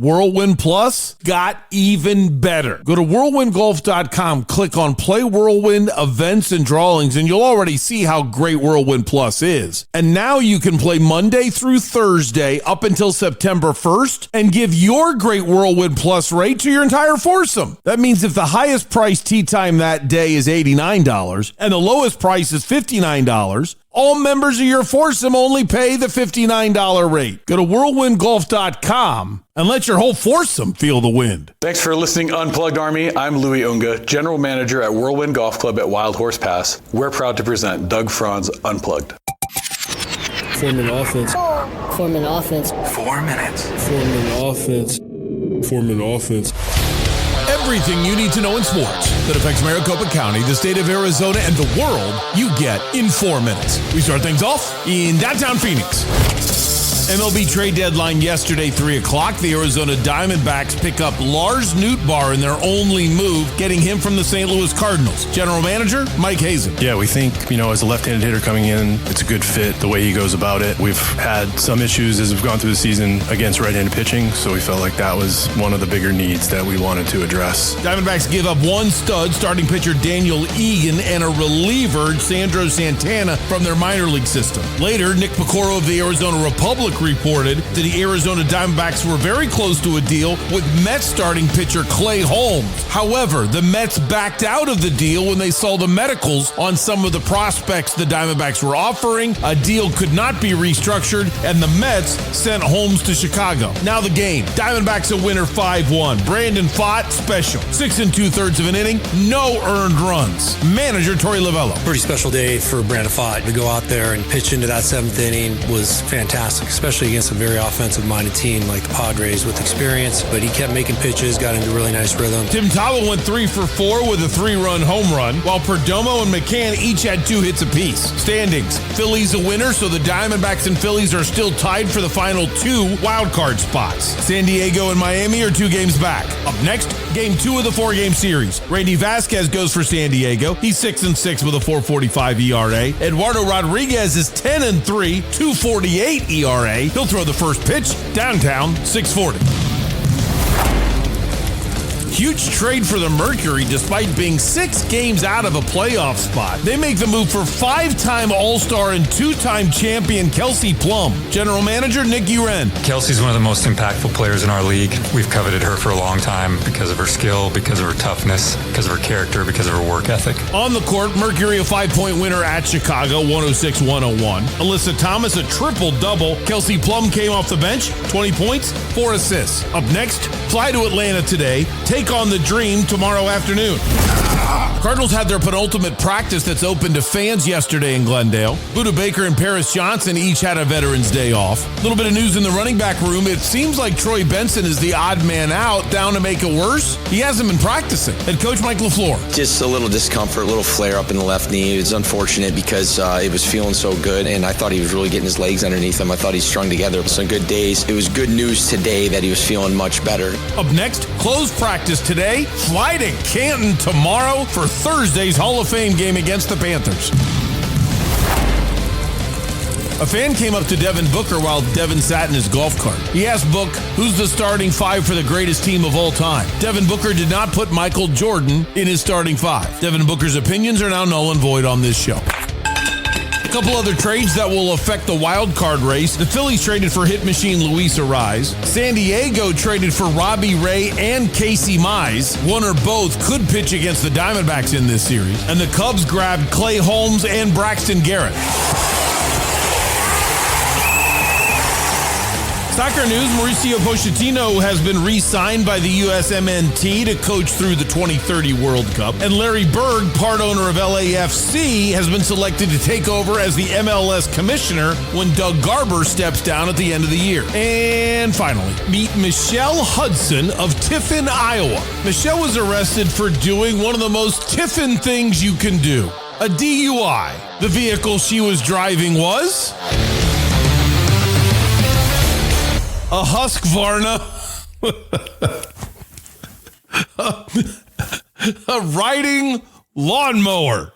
Whirlwind Plus got even better. Go to whirlwindgolf.com, click on Play Whirlwind Events and Drawings, and you'll already see how great Whirlwind Plus is. And now you can play Monday through Thursday up until September 1st and give your great Whirlwind Plus rate to your entire foursome. That means if the highest price tee time that day is $89 and the lowest price is $59, all members of your foursome only pay the $59 rate. Go to whirlwindgolf.com and let your whole foursome feel the wind. Thanks for listening, Unplugged Army. I'm Louis Unga, General Manager at Whirlwind Golf Club at Wild Horse Pass. We're proud to present Doug Franz Unplugged. Form an offense. Form an offense. 4 minutes. Form an offense. Form an offense. Everything you need to know in sports that affects Maricopa County, the state of Arizona, and the world, you get in 4 minutes. We start things off in downtown Phoenix. MLB trade deadline yesterday, 3 o'clock. The Arizona Diamondbacks pick up Lars Nootbaar in their only move, getting him from the St. Louis Cardinals. General Manager, Mike Hazen. Yeah, we think, as a left-handed hitter coming in, it's a good fit the way he goes about it. We've had some issues as we've gone through the season against right-handed pitching, so we felt like that was one of the bigger needs that we wanted to address. Diamondbacks give up one stud, starting pitcher Daniel Egan, and a reliever, Sandro Santana, from their minor league system. Later, Nick Picoro of the Arizona Republic reported that the Arizona Diamondbacks were very close to a deal with Mets starting pitcher Clay Holmes. However, the Mets backed out of the deal when they saw the medicals on some of the prospects the Diamondbacks were offering. A deal could not be restructured, and the Mets sent Holmes to Chicago. Now the game. Diamondbacks a winner 5-1. Brandon Pfaadt special. 6 2/3 of an inning. No earned runs. Manager Torey Lovello. Pretty special day for Brandon Pfaadt. To go out there and pitch into that 7th inning was fantastic, especially against a very offensive-minded team like the Padres with experience. But he kept making pitches, got into a really nice rhythm. Tim Tebow went 3 for 4 with a 3-run home run, while Perdomo and McCann each had 2 hits apiece. Standings. Phillies a winner, so the Diamondbacks and Phillies are still tied for the final 2 wildcard spots. San Diego and Miami are 2 games back. Up next, game 2 of the 4-game series. Randy Vasquez goes for San Diego. He's 6-6 with a 4.45 ERA. Eduardo Rodriguez is 10-3, 2.48 ERA. He'll throw the first pitch downtown, 6:40. Huge trade for the Mercury despite being 6 games out of a playoff spot. They make the move for 5-time All-Star and 2-time champion Kelsey Plum. General Manager Nick Uren. Kelsey's one of the most impactful players in our league. We've coveted her for a long time because of her skill, because of her toughness, because of her character, because of her work ethic. On the court, Mercury a 5-point winner at Chicago, 106-101. Alyssa Thomas a triple-double. Kelsey Plum came off the bench, 20 points, 4 assists. Up next, fly to Atlanta today. Take on the Dream tomorrow afternoon. Cardinals had their penultimate practice that's open to fans yesterday in Glendale. Buda Baker and Paris Johnson each had a Veterans Day off. A little bit of news in the running back room. It seems like Troy Benson is the odd man out. Down to make it worse, he hasn't been practicing. Head coach Mike LaFleur. Just a little discomfort, a little flare up in the left knee. It was unfortunate because it was feeling so good, and I thought he was really getting his legs underneath him. I thought he strung together some good days. It was good news today that he was feeling much better. Up next, close practice today. Fly to Canton tomorrow for Thursday's Hall of Fame game against the Panthers. A fan came up to Devin Booker while Devin sat in his golf cart. He asked Book, who's the starting 5 for the greatest team of all time? Devin Booker did not put Michael Jordan in his starting 5. Devin Booker's opinions are now null and void on this show. A couple other trades that will affect the wild card race. The Phillies traded for hit machine Luis Arraez. San Diego traded for Robbie Ray and Casey Mize. One or both could pitch against the Diamondbacks in this series. And the Cubs grabbed Clay Holmes and Braxton Garrett. Soccer news, Mauricio Pochettino has been re-signed by the USMNT to coach through the 2030 World Cup. And Larry Berg, part owner of LAFC, has been selected to take over as the MLS commissioner when Doug Garber steps down at the end of the year. And finally, meet Michelle Hudson of Tiffin, Iowa. Michelle was arrested for doing one of the most Tiffin things you can do, a DUI. The vehicle she was driving was a Husqvarna, a riding lawnmower.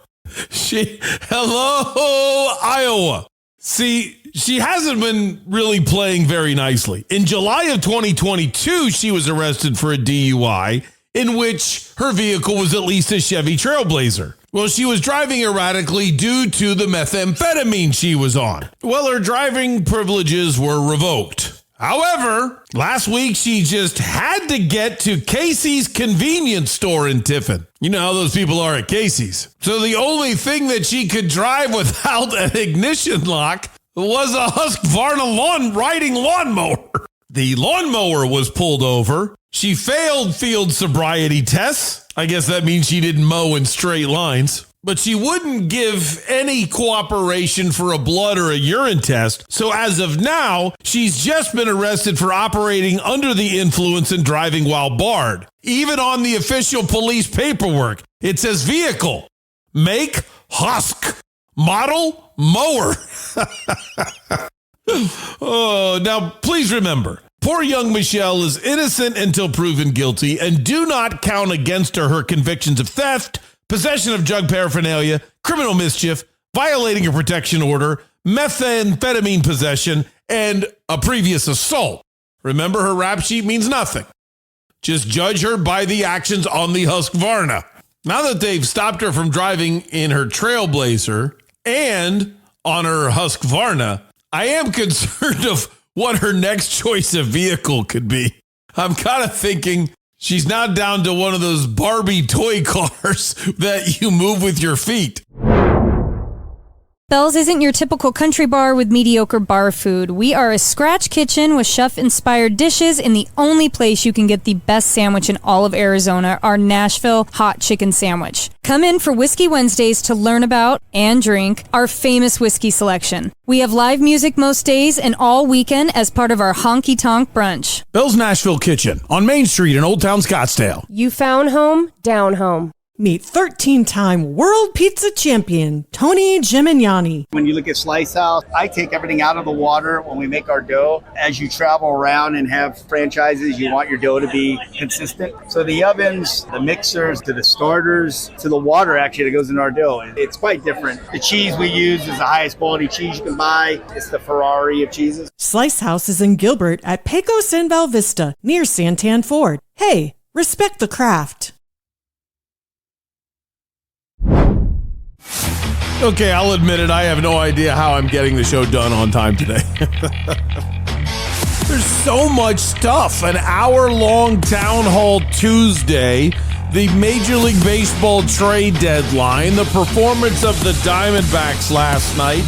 Hello, Iowa. See, she hasn't been really playing very nicely. In July of 2022, she was arrested for a DUI in which her vehicle was at least a Chevy Trailblazer. Well, she was driving erratically due to the methamphetamine she was on. Well, her driving privileges were revoked. However, last week she just had to get to Casey's convenience store in Tiffin. You know how those people are at Casey's. So the only thing that she could drive without an ignition lock was a Husqvarna riding lawnmower. The lawnmower was pulled over. She failed field sobriety tests. I guess that means she didn't mow in straight lines. But she wouldn't give any cooperation for a blood or a urine test. So as of now, she's just been arrested for operating under the influence and driving while barred. Even on the official police paperwork, it says vehicle, make, husk, model, mower. Oh, now please remember, poor young Michelle is innocent until proven guilty, and do not count against her convictions of theft, possession of drug paraphernalia, criminal mischief, violating a protection order, methamphetamine possession, and a previous assault. Remember, her rap sheet means nothing. Just judge her by the actions on the Husqvarna. Now that they've stopped her from driving in her Trailblazer and on her Husqvarna, I am concerned of what her next choice of vehicle could be. I'm kind of thinking she's now down to one of those Barbie toy cars that you move with your feet. Bell's isn't your typical country bar with mediocre bar food. We are a scratch kitchen with chef-inspired dishes and the only place you can get the best sandwich in all of Arizona, our Nashville hot chicken sandwich. Come in for Whiskey Wednesdays to learn about and drink our famous whiskey selection. We have live music most days and all weekend as part of our honky tonk brunch. Bell's Nashville Kitchen on Main Street in Old Town Scottsdale. You found home, down home. Meet 13-time world pizza champion, Tony Gimignani. When you look at Slice House, I take everything out of the water when we make our dough. As you travel around and have franchises, you want your dough to be consistent. So the ovens, the mixers, to the starters, to the water actually that goes in our dough. It's quite different. The cheese we use is the highest quality cheese you can buy. It's the Ferrari of cheeses. Slice House is in Gilbert at Pecos and Val Vista, near Santan Ford. Hey, respect the craft. Okay, I'll admit it. I have no idea how I'm getting the show done on time today. There's so much stuff. An hour-long Town Hall Tuesday, the Major League Baseball trade deadline, the performance of the Diamondbacks last night,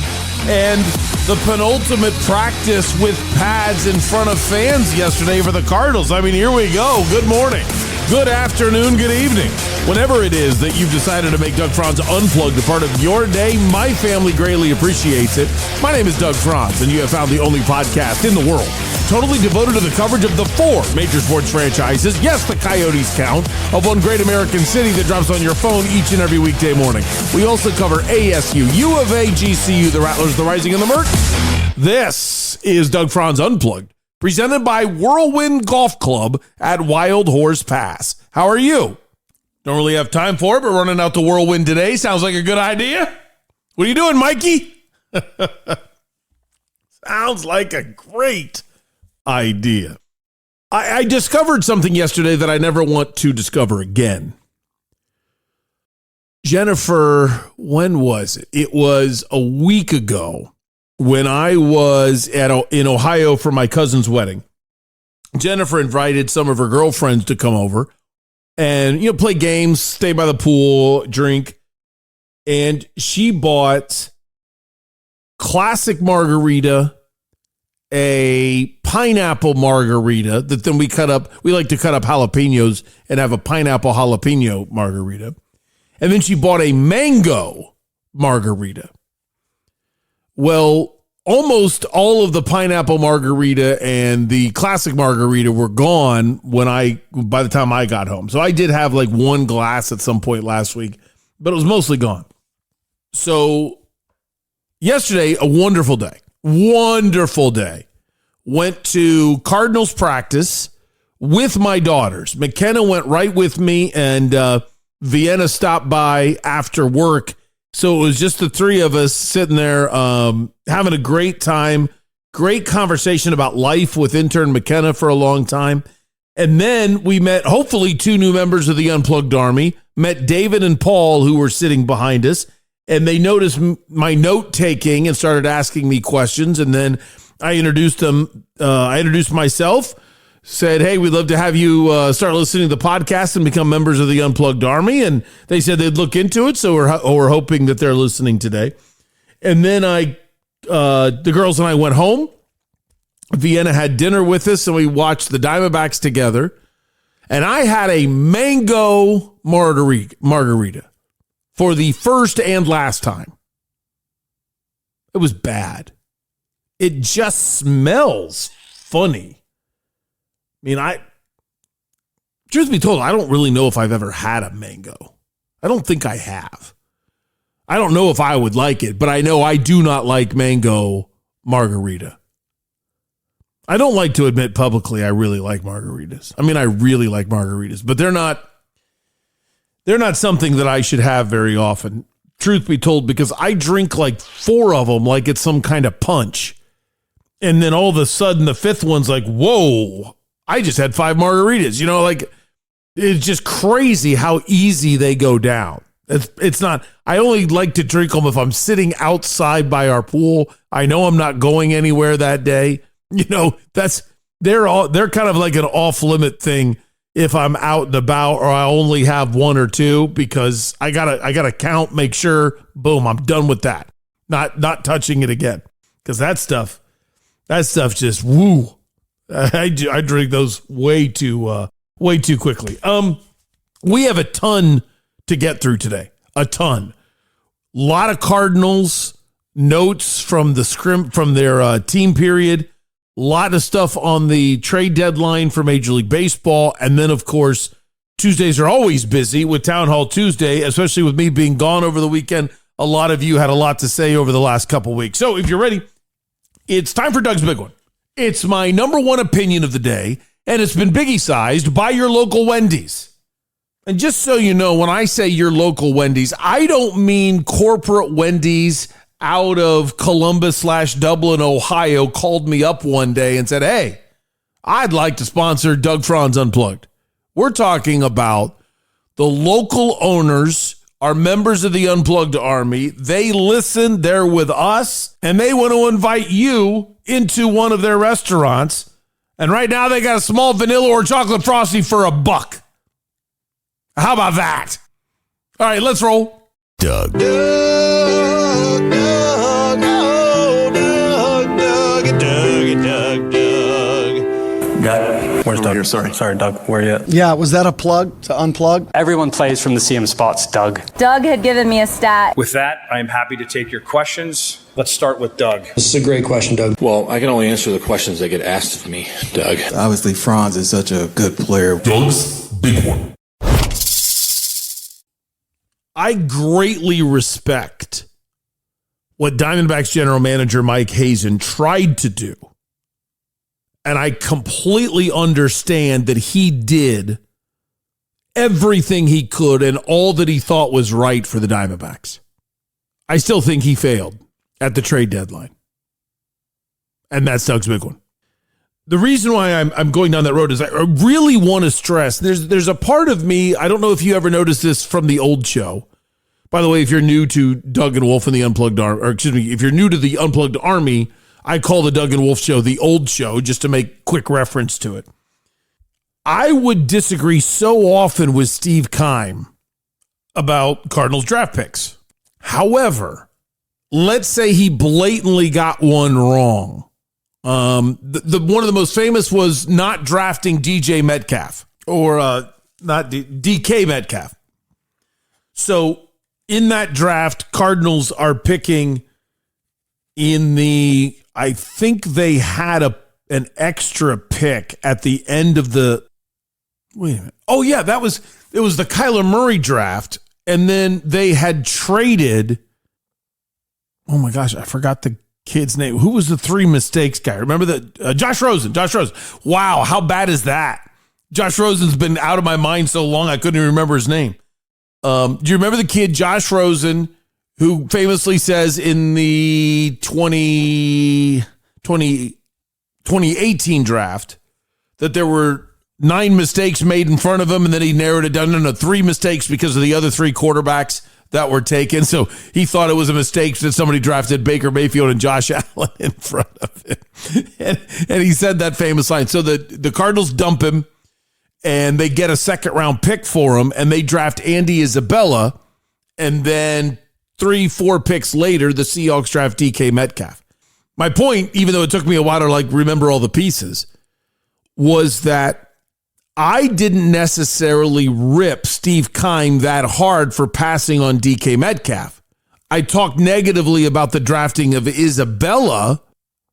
and the penultimate practice with pads in front of fans yesterday for the Cardinals. I mean, here we go. Good morning. Good afternoon, good evening. Whenever it is that you've decided to make Doug Franz Unplugged a part of your day, my family greatly appreciates it. My name is Doug Franz, and you have found the only podcast in the world totally devoted to the coverage of the 4 major sports franchises. Yes, the Coyotes count, of one great American city that drops on your phone each and every weekday morning. We also cover ASU, U of A, GCU, the Rattlers, the Rising, and the Mercs. This is Doug Franz Unplugged, presented by Whirlwind Golf Club at Wild Horse Pass. How are you? Don't really have time for it, but running out to Whirlwind today sounds like a good idea. What are you doing, Mikey? Sounds like a great idea. I discovered something yesterday that I never want to discover again. Jennifer, when was it? It was a week ago when I was in Ohio for my cousin's wedding. Jennifer invited some of her girlfriends to come over and, play games, stay by the pool, drink. And she bought classic margarita, a pineapple margarita that then we cut up. We like to cut up jalapenos and have a pineapple jalapeno margarita. And then she bought a mango margarita. Well, almost all of the pineapple margarita and the classic margarita were gone by the time I got home. So I did have like one glass at some point last week, but it was mostly gone. So yesterday, a wonderful day. Went to Cardinals practice with my daughters. McKenna went right with me, and Vienna stopped by after work So it was just the three of us sitting there having a great time, great conversation about life with intern McKenna for a long time. And then we met, hopefully, 2 new members of the Unplugged Army, met David and Paul, who were sitting behind us, and they noticed my note-taking and started asking me questions. And then I introduced them. I introduced myself, said, hey, we'd love to have you start listening to the podcast and become members of the Unplugged Army. And they said they'd look into it, so we're hoping that they're listening today. And then the girls and I went home. Vienna had dinner with us, and we watched the Diamondbacks together. And I had a mango margarita for the first and last time. It was bad. It just smells funny. I mean, truth be told, I don't really know if I've ever had a mango. I don't think I have. I don't know if I would like it, but I know I do not like mango margarita. I don't like to admit publicly I really like margaritas. I mean, I really like margaritas, but they're not something that I should have very often, truth be told, because I drink like 4 of them like it's some kind of punch. And then all of a sudden the 5th one's like, whoa, I just had 5 margaritas. Like it's just crazy how easy they go down. It's not, I only like to drink them if I'm sitting outside by our pool. I know I'm not going anywhere that day. They're kind of like an off limit thing if I'm out and about, or I only have 1 or 2, because I gotta count, make sure, boom, I'm done with that. Not touching it again. Cause that stuff just woo. I drink those way too quickly. We have a ton to get through today. A ton. A lot of Cardinals notes from their team period. A lot of stuff on the trade deadline for Major League Baseball. And then, of course, Tuesdays are always busy with Town Hall Tuesday, especially with me being gone over the weekend. A lot of you had a lot to say over the last couple weeks. So if you're ready, it's time for Doug's Big One. It's my number 1 opinion of the day, and it's been Biggie-Sized by your local Wendy's. And just so you know, when I say your local Wendy's, I don't mean corporate Wendy's out of Columbus/Dublin, Ohio, called me up one day and said, hey, I'd like to sponsor Doug Franz Unplugged. We're talking about the local owners are members of the Unplugged Army. They listen, they're with us, and they want to invite you into one of their restaurants. And right now they got a small vanilla or chocolate frosty for $1. How about that? All right, let's roll. Doug. Where's Doug? Here, sorry, Doug. Where are you at? Yeah, was that a plug to unplug? Everyone plays from the CM spots, Doug. Doug had given me a stat. With that, I am happy to take your questions. Let's start with Doug. This is a great question, Doug. Well, I can only answer the questions that get asked of me, Doug. Obviously, Franz is such a good player. Doug's Big One. I greatly respect what Diamondbacks general manager Mike Hazen tried to do. And I completely understand that he did everything he could and all that he thought was right for the Diamondbacks. I still think he failed at the trade deadline. And that's Doug's Big One. The reason why I'm going down that road is I really want to stress, there's a part of me, I don't know if you ever noticed this from the old show. By the way, if you're new to Doug and Wolf and the Unplugged Army, or excuse me, if you're new to the Unplugged Army, I call the Doug and Wolf show the old show just to make quick reference to it. I would disagree so often with Steve Keim about Cardinals draft picks. However, let's say he blatantly got one wrong. One of the most famous was not drafting DJ Metcalf or not DK Metcalf. So in that draft, Cardinals are picking in the, I think they had an extra pick at the end of the, wait a minute. Oh yeah, it was the Kyler Murray draft. And then they had traded, oh my gosh, I forgot the kid's name. Who was the 3 mistakes guy? Remember that? Josh Rosen. Wow, how bad is that? Josh Rosen's been out of my mind so long I couldn't even remember his name. Do you remember the kid, Josh Rosen, who famously says in the 2018 draft that there were 9 mistakes made in front of him, and then he narrowed it down to 3 mistakes because of the other 3 quarterbacks that were taken. So he thought it was a mistake that somebody drafted Baker Mayfield and Josh Allen in front of him. And he said that famous line. So the Cardinals dump him, and they get a second-round pick for him, and they draft Andy Isabella, and then 3-4 picks later, the Seahawks draft DK Metcalf. My point, even though it took me a while to remember all the pieces, was that I didn't necessarily rip Steve Keim that hard for passing on DK Metcalf. I talked negatively about the drafting of Isabella.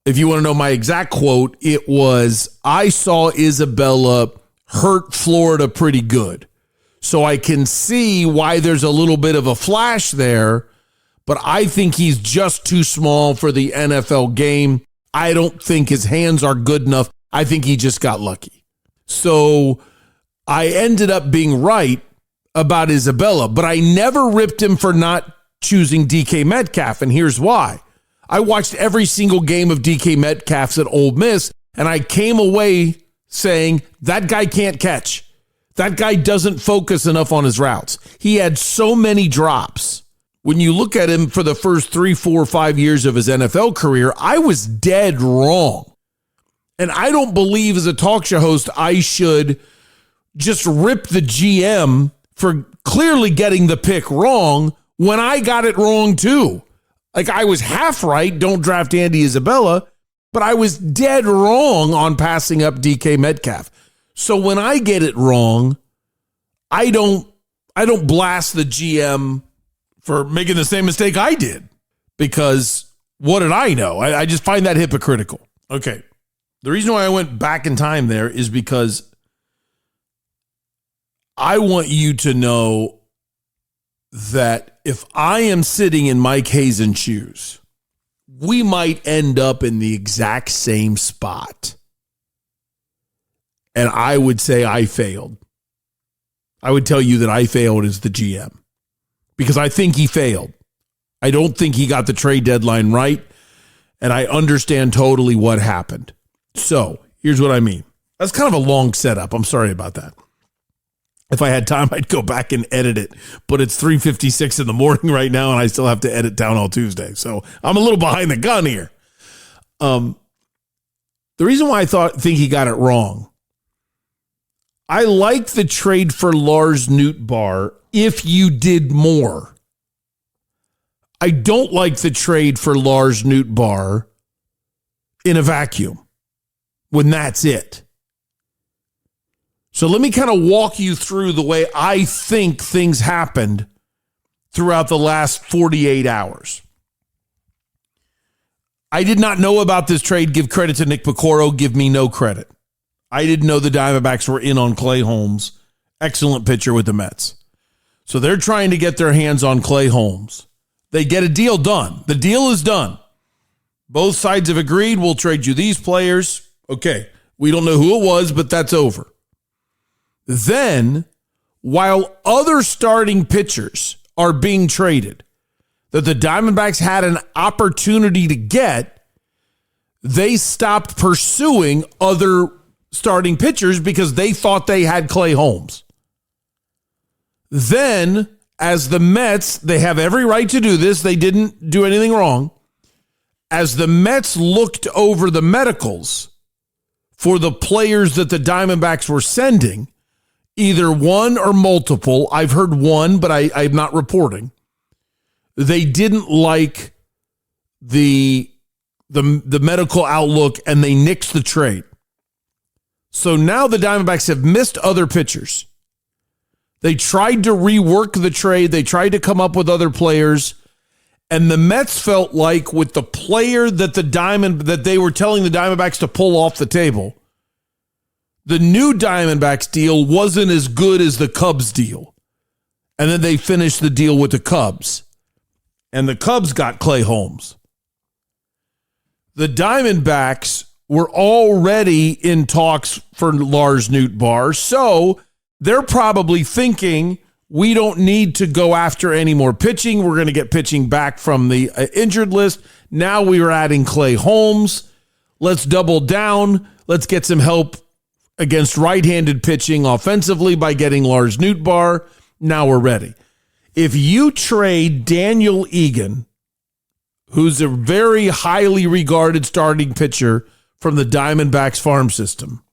If you want to know my exact quote, it was, I saw Isabella hurt Florida pretty good. So I can see why there's a little bit of a flash there, but I think he's just too small for the NFL game. I don't think his hands are good enough. I think he just got lucky. So I ended up being right about Isabella, but I never ripped him for not choosing DK Metcalf, and here's why. I watched every single game of DK Metcalf's at Ole Miss, and I came away saying, that guy can't catch. That guy doesn't focus enough on his routes. He had so many drops. When you look at him for the first 3, 4, 5 years of his NFL career, I was dead wrong. And I don't believe as a talk show host I should just rip the GM for clearly getting the pick wrong when I got it wrong too. I was half right, don't draft Andy Isabella, but I was dead wrong on passing up DK Metcalf. So when I get it wrong, I don't blast the GM for making the same mistake I did, because what did I know? I just find that hypocritical. Okay. The reason why I went back in time there is because I want you to know that if I am sitting in Mike Hazen's shoes, we might end up in the exact same spot. And I would say I failed. I would tell you that I failed as the GM because I think he failed. I don't think he got the trade deadline right, and I understand totally what happened. So here's what I mean. That's kind of a long setup. I'm sorry about that. If I had time, I'd go back and edit it. But it's 3:56 in the morning right now, and I still have to edit Town Hall Tuesday. So I'm a little behind the gun here. The reason why I think he got it wrong, I like the trade for Lars Nootbaar if you did more. I don't like the trade for Lars Nootbaar in a vacuum when that's it. So let me kind of walk you through the way I think things happened throughout the last 48 hours. I did not know about this trade. Give credit to Nick Picorro. Give me no credit. I didn't know the Diamondbacks were in on Clay Holmes. Excellent pitcher with the Mets. So they're trying to get their hands on Clay Holmes. They get a deal done. The deal is done. Both sides have agreed, we'll trade you these players. Okay, we don't know who it was, but that's over. Then, while other starting pitchers are being traded that the Diamondbacks had an opportunity to get, they stopped pursuing other starting pitchers because they thought they had Clay Holmes. Then, as the Mets, they have every right to do this. They didn't do anything wrong. As the Mets looked over the medicals for the players that the Diamondbacks were sending, either one or multiple, I've heard one, but I'm not reporting, they didn't like the medical outlook and they nixed the trade. So now the Diamondbacks have missed other pitchers. They tried to rework the trade. They tried to come up with other players. And the Mets felt like with the player that they were telling the Diamondbacks to pull off the table, the new Diamondbacks deal wasn't as good as the Cubs deal. And then they finished the deal with the Cubs. And the Cubs got Clay Holmes. The Diamondbacks were already in talks for Lars Nootbaar, so they're probably thinking, we don't need to go after any more pitching. We're going to get pitching back from the injured list. Now we are adding Clay Holmes. Let's double down. Let's get some help against right-handed pitching offensively by getting Lars Nootbaar. Now we're ready. If you trade Daniel Egan, who's a very highly regarded starting pitcher from the Diamondbacks farm system,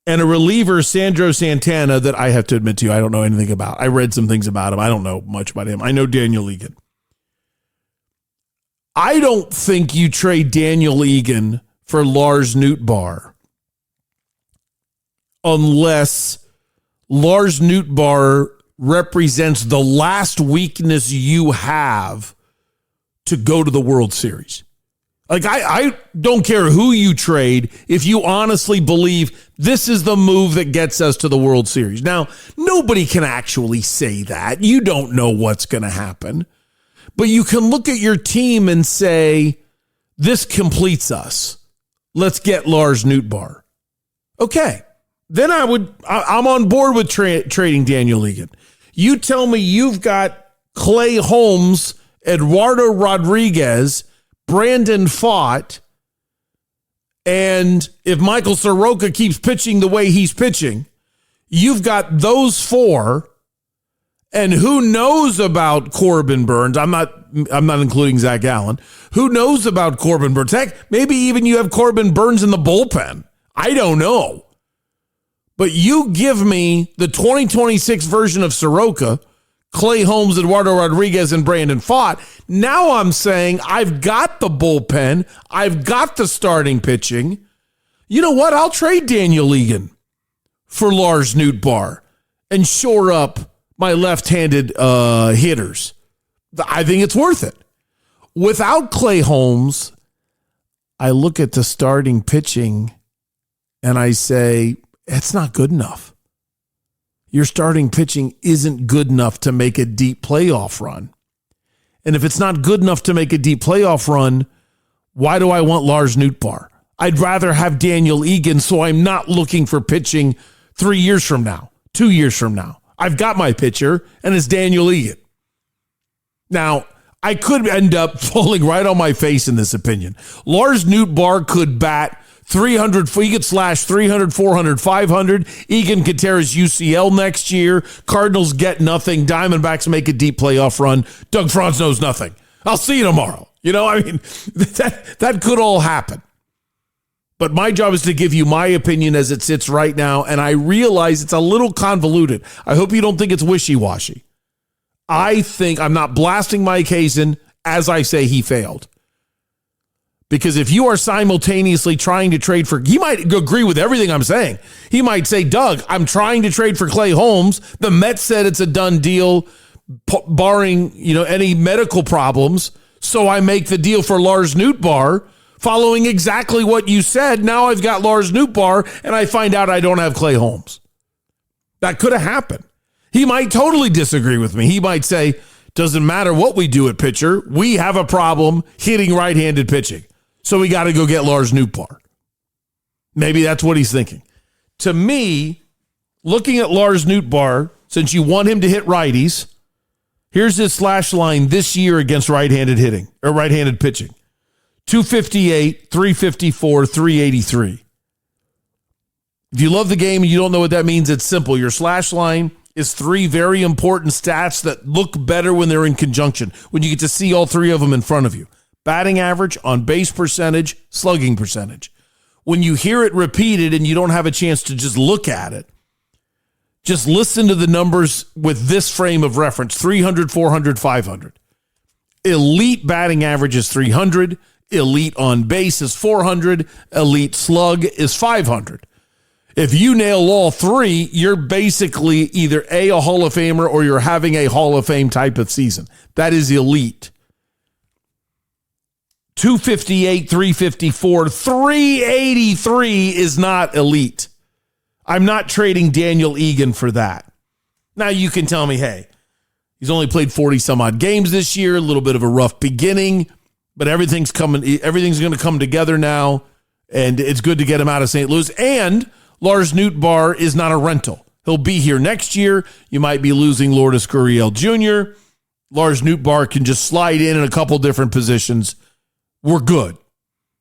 and a reliever, Sandro Santana, that I have to admit to you, I don't know anything about. I read some things about him. I don't know much about him. I know Daniel Egan. I don't think you trade Daniel Egan for Lars Nootbaar unless Lars Nootbaar represents the last weakness you have to go to the World Series. Like, I don't care who you trade if you honestly believe this is the move that gets us to the World Series. Now, nobody can actually say that. You don't know what's going to happen. But you can look at your team and say, this completes us. Let's get Lars Nootbaar. Okay. Then I'm on board with trading Daniel Egan. You tell me you've got Clay Holmes, Eduardo Rodriguez, Brandon Pfaadt, and if Michael Soroka keeps pitching the way he's pitching, you've got those four, and who knows about Corbin Burns? I'm not including Zach Allen. Who knows about Corbin Burns? Heck, maybe even you have Corbin Burns in the bullpen. I don't know. But you give me the 2026 version of Soroka, Clay Holmes, Eduardo Rodriguez, and Brandon Pfaadt. Now I'm saying I've got the bullpen. I've got the starting pitching. You know what? I'll trade Daniel Egan for Lars Nootbaar and shore up my left-handed hitters. I think it's worth it. Without Clay Holmes, I look at the starting pitching and I say, it's not good enough. Your starting pitching isn't good enough to make a deep playoff run. And if it's not good enough to make a deep playoff run, why do I want Lars Nootbaar? I'd rather have Daniel Egan, so I'm not looking for pitching 3 years from now, 2 years from now. I've got my pitcher, and it's Daniel Egan. Now, I could end up falling right on my face in this opinion. Lars Nootbaar could bat 300, he could slash 300, 400, 500. Egan could tear his UCL next year. Cardinals get nothing. Diamondbacks make a deep playoff run. Doug Franz knows nothing. I'll see you tomorrow. You know, I mean, that could all happen. But my job is to give you my opinion as it sits right now, and I realize it's a little convoluted. I hope you don't think it's wishy-washy. I think I'm not blasting Mike Hazen as I say he failed. Because if you are simultaneously trying to trade for, he might agree with everything I'm saying. He might say, Doug, I'm trying to trade for Clay Holmes. The Mets said it's a done deal, barring any medical problems. So I make the deal for Lars Nootbaar, following exactly what you said. Now I've got Lars Nootbaar, and I find out I don't have Clay Holmes. That could have happened. He might totally disagree with me. He might say, doesn't matter what we do at pitcher, we have a problem hitting right-handed pitching. So we got to go get Lars Nootbaar. Maybe that's what he's thinking. To me, looking at Lars Nootbaar, since you want him to hit righties, here's his slash line this year against right-handed hitting or right-handed pitching. 258, 354, 383. If you love the game and you don't know what that means, it's simple. Your slash line is three very important stats that look better when they're in conjunction, when you get to see all three of them in front of you. Batting average, on base percentage, slugging percentage. When you hear it repeated and you don't have a chance to just look at it, just listen to the numbers with this frame of reference, 300, 400, 500. Elite batting average is 300. Elite on base is 400. Elite slug is 500. If you nail all three, you're basically either a Hall of Famer or you're having a Hall of Fame type of season. That is elite. 258, 354, 383 is not elite. I'm not trading Daniel Egan for that. Now you can tell me, hey, he's only played 40 some odd games this year, a little bit of a rough beginning, but everything's going to come together now, and it's good to get him out of St. Louis. And Lars Nootbaar is not a rental. He'll be here next year. You might be losing Lourdes Gurriel Jr. Lars Nootbaar can just slide in a couple different positions. We're good.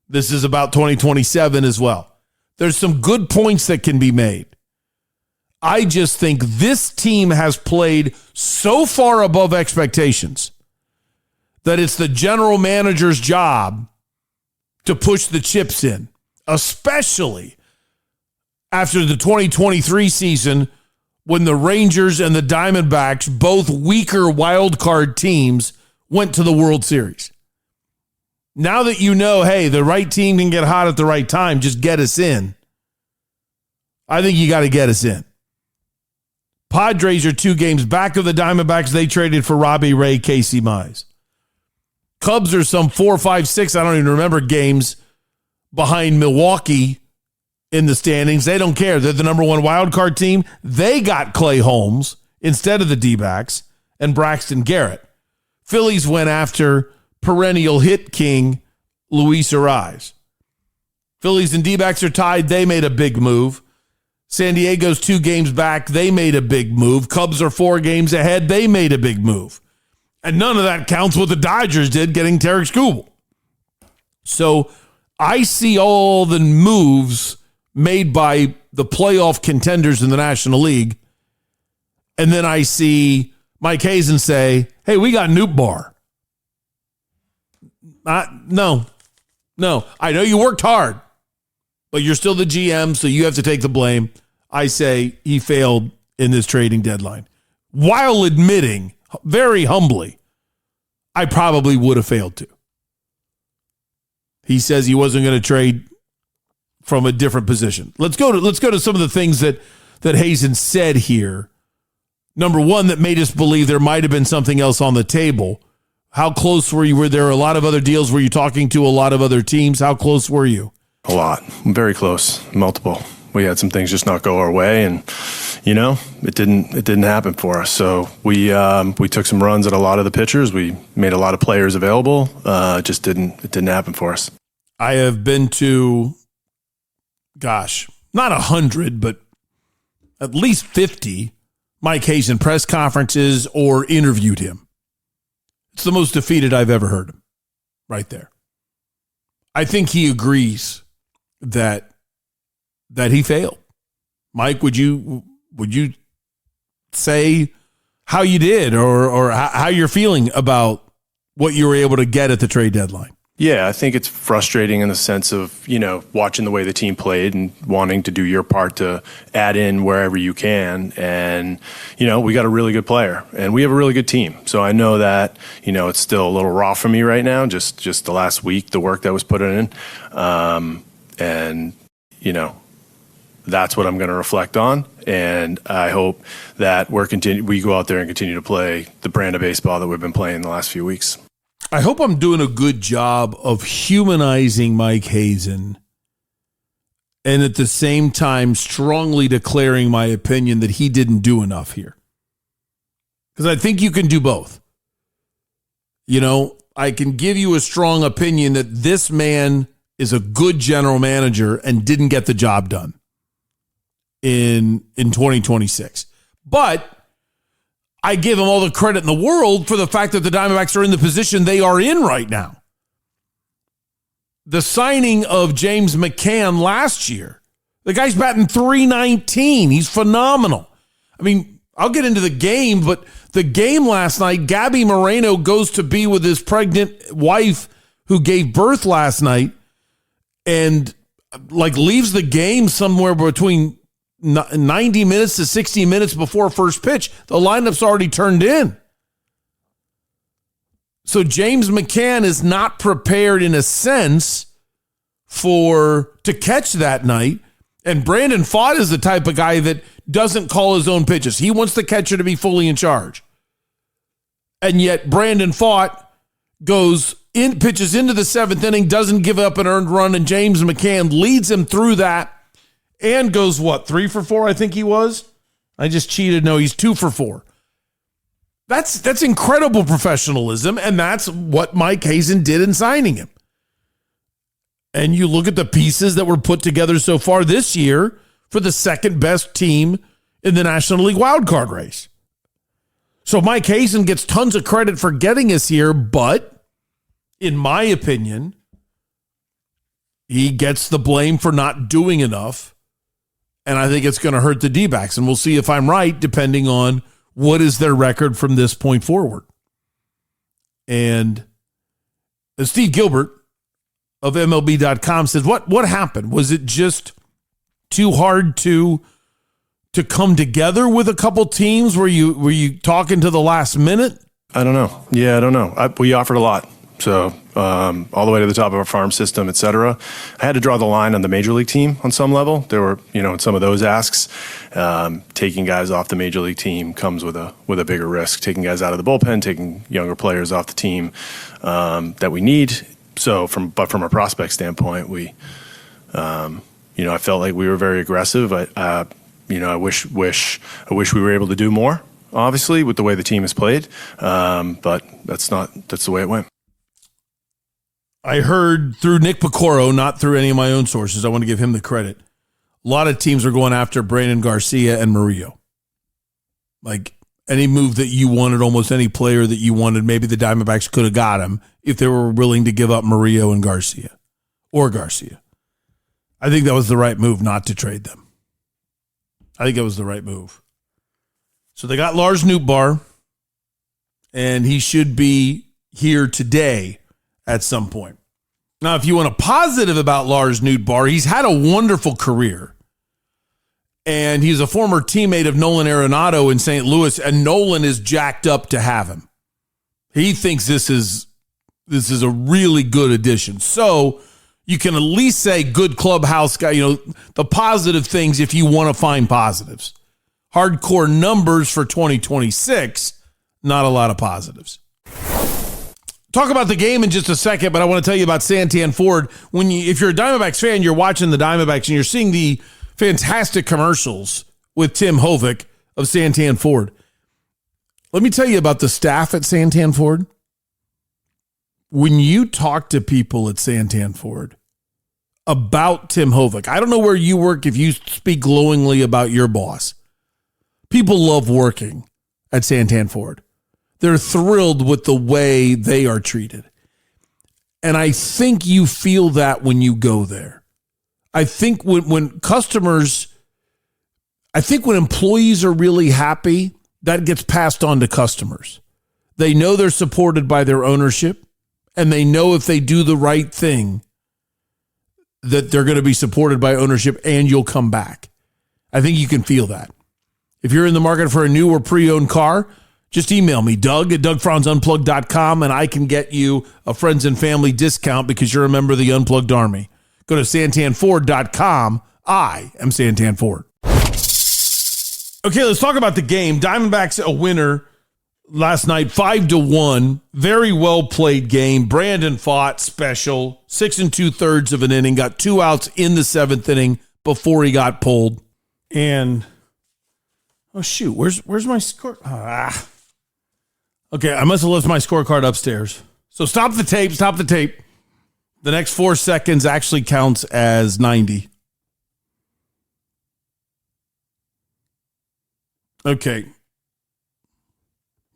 This is about 2027 as well. There's some good points that can be made. I just think this team has played so far above expectations that it's the general manager's job to push the chips in, especially after the 2023 season when the Rangers and the Diamondbacks, both weaker wild card teams, went to the World Series. Now that you know, hey, the right team can get hot at the right time, just get us in. I think you got to get us in. Padres are 2 games back of the Diamondbacks. They traded for Robbie Ray, Casey Mize. Cubs are some 4, 5, 6, I don't even remember, games behind Milwaukee in the standings. They don't care. They're the number 1 wild card team. They got Clay Holmes instead of the D-backs and Braxton Garrett. Phillies went after perennial hit king Luis Ariz. Phillies and D-backs are tied. They made a big move. San Diego's 2 games back. They made a big move. Cubs are 4 games ahead. They made a big move. And none of that counts what the Dodgers did getting Tarek Skubal. So I see all the moves made by the playoff contenders in the National League. And then I see Mike Hazen say, hey, we got Nootbaar. No. I know you worked hard, but you're still the GM, so you have to take the blame. I say he failed in this trading deadline, while admitting very humbly, I probably would have failed to. He says he wasn't going to trade from a different position. Let's go to some of the things that Hazen said here. Number one, that made us believe there might have been something else on the table. How close were you? Were there a lot of other deals? Were you talking to a lot of other teams? How close were you? A lot. Very close. Multiple. We had some things just not go our way, and it didn't happen for us. So we took some runs at a lot of the pitchers. We made a lot of players available. It didn't happen for us. I have been to, not 100, but at least 50 Mike Hazen press conferences or interviewed him. It's the most defeated I've ever heard him. Right there. I think he agrees that he failed. Mike, would you say how you did or how you're feeling about what you were able to get at the trade deadline? Yeah, I think it's frustrating in the sense of, watching the way the team played and wanting to do your part to add in wherever you can. And, we got a really good player and we have a really good team. So I know that, it's still a little raw for me right now, just the last week, the work that was put in. That's what I'm going to reflect on. And I hope that we go out there and continue to play the brand of baseball that we've been playing the last few weeks. I hope I'm doing a good job of humanizing Mike Hazen and at the same time strongly declaring my opinion that he didn't do enough here. Because I think you can do both. I can give you a strong opinion that this man is a good general manager and didn't get the job done in 2026. But I give him all the credit in the world for the fact that the Diamondbacks are in the position they are in right now. The signing of James McCann last year, the guy's batting .319. He's phenomenal. I mean, I'll get into the game, but the game last night, Gabby Moreno goes to be with his pregnant wife who gave birth last night and leaves the game somewhere between 90 minutes to 60 minutes before first pitch. The lineup's already turned in. So James McCann is not prepared in a sense to catch that night. And Brandon Pfaadt is the type of guy that doesn't call his own pitches. He wants the catcher to be fully in charge. And yet Brandon Pfaadt pitches into the 7th inning, doesn't give up an earned run, and James McCann leads him through that. And goes, 3 for 4, I think he was? I just cheated. No, he's 2 for 4. That's incredible professionalism, and that's what Mike Hazen did in signing him. And you look at the pieces that were put together so far this year for the second best team in the National League wildcard race. So Mike Hazen gets tons of credit for getting us here, but in my opinion, he gets the blame for not doing enough, and I think it's going to hurt the D-backs, and we'll see if I'm right depending on what is their record from this point forward. And Steve Gilbert of MLB.com says, what happened? Was it just too hard to come together with a couple teams? Were you talking to the last minute? I don't know. Yeah, I don't know. We offered a lot. So all the way to the top of our farm system, et cetera. I had to draw the line on the major league team on some level. There were, in some of those asks, taking guys off the major league team comes with a bigger risk. Taking guys out of the bullpen, taking younger players off the team that we need. So from a prospect standpoint, I felt like we were very aggressive. I wish we were able to do more, obviously, with the way the team has played. But that's the way it went. I heard through Nick Picoro, not through any of my own sources. I want to give him the credit. A lot of teams are going after Brandon Garcia and Murillo. Like any move that you wanted, almost any player that you wanted, maybe the Diamondbacks could have got him if they were willing to give up Murillo and Garcia. I think that was the right move not to trade them. I think that was the right move. So they got Lars Nootbaar, and he should be here today at some point. Now, if you want a positive about Lars Nootbaar, he's had a wonderful career. And he's a former teammate of Nolan Arenado in St. Louis, and Nolan is jacked up to have him. He thinks this is a really good addition. So you can at least say good clubhouse guy, the positive things if you want to find positives. Hardcore numbers for 2026, not a lot of positives. Talk about the game in just a second, but I want to tell you about Santan Ford. If you're a Diamondbacks fan, you're watching the Diamondbacks and you're seeing the fantastic commercials with Tim Hovick of Santan Ford. Let me tell you about the staff at Santan Ford. When you talk to people at Santan Ford about Tim Hovick, I don't know where you work if you speak glowingly about your boss. People love working at Santan Ford. They're thrilled with the way they are treated. And I think you feel that when you go there. I think when employees are really happy, that gets passed on to customers. They know they're supported by their ownership, and they know if they do the right thing, that they're going to be supported by ownership and you'll come back. I think you can feel that. If you're in the market for a new or pre-owned car, just email me, Doug at DougFranzUnplugged.com, and I can get you a friends and family discount because you're a member of the Unplugged Army. Go to SantanFord.com. I am Santan Ford. Okay, let's talk about the game. Diamondbacks a winner last night, 5-1. Very well played game. Brandon fought special. 6 2/3 of an inning. Got 2 outs in the 7th inning before he got pulled. And oh shoot, where's my score? Okay, I must have left my scorecard upstairs. So stop the tape. The next 4 seconds actually counts as 90. Okay.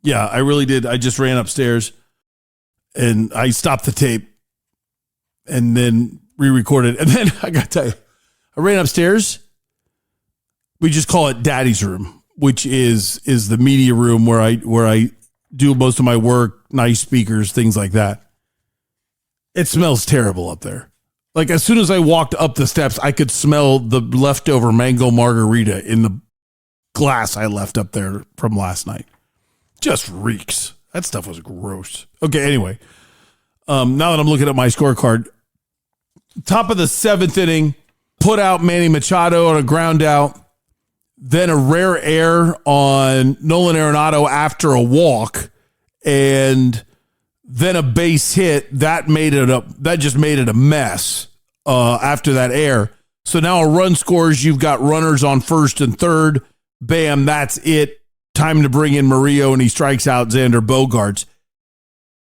Yeah, I really did. I just ran upstairs and I stopped the tape and then re-recorded. And then I got to tell you, I ran upstairs. We just call it Daddy's room, which is the media room where I do most of my work, nice speakers, things like that. It smells terrible up there. Like as soon as I walked up the steps, I could smell the leftover mango margarita in the glass I left up there from last night. Just reeks. That stuff was gross. Okay, anyway. Now that I'm looking at my scorecard, top of the 7th inning, put out Manny Machado on a ground out. Then a rare error on Nolan Arenado after a walk, and then a base hit. That just made it a mess after that error. So now a run scores. You've got runners on first and third. Bam, that's it. Time to bring in Murillo, and he strikes out Xander Bogaerts.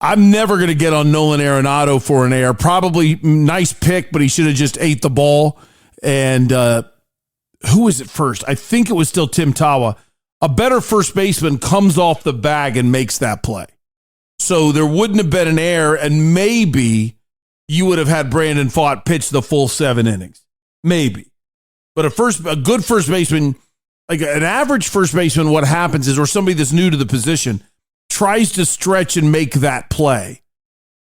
I'm never going to get on Nolan Arenado for an error. Probably nice pick, but he should have just ate the ball. And who was it first? I think it was still Tim Tawa. A better first baseman comes off the bag and makes that play. So there wouldn't have been an error, and maybe you would have had Brandon Pfaadt pitch the full 7 innings. Maybe. But a good first baseman, like an average first baseman, what happens is, or somebody that's new to the position, tries to stretch and make that play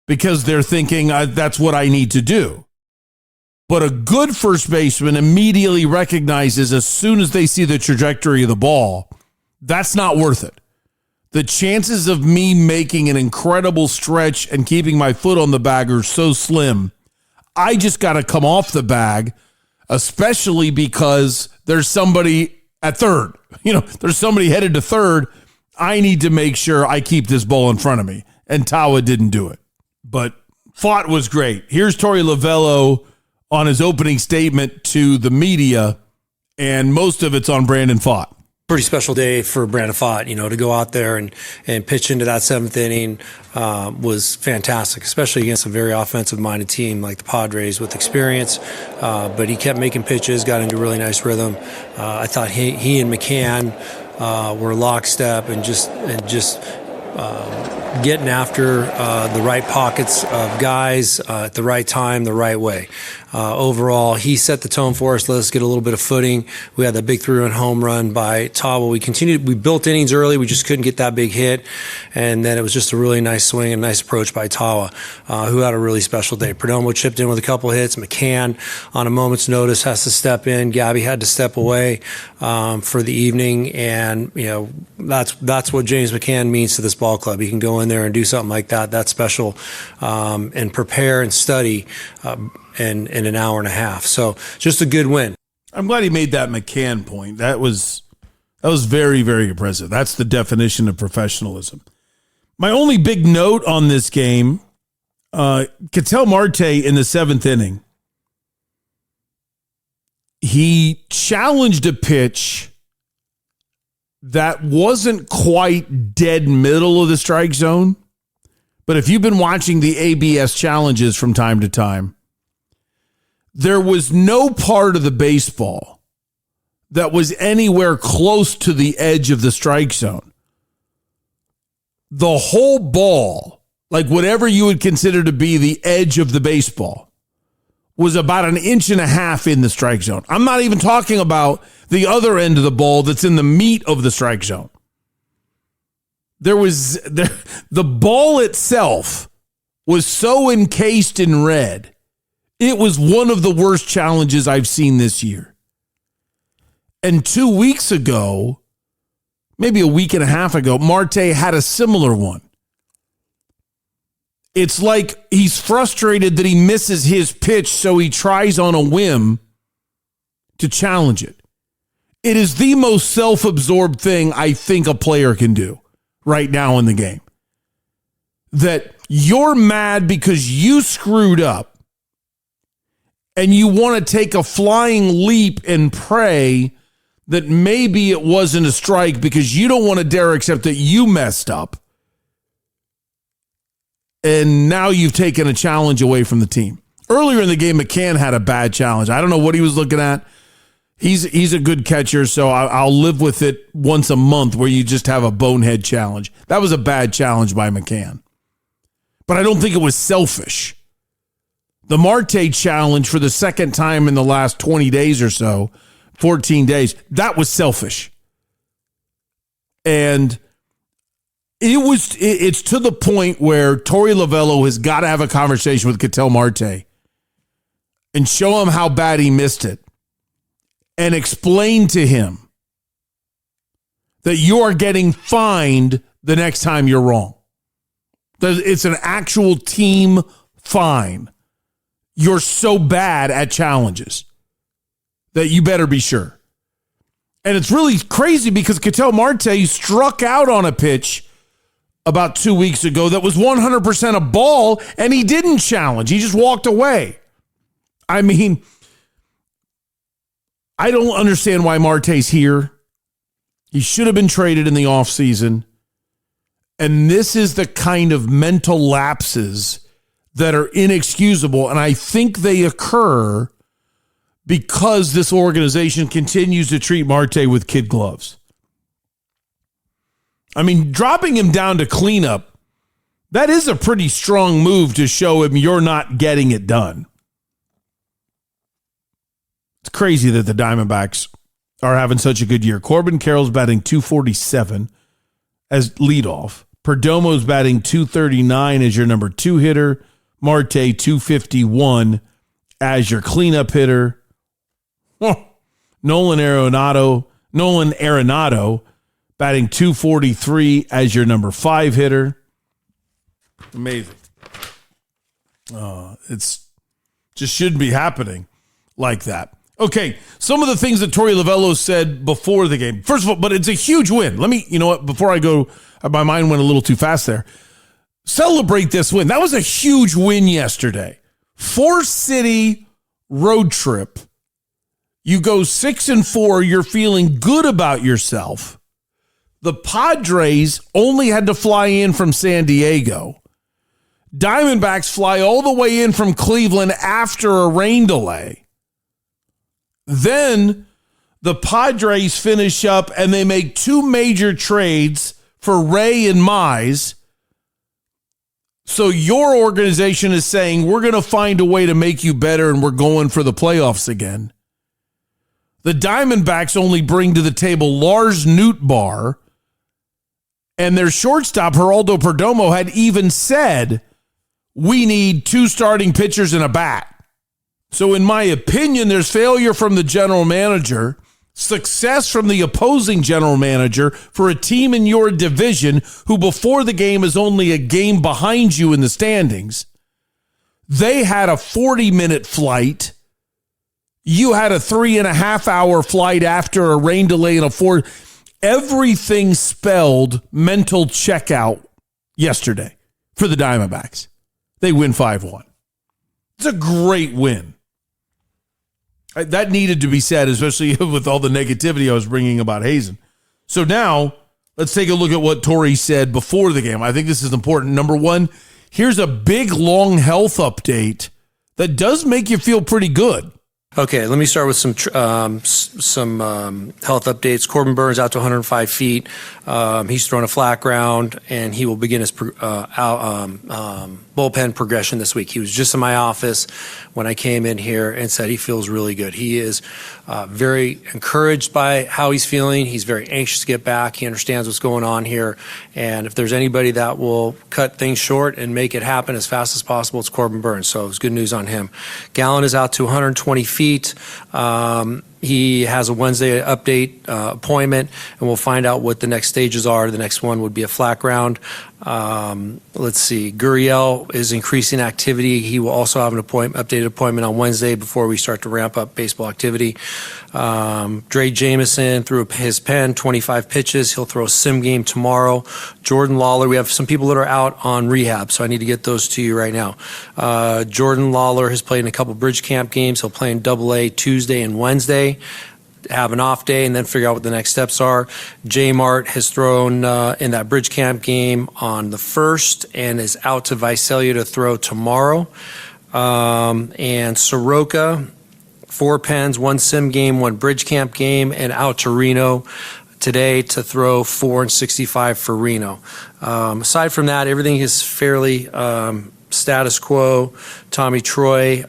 because they're thinking, that's what I need to do. But a good first baseman immediately recognizes as soon as they see the trajectory of the ball, that's not worth it. The chances of me making an incredible stretch and keeping my foot on the bag are so slim. I just got to come off the bag, especially because there's somebody at third. There's somebody headed to third. I need to make sure I keep this ball in front of me. And Tawa didn't do it. But Pfaadt was great. Here's Torey Lovullo on his opening statement to the media, and most of it's on Brandon Pfaadt. Pretty special day for Brandon Pfaadt, to go out there and pitch into that 7th inning was fantastic, especially against a very offensive-minded team like the Padres with experience. But he kept making pitches, got into a really nice rhythm. I thought he and McCann were lockstep and just getting after the right pockets of guys at the right time, the right way. Overall, he set the tone for us. Let us get a little bit of footing. We had that big 3-run home run by Tawa. We built innings early. We just couldn't get that big hit. And then it was just a really nice swing and nice approach by Tawa, who had a really special day. Perdomo chipped in with a couple hits. McCann, on a moment's notice, has to step in. Gabby had to step away for the evening. And, that's what James McCann means to this ball club. He can go in there and do something like that. That's special. And prepare and study in an hour and a half. So just a good win. I'm glad he made that McCann point. That was very, very impressive. That's the definition of professionalism. My only big note on this game, Ketel Marte in the 7th inning, he challenged a pitch that wasn't quite dead middle of the strike zone. But if you've been watching the ABS challenges from time to time, there was no part of the baseball that was anywhere close to the edge of the strike zone. The whole ball, like whatever you would consider to be the edge of the baseball, was about 1.5 inches in the strike zone. I'm not even talking about the other end of the ball that's in the meat of the strike zone. The ball itself was so encased in red. It was one of the worst challenges I've seen this year. And 2 weeks ago, maybe 1.5 weeks ago, Marte had a similar one. It's like he's frustrated that he misses his pitch, so he tries on a whim to challenge it. It is the most self-absorbed thing I think a player can do right now in the game. That you're mad because you screwed up, and you want to take a flying leap and pray that maybe it wasn't a strike because you don't want to dare accept that you messed up. And now you've taken a challenge away from the team. Earlier in the game, McCann had a bad challenge. I don't know what he was looking at. He's a good catcher, so I'll live with it once a month where you just have a bonehead challenge. That was a bad challenge by McCann. But I don't think it was selfish. The Marte challenge for the second time in the last 20 days or so, 14 days, that was selfish. And it's to the point where Torey Lovullo has got to have a conversation with Ketel Marte and show him how bad he missed it and explain to him that you are getting fined the next time you're wrong. It's an actual team fine. You're so bad at challenges that you better be sure. And it's really crazy because Ketel Marte struck out on a pitch about 2 weeks ago that was 100% a ball, and he didn't challenge. He just walked away. I mean, I don't understand why Marte's here. He should have been traded in the offseason. And this is the kind of mental lapses that are inexcusable, and I think they occur because this organization continues to treat Marte with kid gloves. I mean, dropping him down to cleanup, that is a pretty strong move to show him you're not getting it done. It's crazy that the Diamondbacks are having such a good year. Corbin Carroll's batting .247 as leadoff. Perdomo's batting .239 as your number 2 hitter. Marte .251 as your cleanup hitter. Nolan Arenado batting .243 as your number 5 hitter. Amazing. It's just shouldn't be happening like that. Okay, some of the things that Torey Lovello said before the game. First of all, but it's a huge win. You know what, before I go, my mind went a little too fast there. Celebrate this win. That was a huge win yesterday. 4-city road trip. You go 6-4. You're feeling good about yourself. The Padres only had to fly in from San Diego. Diamondbacks fly all the way in from Cleveland after a rain delay. Then the Padres finish up and they make 2 major trades for Ray and Mize. So your organization is saying, we're going to find a way to make you better and we're going for the playoffs again. The Diamondbacks only bring to the table Lars Nootbaar, and their shortstop, Geraldo Perdomo, had even said, we need 2 starting pitchers and a bat. So in my opinion, there's failure from the general manager, success from the opposing general manager for a team in your division who before the game is only a game behind you in the standings. They had a 40-minute flight. You had a 3.5-hour flight after a rain delay and a 4. Everything spelled mental checkout yesterday for the Diamondbacks. They win 5-1. It's a great win. That needed to be said, especially with all the negativity I was bringing about Hazen. So now, let's take a look at what Torey said before the game. I think this is important. Number one, here's a big, long health update that does make you feel pretty good. Okay, let me start with some health updates. Corbin Burns out to 105 feet. He's thrown a flat ground, and he will begin his bullpen progression this week. He was just in my office when I came in here and said he feels really good. He is very encouraged by how he's feeling. He's very anxious to get back. He understands what's going on here, and if there's anybody that will cut things short and make it happen as fast as possible, it's Corbin Burns. So it's good news on him. Gallen is out to 120 feet. He has a Wednesday update appointment, and we'll find out what the next stages are. The next one would be a flat ground. Let's see. Gurriel is increasing activity. He will also have an updated appointment on Wednesday before we start to ramp up baseball activity. Dre Jameson threw his pen, 25 pitches. He'll throw a sim game tomorrow. Jordan Lawler, we have some people that are out on rehab, so I need to get those to you right now. Jordan Lawler has played in a couple bridge camp games. He'll play in AA Tuesday and Wednesday. Have an off day and then figure out what the next steps are. J Mart has thrown in that bridge camp game on the 1st and is out to Visalia to throw tomorrow. And Soroka, 4 pens, 1 sim game, 1 bridge camp game, and out to Reno today to throw 4 and 65 for Reno. Aside from that, everything is fairly status quo. Tommy Troy,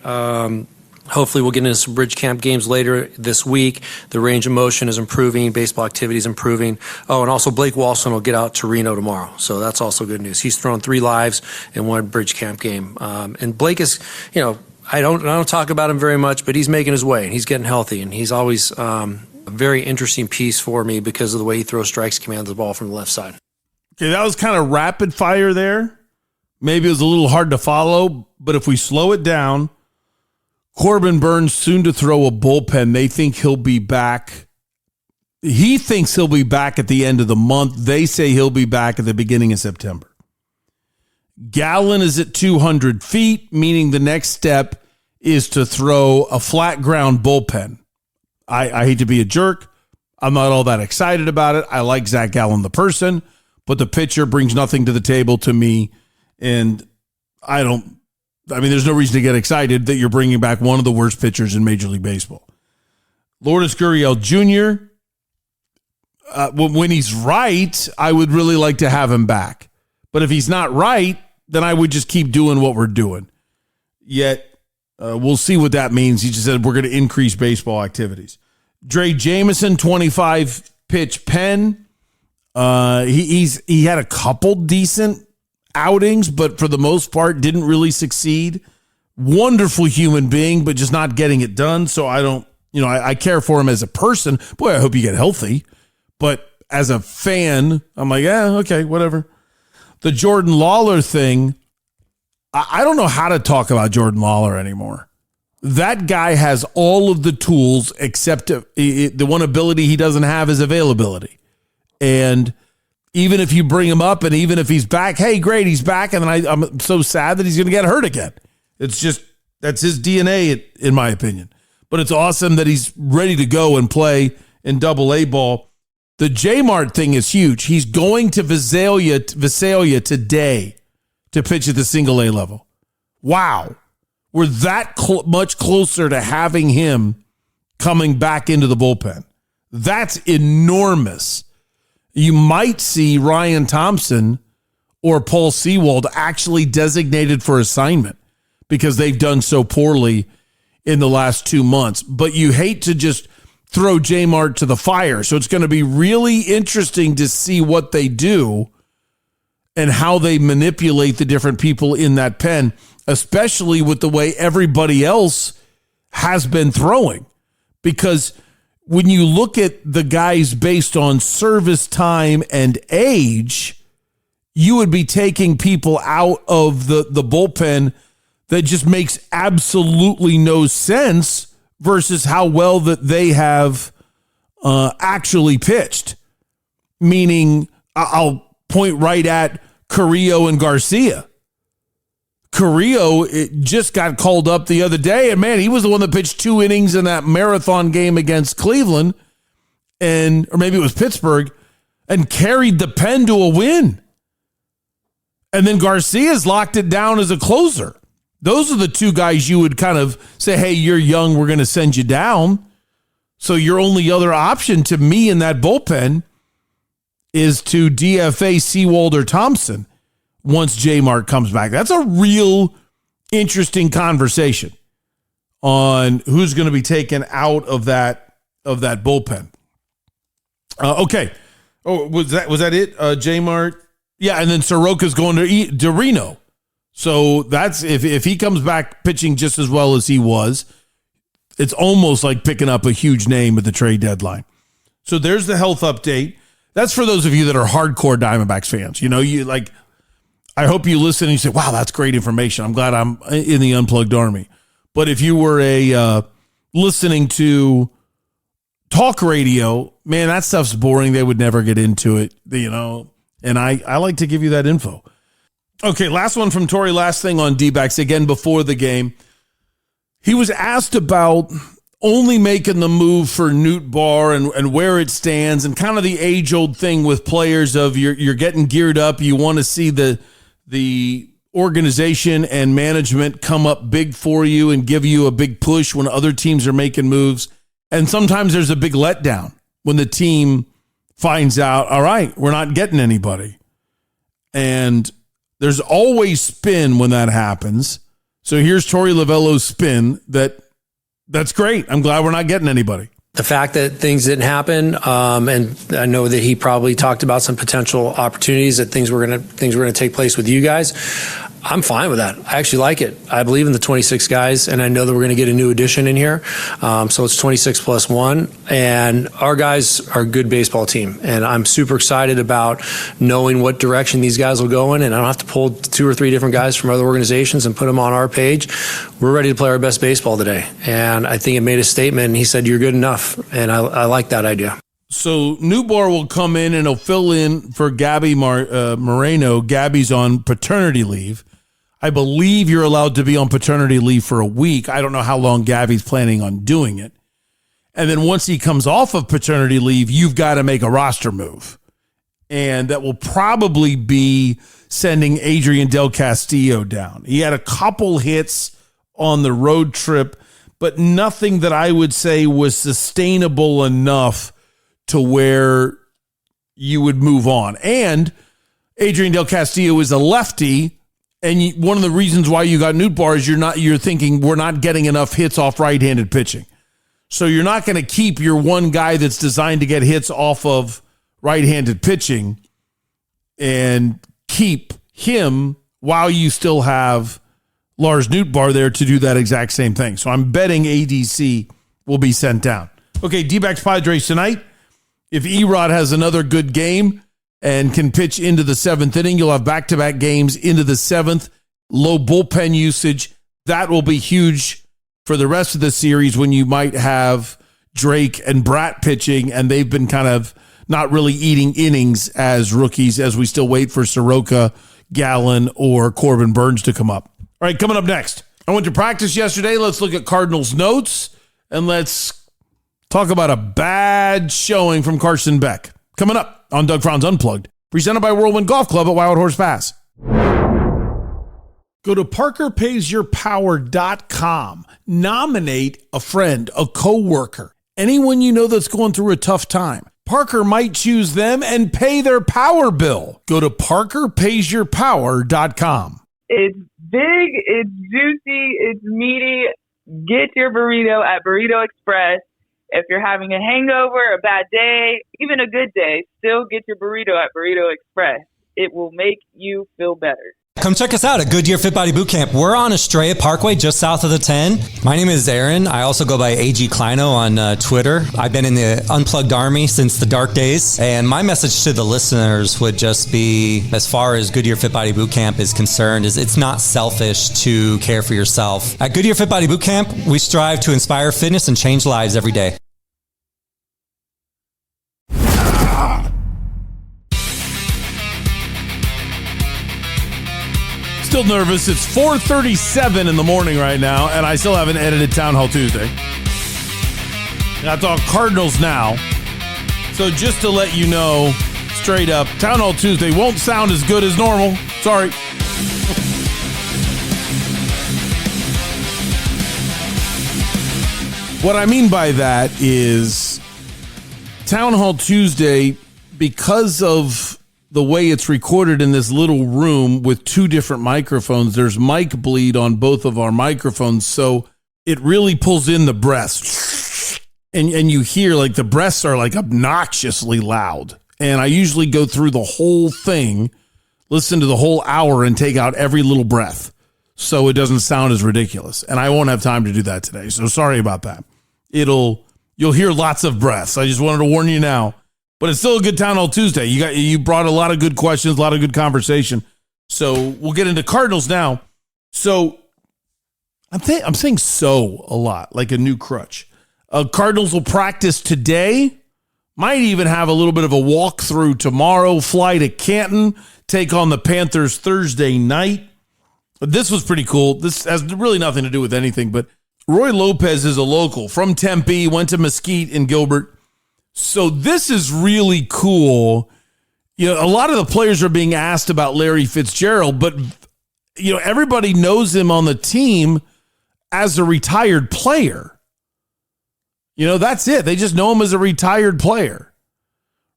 hopefully we'll get into some bridge camp games later this week. The range of motion is improving. Baseball activity is improving. Oh, and also Blake Walson will get out to Reno tomorrow. So that's also good news. He's thrown 3 lives in 1 bridge camp game. And Blake is, I don't talk about him very much, but he's making his way and he's getting healthy. And he's always a very interesting piece for me because of the way he throws strikes, commands the ball from the left side. Okay, that was kind of rapid fire there. Maybe it was a little hard to follow, but if we slow it down, Corbin Burns soon to throw a bullpen. They think he'll be back. He thinks he'll be back at the end of the month. They say he'll be back at the beginning of September. Gallen is at 200 feet, meaning the next step is to throw a flat ground bullpen. I hate to be a jerk. I'm not all that excited about it. I like Zach Gallen, the person, but the pitcher brings nothing to the table to me, and I don't I mean, there's no reason to get excited that you're bringing back one of the worst pitchers in Major League Baseball. Lourdes Gurriel Jr., when he's right, I would really like to have him back. But if he's not right, then I would just keep doing what we're doing. Yet, we'll see what that means. He just said we're going to increase baseball activities. Dre Jameson, 25-pitch pen. He had a couple decent outings, but for the most part, didn't really succeed. Wonderful human being, but just not getting it done. So I care for him as a person. Boy, I hope you get healthy. But as a fan, I'm like, yeah, okay, whatever. The Jordan Lawler thing, I don't know how to talk about Jordan Lawler anymore. That guy has all of the tools except the one ability he doesn't have is availability. And even if you bring him up and even if he's back, hey, great, he's back. And then I'm so sad that he's going to get hurt again. It's just, that's his DNA, in my opinion. But it's awesome that he's ready to go and play in Double-A ball. The J-Mart thing is huge. He's going to Visalia today to pitch at the Single-A level. Wow. We're that much closer to having him coming back into the bullpen. That's enormous. You might see Ryan Thompson or Paul Sewald actually designated for assignment because they've done so poorly in the last 2 months. But you hate to just throw J-Mart to the fire. So it's going to be really interesting to see what they do and how they manipulate the different people in that pen, especially with the way everybody else has been throwing. Because when you look at the guys based on service time and age, you would be taking people out of the bullpen that just makes absolutely no sense versus how well that they have actually pitched. Meaning, I'll point right at Carrillo and Garcia. Carrillo just got called up the other day, and man, he was the one that pitched 2 innings in that marathon game against Cleveland, or maybe it was Pittsburgh, and carried the pen to a win. And then Garcia's locked it down as a closer. Those are the 2 guys you would kind of say, hey, you're young, we're going to send you down. So your only other option to me in that bullpen is to DFA Sewald or Thompson once J-Mart comes back. That's a real interesting conversation on who's going to be taken out of that bullpen. Okay. Oh, was that it? J-Mart? Yeah, and then Soroka's going to Reno. So that's if he comes back pitching just as well as he was, it's almost like picking up a huge name at the trade deadline. So there's the health update. That's for those of you that are hardcore Diamondbacks fans. I hope you listen and you say, wow, that's great information. I'm glad I'm in the Unplugged Army. But if you were listening to talk radio, man, that stuff's boring. They would never get into it, and I like to give you that info. Okay, last one from Torey. Last thing on D-backs, again, before the game. He was asked about only making the move for Newt Barr and where it stands and kind of the age-old thing with players of you're getting geared up. You want to see the organization and management come up big for you and give you a big push when other teams are making moves. And sometimes there's a big letdown when the team finds out, all right, we're not getting anybody. And there's always spin when that happens. So here's Torey Lovello's spin that's great. I'm glad we're not getting anybody. The fact that things didn't happen, and I know that he probably talked about some potential opportunities that things were going to take place with you guys. I'm fine with that. I actually like it. I believe in the 26 guys, and I know that we're going to get a new addition in here. So it's 26 plus 1, and our guys are a good baseball team, and I'm super excited about knowing what direction these guys will go in, and I don't have to pull 2 or 3 different guys from other organizations and put them on our page. We're ready to play our best baseball today, and I think it made a statement, and he said, you're good enough, and I like that idea. So Newbar will come in and he'll fill in for Gabby Moreno. Gabby's on paternity leave. I believe you're allowed to be on paternity leave for a week. I don't know how long Gabby's planning on doing it. And then once he comes off of paternity leave, you've got to make a roster move. And that will probably be sending Adrian Del Castillo down. He had a couple hits on the road trip, but nothing that I would say was sustainable enough to where you would move on. And Adrian Del Castillo is a lefty, and one of the reasons why you got Nootbaar is you're thinking we're not getting enough hits off right-handed pitching. So you're not going to keep your one guy that's designed to get hits off of right-handed pitching and keep him while you still have Lars Nootbaar there to do that exact same thing. So I'm betting ADC will be sent down. Okay, D-backs Padres tonight. If Erod has another good game and can pitch into the 7th inning, you'll have back-to-back games into the 7th. Low bullpen usage. That will be huge for the rest of the series when you might have Drake and Bratt pitching, and they've been kind of not really eating innings as rookies as we still wait for Soroka, Gallen, or Corbin Burns to come up. All right, coming up next. I went to practice yesterday. Let's look at Cardinals notes, and let's talk about a bad showing from Carson Beck. Coming up on Doug Franz Unplugged, presented by Whirlwind Golf Club at Wild Horse Pass. Go to ParkerPaysYourPower.com. Nominate a friend, a coworker, anyone you know that's going through a tough time. Parker might choose them and pay their power bill. Go to ParkerPaysYourPower.com. It's big, it's juicy, it's meaty. Get your burrito at Burrito Express. If you're having a hangover, a bad day, even a good day, still get your burrito at Burrito Express. It will make you feel better. Come check us out at Goodyear Fit Body Bootcamp. We're on Estrella Parkway, just south of the 10. My name is Aaron. I also go by AG Kleino on Twitter. I've been in the Unplugged Army since the dark days. And my message to the listeners would just be, as far as Goodyear Fit Body Bootcamp is concerned, is it's not selfish to care for yourself. At Goodyear Fit Body Bootcamp, we strive to inspire fitness and change lives every day. Still nervous. It's 4:37 in the morning right now, and I still haven't edited Town Hall Tuesday. I talk Cardinals now. So just to let you know, straight up, Town Hall Tuesday won't sound as good as normal. Sorry. What I mean by that is Town Hall Tuesday, because of the way it's recorded in this little room with two different microphones, there's mic bleed on both of our microphones, so it really pulls in the breaths. And you hear, like, the breaths are, like, obnoxiously loud. And I usually go through the whole thing, listen to the whole hour, and take out every little breath so it doesn't sound as ridiculous. And I won't have time to do that today, so sorry about that. You'll hear lots of breaths. I just wanted to warn you now. But it's still a good Town Hall Tuesday. You brought a lot of good questions, a lot of good conversation. So we'll get into Cardinals now. So I'm saying so a lot, like a new crutch. Cardinals will practice today. Might even have a little bit of a walkthrough tomorrow. Fly to Canton, take on the Panthers Thursday night. This was pretty cool. This has really nothing to do with anything, but Roy Lopez is a local from Tempe, went to Mesquite in Gilbert. So this is really cool. You know, a lot of the players are being asked about Larry Fitzgerald, but, you know, everybody knows him on the team as a retired player. You know, that's it. They just know him as a retired player.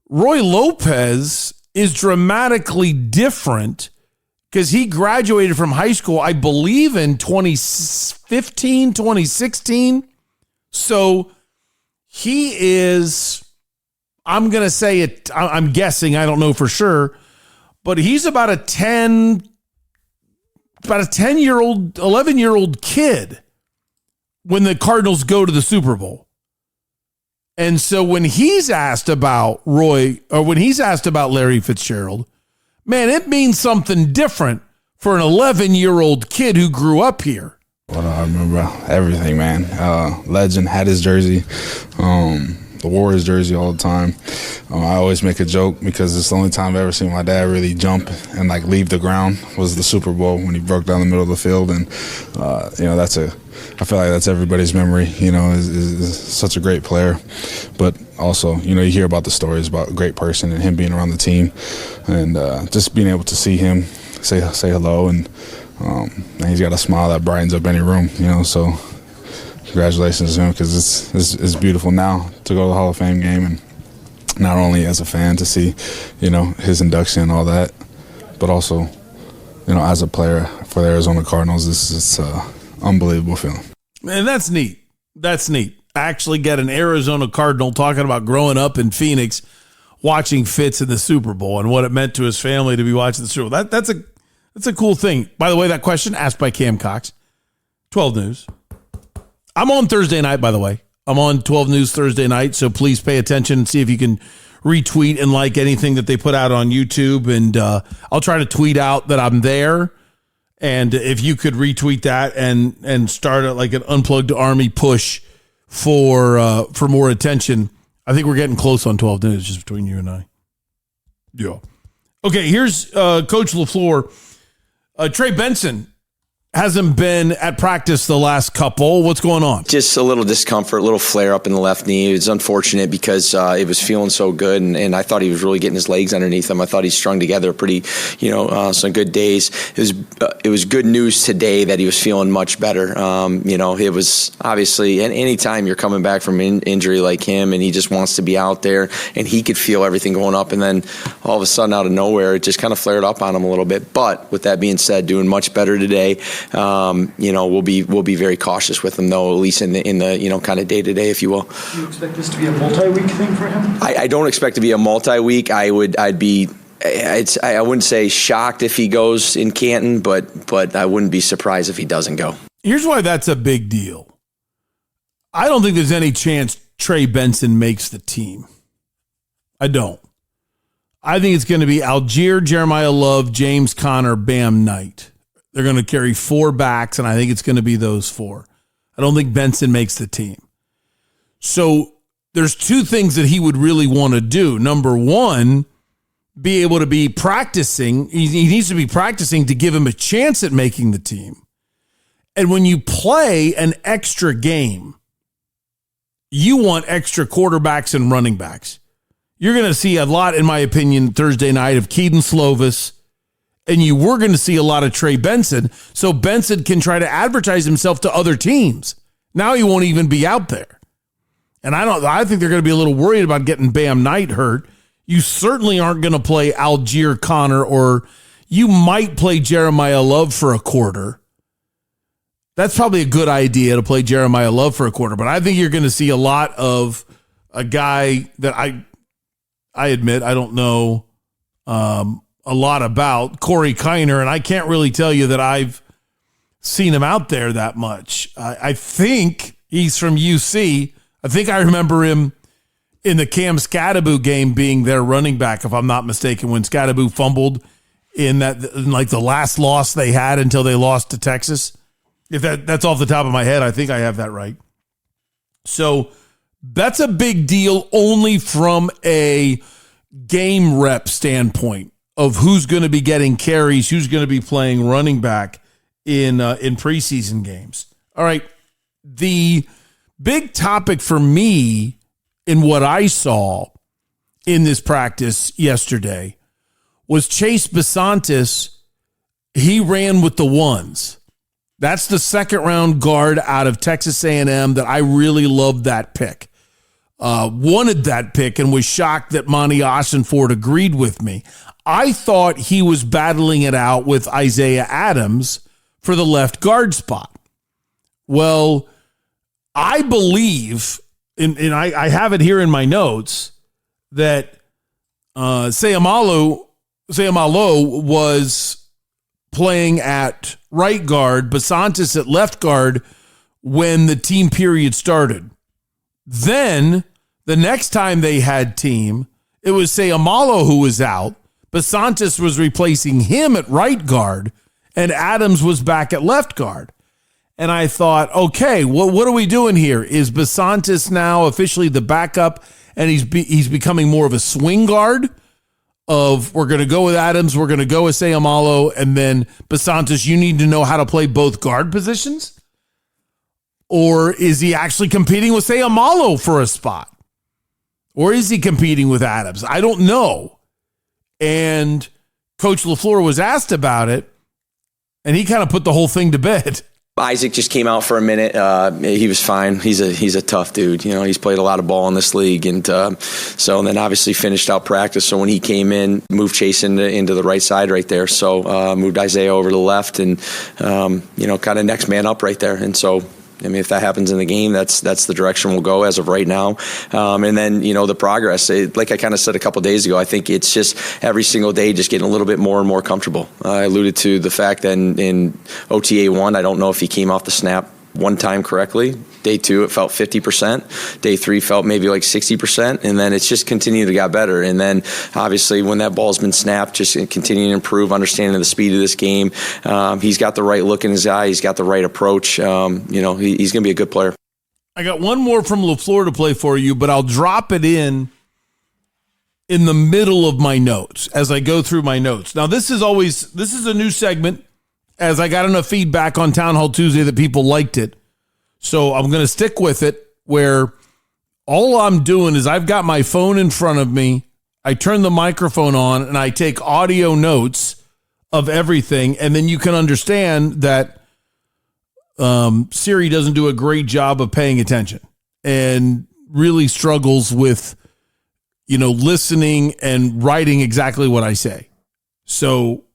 Roy Lopez is dramatically different because he graduated from high school, I believe, in 2015, 2016. So he is, I'm going to say it, I'm guessing, I don't know for sure, but he's about a 10-year-old, 11-year-old kid when the Cardinals go to the Super Bowl. And so when he's asked about when he's asked about Larry Fitzgerald, man, it means something different for an 11-year-old kid who grew up here. Well, I remember everything, man. Legend, had his jersey, the Warriors jersey all the time. I always make a joke because it's the only time I've ever seen my dad really jump and like leave the ground was the Super Bowl when he broke down the middle of the field. And, you know, I feel like that's everybody's memory, you know, is such a great player. But also, you know, you hear about the stories about a great person and him being around the team and just being able to see him say hello, and he's got a smile that brightens up any room, so congratulations to him, because it's beautiful now to go to the Hall of Fame game, and not only as a fan to see, his induction and all that, but also, as a player for the Arizona Cardinals. This is an unbelievable feeling. Man, that's neat. That's neat. Actually get an Arizona Cardinal talking about growing up in Phoenix, watching Fitz in the Super Bowl and what it meant to his family to be watching the Super Bowl. That's a cool thing. By the way, that question asked by Cam Cox, 12 News. I'm on Thursday night, by the way. I'm on 12 News Thursday night, so please pay attention and see if you can retweet and like anything that they put out on YouTube. And I'll try to tweet out that I'm there. And if you could retweet that and start like an Unplugged Army push for more attention, I think we're getting close on 12 News, just between you and I. Yeah. Okay, here's Coach LaFleur. Trey Benson hasn't been at practice the last couple. What's going on? Just a little discomfort, a little flare up in the left knee. It was unfortunate because it was feeling so good, and I thought he was really getting his legs underneath him. I thought he strung together pretty, some good days. It was good news today that he was feeling much better. It was obviously, and anytime you're coming back from an injury like him, and he just wants to be out there, and he could feel everything going up, and then all of a sudden out of nowhere, it just kind of flared up on him a little bit. But with that being said, doing much better today. We'll be very cautious with him, though, at least in the kind of day to day, if you will. Do you expect this to be a multi-week thing for him? I don't expect to be a multi-week. I wouldn't say shocked if he goes in Canton, but I wouldn't be surprised if he doesn't go. Here's why that's a big deal. I don't think there's any chance Trey Benson makes the team. I don't. I think it's going to be Algier, Jeremiah Love, James Conner, Bam Knight. They're going to carry 4 backs, and I think it's going to be those 4. I don't think Benson makes the team. So there's 2 things that he would really want to do. Number 1, be able to be practicing. He needs to be practicing to give him a chance at making the team. And when you play an extra game, you want extra quarterbacks and running backs. You're going to see a lot, in my opinion, Thursday night of Keaton Slovis, and you were going to see a lot of Trey Benson, so Benson can try to advertise himself to other teams. Now he won't even be out there. And I think they're going to be a little worried about getting Bam Knight hurt. You certainly aren't going to play Algier Conner, or you might play Jeremiah Love for a quarter. That's probably a good idea to play Jeremiah Love for a quarter, but I think you're going to see a lot of a guy that I admit I don't know a lot about, Corey Kiner, and I can't really tell you that I've seen him out there that much. I think he's from UC. I think I remember him in the Cam Scadaboo game being their running back, if I'm not mistaken, when Scadaboo fumbled in the last loss they had until they lost to Texas. If that's off the top of my head, I think I have that right. So that's a big deal only from a game rep standpoint of who's going to be getting carries, who's going to be playing running back in preseason games. All right, the big topic for me in what I saw in this practice yesterday was Chase Besantis. He ran with the ones. That's the second-round guard out of Texas A&M that I really loved that pick. Wanted that pick and was shocked that Monty Ossenford agreed with me. I thought he was battling it out with Isaiah Adams for the left guard spot. Well, I believe, and I have it here in my notes, that Sayamalo was playing at right guard, Besantis at left guard when the team period started. Then the next time they had team, it was Sayamalo who was out. Besantis was replacing him at right guard, and Adams was back at left guard. And I thought, okay, what are we doing here? Is Besantis now officially the backup, and he's becoming more of a swing guard? Of we're going to go with Adams, we're going to go with Sayamalo, and then Besantis, you need to know how to play both guard positions? Or is he actually competing with Sayamalo for a spot? Or is he competing with Adams? I don't know. And Coach LaFleur was asked about it, and he kind of put the whole thing to bed. Isaac just came out for a minute. He was fine. He's a tough dude. He's played a lot of ball in this league, and then obviously finished out practice. So when he came in, moved Chase into the right side right there. So moved Isaiah over to the left, and kind of next man up right there. And so, if that happens in the game, that's the direction we'll go as of right now. And then, the progress, like I kind of said a couple of days ago, I think it's just every single day just getting a little bit more and more comfortable. I alluded to the fact that in OTA 1, I don't know if he came off the snap one time correctly. Day 2, it felt 50%. Day 3 felt maybe like 60%. And then it's just continued to get better. And then obviously when that ball's been snapped, just continuing to improve, understanding the speed of this game. He's got the right look in his eye. He's got the right approach. He's going to be a good player. I got one more from LaFleur to play for you, but I'll drop it in the middle of my notes as I go through my notes. Now, this is a new segment, as I got enough feedback on Town Hall Tuesday that people liked it. So I'm going to stick with it, where all I'm doing is I've got my phone in front of me. I turn the microphone on and I take audio notes of everything. And then you can understand that Siri doesn't do a great job of paying attention and really struggles with, listening and writing exactly what I say. So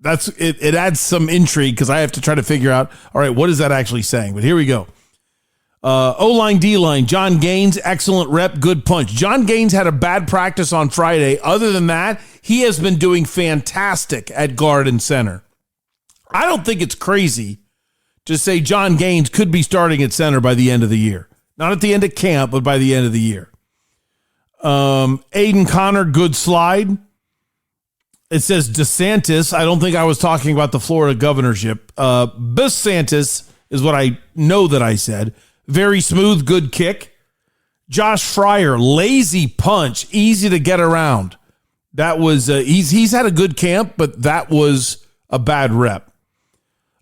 that's it. It adds some intrigue because I have to try to figure out, all right, what is that actually saying? But here we go. O-line, D-line, John Gaines, excellent rep, good punch. John Gaines had a bad practice on Friday. Other than that, he has been doing fantastic at guard and center. I don't think it's crazy to say John Gaines could be starting at center by the end of the year. Not at the end of camp, but by the end of the year. Aiden Connor, good slide. It says DeSantis. I don't think I was talking about the Florida governorship. DeSantis is what I know that I said. Very smooth, good kick. Josh Fryer, lazy punch, easy to get around. That was he's had a good camp, but that was a bad rep.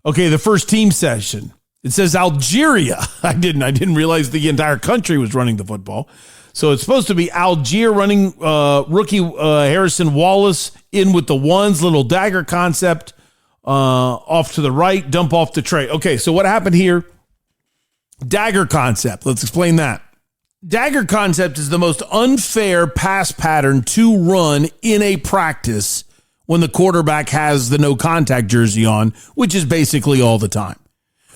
Okay, the first team session. It says Algeria. I didn't realize the entire country was running the football. So it's supposed to be Algier running rookie Harrison Wallace in with the ones, little dagger concept off to the right, dump off the tray. Okay, so what happened here? Dagger concept. Let's explain that. Dagger concept is the most unfair pass pattern to run in a practice when the quarterback has the no contact jersey on, which is basically all the time.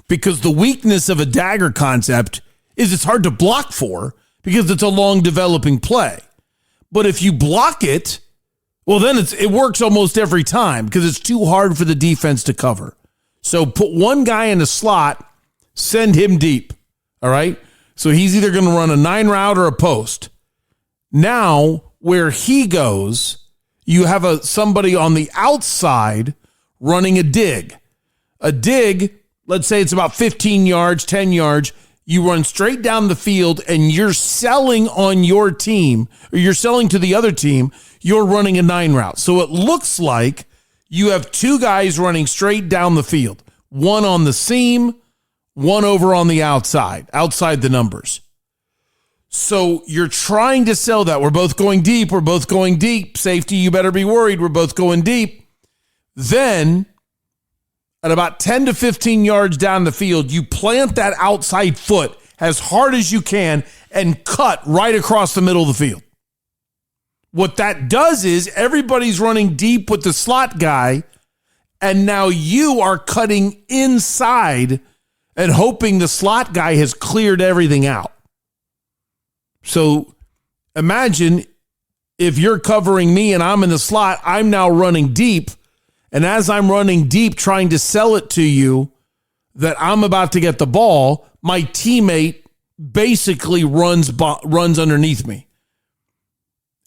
Because the weakness of a dagger concept is it's hard to block for, because it's a long developing play. But if you block it, well, then it works almost every time because it's too hard for the defense to cover. So put one guy in the slot, send him deep. All right. So he's either going to run a 9 route or a post. Now, where he goes, you have somebody on the outside running a dig. A dig, let's say it's about 15 yards, 10 yards. You run straight down the field and you're selling on your team, or you're selling to the other team, you're running a 9 route. So it looks like you have 2 guys running straight down the field, one on the seam, one over on the outside the numbers. So you're trying to sell that. We're both going deep. We're both going deep. Safety, you better be worried. We're both going deep. Then at about 10 to 15 yards down the field, you plant that outside foot as hard as you can and cut right across the middle of the field. What that does is everybody's running deep with the slot guy, and now you are cutting inside and hoping the slot guy has cleared everything out. So imagine if you're covering me and I'm in the slot, I'm now running deep. And as I'm running deep, trying to sell it to you that I'm about to get the ball, my teammate basically runs underneath me.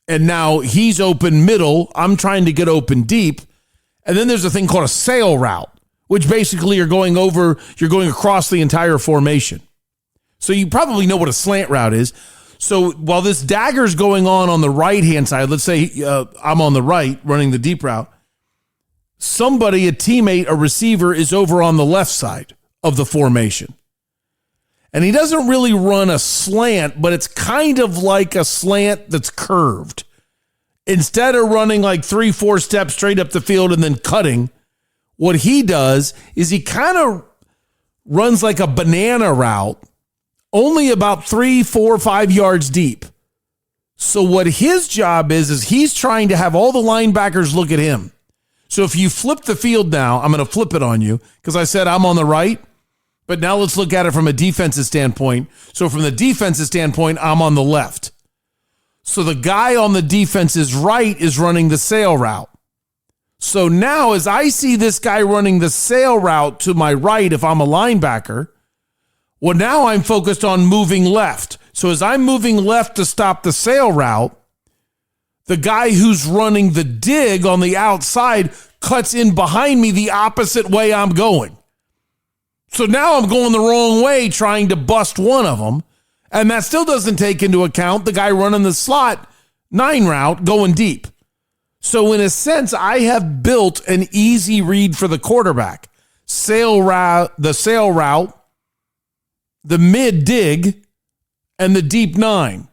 And now he's open middle. I'm trying to get open deep. And then there's a thing called a sail route, which basically you're going across the entire formation. So you probably know what a slant route is. So while this dagger's going on the right-hand side, let's say I'm on the right running the deep route, somebody, a teammate, a receiver is over on the left side of the formation. And he doesn't really run a slant, but it's kind of like a slant that's curved. instead of running like 3-4 steps straight up the field and then cutting, what he does is he kind of runs like a banana route, only about 3, 4, 5 yards deep. So what his job is he's trying to have all the linebackers look at him. So if you flip the field now, I'm going to flip it on you because I said I'm on the right, but now let's look at it from a defensive standpoint. So from the defensive standpoint, I'm on the left. So the guy on the defense's right is running the sail route. So now as I see this guy running the sail route to my right, if I'm a linebacker, well, now I'm focused on moving left. So as I'm moving left to stop the sail route, the guy who's running the dig on the outside cuts in behind me the opposite way I'm going. So now I'm going the wrong way trying to bust one of them. And that still doesn't take into account the guy running the slot 9 route going deep. So in a sense, I have built an easy read for the quarterback. Sail route, the mid dig, and the deep 9.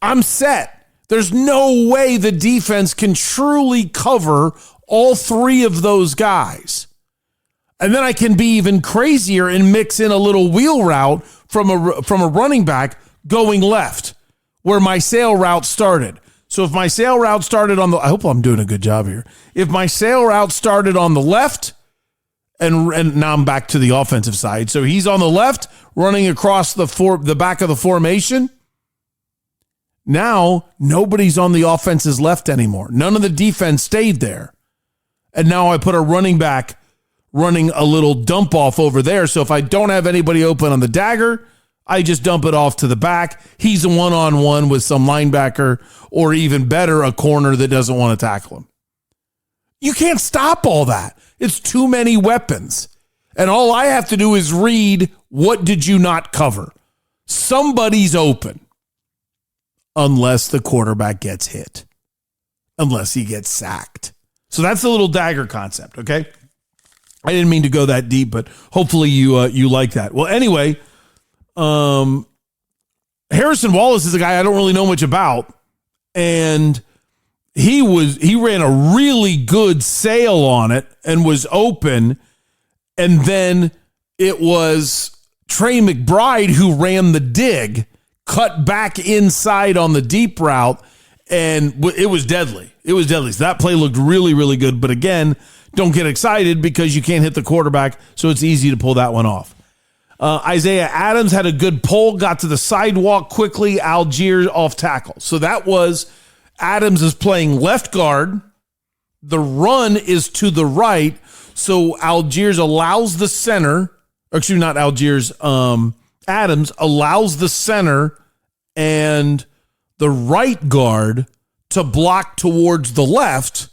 I'm set. There's no way the defense can truly cover all 3 of those guys. And then I can be even crazier and mix in a little wheel route from a running back going left where my sail route started. So if my sail route started on I hope I'm doing a good job here. If my sail route started on the left, and now I'm back to the offensive side. So he's on the left running across the back of the formation. Now nobody's on the offense's left anymore. None of the defense stayed there. And now I put a running back running a little dump off over there. So if I don't have anybody open on the dagger, I just dump it off to the back. He's a one-on-one with some linebacker, or even better, a corner that doesn't want to tackle him. You can't stop all that. It's too many weapons. And all I have to do is read, what did you not cover? Somebody's open. Unless the quarterback gets hit. Unless he gets sacked. So that's the little dagger concept, okay? I didn't mean to go that deep, but hopefully you like that. Well, anyway, Harrison Wallace is a guy I don't really know much about, and he ran a really good sail on it and was open, and then it was Trey McBride who ran the dig, cut back inside on the deep route, and it was deadly. It was deadly. So that play looked really, really good, but again, don't get excited because you can't hit the quarterback, so it's easy to pull that one off. Isaiah Adams had a good pull, got to the sidewalk quickly, Algiers off tackle. So that was Adams is playing left guard. The run is to the right, so Algiers allows the center, or excuse me, not Algiers, Adams allows the center and the right guard to block towards the left,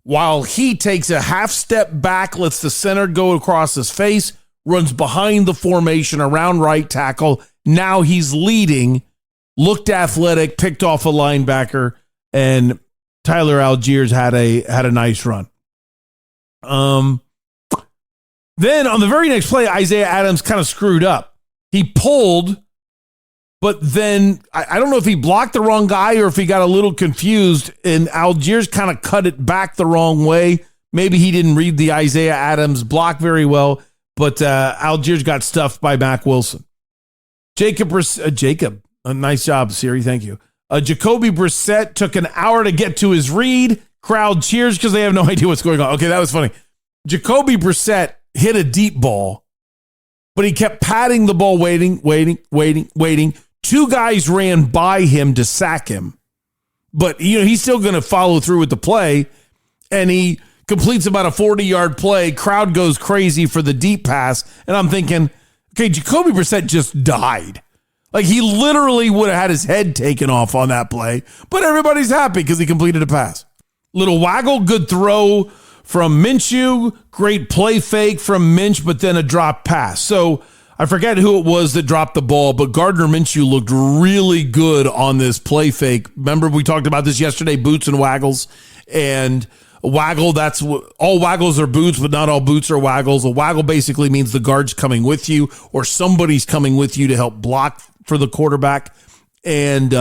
while he takes a half step back, lets the center go across his face, runs behind the formation around right tackle. Now he's leading, looked athletic, picked off a linebacker, and Tyler Algiers had a nice run. Then on the very next play, Isaiah Adams kind of screwed up. He pulled, but then I don't know if he blocked the wrong guy or if he got a little confused, and Algiers kind of cut it back the wrong way. Maybe he didn't read the Isaiah Adams block very well, but Algiers got stuffed by Mac Wilson. Jacob, nice job, Siri, thank you. Jacoby Brissett took an hour to get to his read. Crowd cheers because they have no idea what's going on. Okay, that was funny. Jacoby Brissett hit a deep ball, but he kept patting the ball, waiting. 2 guys ran by him to sack him, but he's still going to follow through with the play, and he completes about a 40-yard play. Crowd goes crazy for the deep pass, and I'm thinking, okay, Jacoby Brissett just died. Like, he literally would have had his head taken off on that play, but everybody's happy because he completed a pass. Little waggle, good throw from Minshew, great play fake from Minch, but then a drop pass. So I forget who it was that dropped the ball, but Gardner Minshew looked really good on this play fake. Remember, we talked about this yesterday, boots and waggles. And waggle, that's what, all waggles are boots, but not all boots are waggles. A waggle basically means the guard's coming with you or somebody's coming with you to help block for the quarterback. And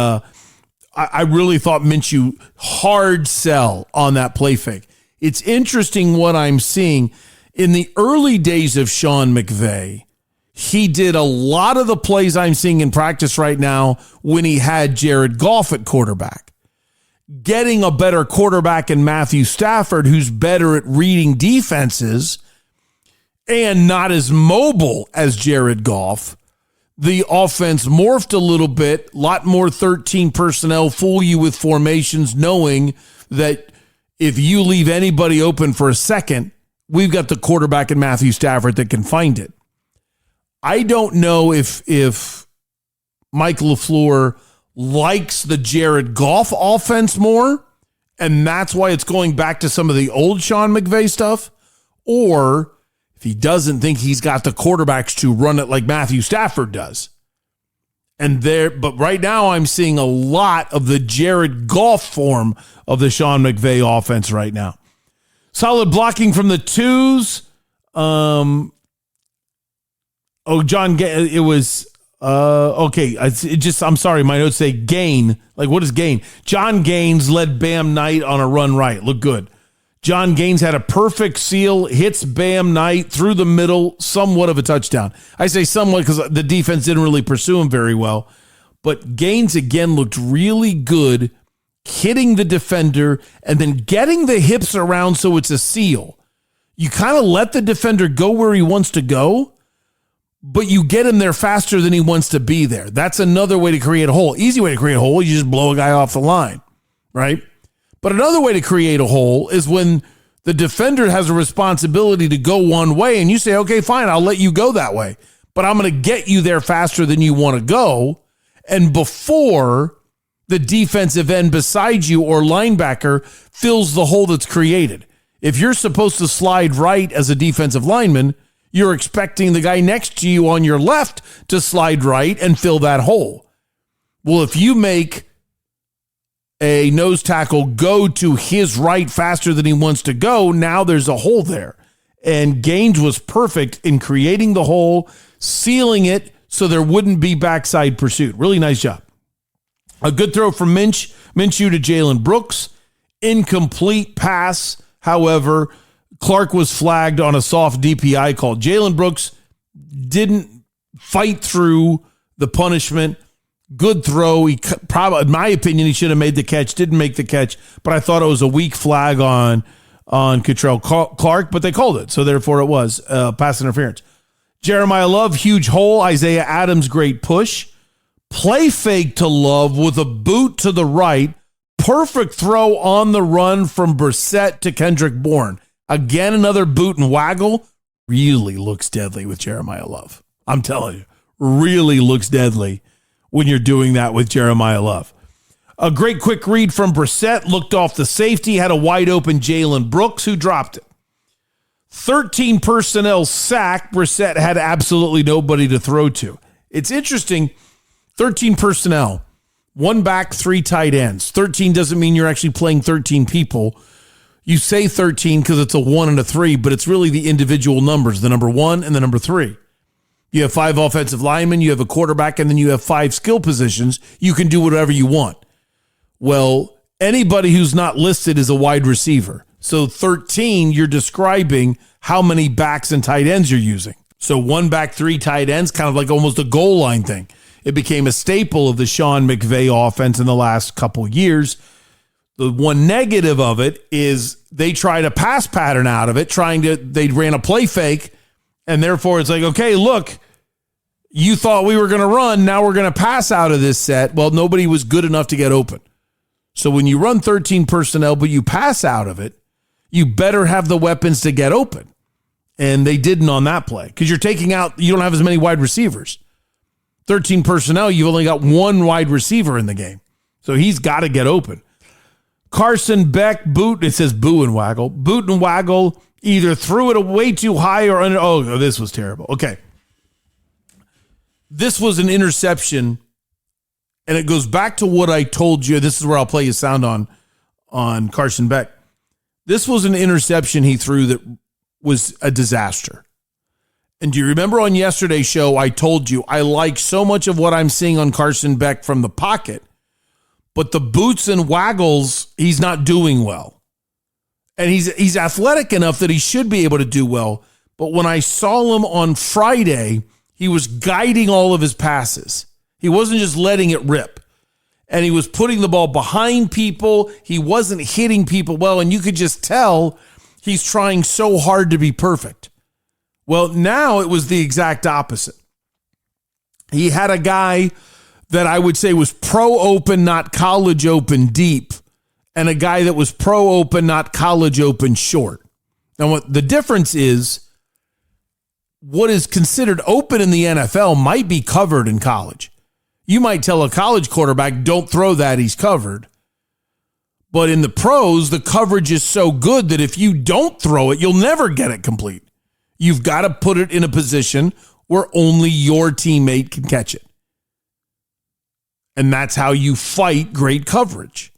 I really thought Minshew hard sell on that play fake. It's interesting what I'm seeing. In the early days of Sean McVay, he did a lot of the plays I'm seeing in practice right now when he had Jared Goff at quarterback. Getting a better quarterback in Matthew Stafford, who's better at reading defenses and not as mobile as Jared Goff, the offense morphed a little bit, a lot more 13 personnel, fool you with formations, knowing that if you leave anybody open for a second, we've got the quarterback in Matthew Stafford that can find it. I don't know if Mike LaFleur likes the Jared Goff offense more, and that's why it's going back to some of the old Sean McVay stuff, or if he doesn't think he's got the quarterbacks to run it like Matthew Stafford does. But right now I'm seeing a lot of the Jared Goff form of the Sean McVay offense right now. Solid blocking from the twos. John, it was okay. I'm sorry. My notes say Gain. Like, what is Gain? John Gaines led Bam Knight on a run right. Look good. John Gaines had a perfect seal, hits Bam Knight through the middle, somewhat of a touchdown. I say somewhat because the defense didn't really pursue him very well. But Gaines again looked really good, hitting the defender and then getting the hips around so it's a seal. You kind of let the defender go where he wants to go, but you get him there faster than he wants to be there. That's another way to create a hole. Easy way to create a hole, you just blow a guy off the line, right? But another way to create a hole is when the defender has a responsibility to go one way and you say, okay, fine, I'll let you go that way, but I'm going to get you there faster than you want to go. And before the defensive end beside you or linebacker fills the hole that's created. If you're supposed to slide right as a defensive lineman, you're expecting the guy next to you on your left to slide right and fill that hole. Well, if you make a nose tackle go to his right faster than he wants to go, now there's a hole there. And Gaines was perfect in creating the hole, sealing it so there wouldn't be backside pursuit. Really nice job. A good throw from Minshew to Jalen Brooks. Incomplete pass. However, Clark was flagged on a soft DPI call. Jalen Brooks didn't fight through the punishment. Good throw. He probably, in my opinion, he should have made the catch. Didn't make the catch, but I thought it was a weak flag on Cottrell Clark, but they called it, so therefore it was pass interference. Jeremiah Love, huge hole. Isaiah Adams, great push. Play fake to Love with a boot to the right. Perfect throw on the run from Brissett to Kendrick Bourne. Again, another boot and waggle. Really looks deadly with Jeremiah Love. I'm telling you, really looks deadly when you're doing that with Jeremiah Love. A great quick read from Brissett, looked off the safety, had a wide open Jalen Brooks who dropped it. 13 personnel sack. Brissett had absolutely nobody to throw to. It's interesting, 13 personnel, one back, three tight ends. 13 doesn't mean you're actually playing 13 people. You say 13 because it's a 1 and a 3, but it's really the individual numbers, the number 1 and the number 3. You have 5 offensive linemen, you have a quarterback, and then you have 5 skill positions. You can do whatever you want. Well, anybody who's not listed is a wide receiver. So 13, you're describing how many backs and tight ends you're using. So 1 back, 3 tight ends, kind of like almost a goal line thing. It became a staple of the Sean McVay offense in the last couple years. The one negative of it is they tried a pass pattern out of it, they ran a play fake, and therefore it's like, okay, look, you thought we were going to run, now we're going to pass out of this set. Well, nobody was good enough to get open. So when you run 13 personnel, but you pass out of it, you better have the weapons to get open. And they didn't on that play because you don't have as many wide receivers. 13 personnel, you've only got 1 wide receiver in the game. So he's got to get open. Carson Beck, it says boo and waggle. Boot and waggle, either threw it way too high or under. Oh, this was terrible. Okay. This was an interception, and it goes back to what I told you. This is where I'll play you sound on Carson Beck. This was an interception he threw that was a disaster. And do you remember on yesterday's show, I told you I like so much of what I'm seeing on Carson Beck from the pocket, but the boots and waggles, he's not doing well. And he's athletic enough that he should be able to do well. But when I saw him on Friday, he was guiding all of his passes. He wasn't just letting it rip. And he was putting the ball behind people. He wasn't hitting people well. And you could just tell he's trying so hard to be perfect. Well, now it was the exact opposite. He had a guy that I would say was pro open, not college open deep, and a guy that was pro open, not college open short. Now, what the difference is, what is considered open in the NFL might be covered in college. You might tell a college quarterback, don't throw that, he's covered. But in the pros, the coverage is so good that if you don't throw it, you'll never get it complete. You've got to put it in a position where only your teammate can catch it. And that's how you fight great coverage.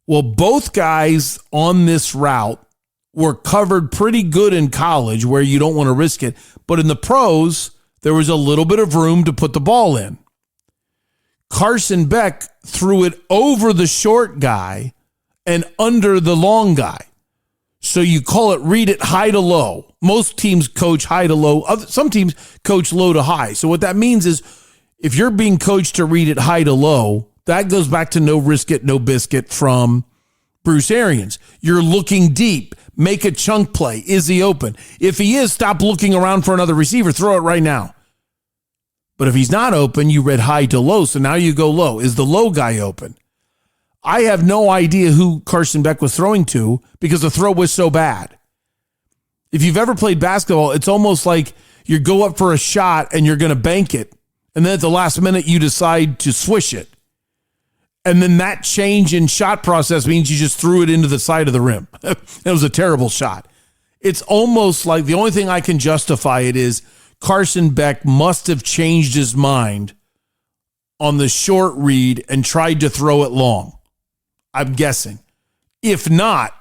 Well, both guys on this route were covered pretty good in college where you don't want to risk it. But in the pros, there was a little bit of room to put the ball in. Carson Beck threw it over the short guy and under the long guy. So you call it read it high to low. Most teams coach high to low. Some teams coach low to high. So what that means is if you're being coached to read it high to low, that goes back to no risk it, no biscuit from Bruce Arians. You're looking deep. Make a chunk play. Is he open? If he is, stop looking around for another receiver. Throw it right now. But if he's not open, you read high to low. So now you go low. Is the low guy open? I have no idea who Carson Beck was throwing to because the throw was so bad. If you've ever played basketball, it's almost like you go up for a shot and you're going to bank it. And then at the last minute, you decide to swish it. And then that change in shot process means you just threw it into the side of the rim. It was a terrible shot. It's almost like the only thing I can justify it is Carson Beck must have changed his mind on the short read and tried to throw it long. I'm guessing. If not,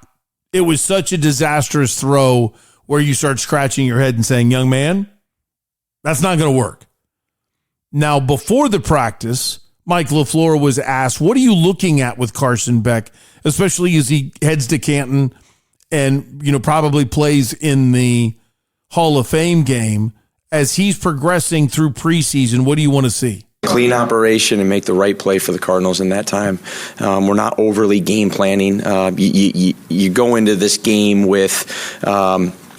it was such a disastrous throw where you start scratching your head and saying, young man, that's not going to work. Now, before the practice, Mike LaFleur was asked, what are you looking at with Carson Beck, especially as he heads to Canton and, probably plays in the Hall of Fame game as he's progressing through preseason? What do you want to see? Clean operation and make the right play for the Cardinals in that time. We're not overly game planning. You go into this game with,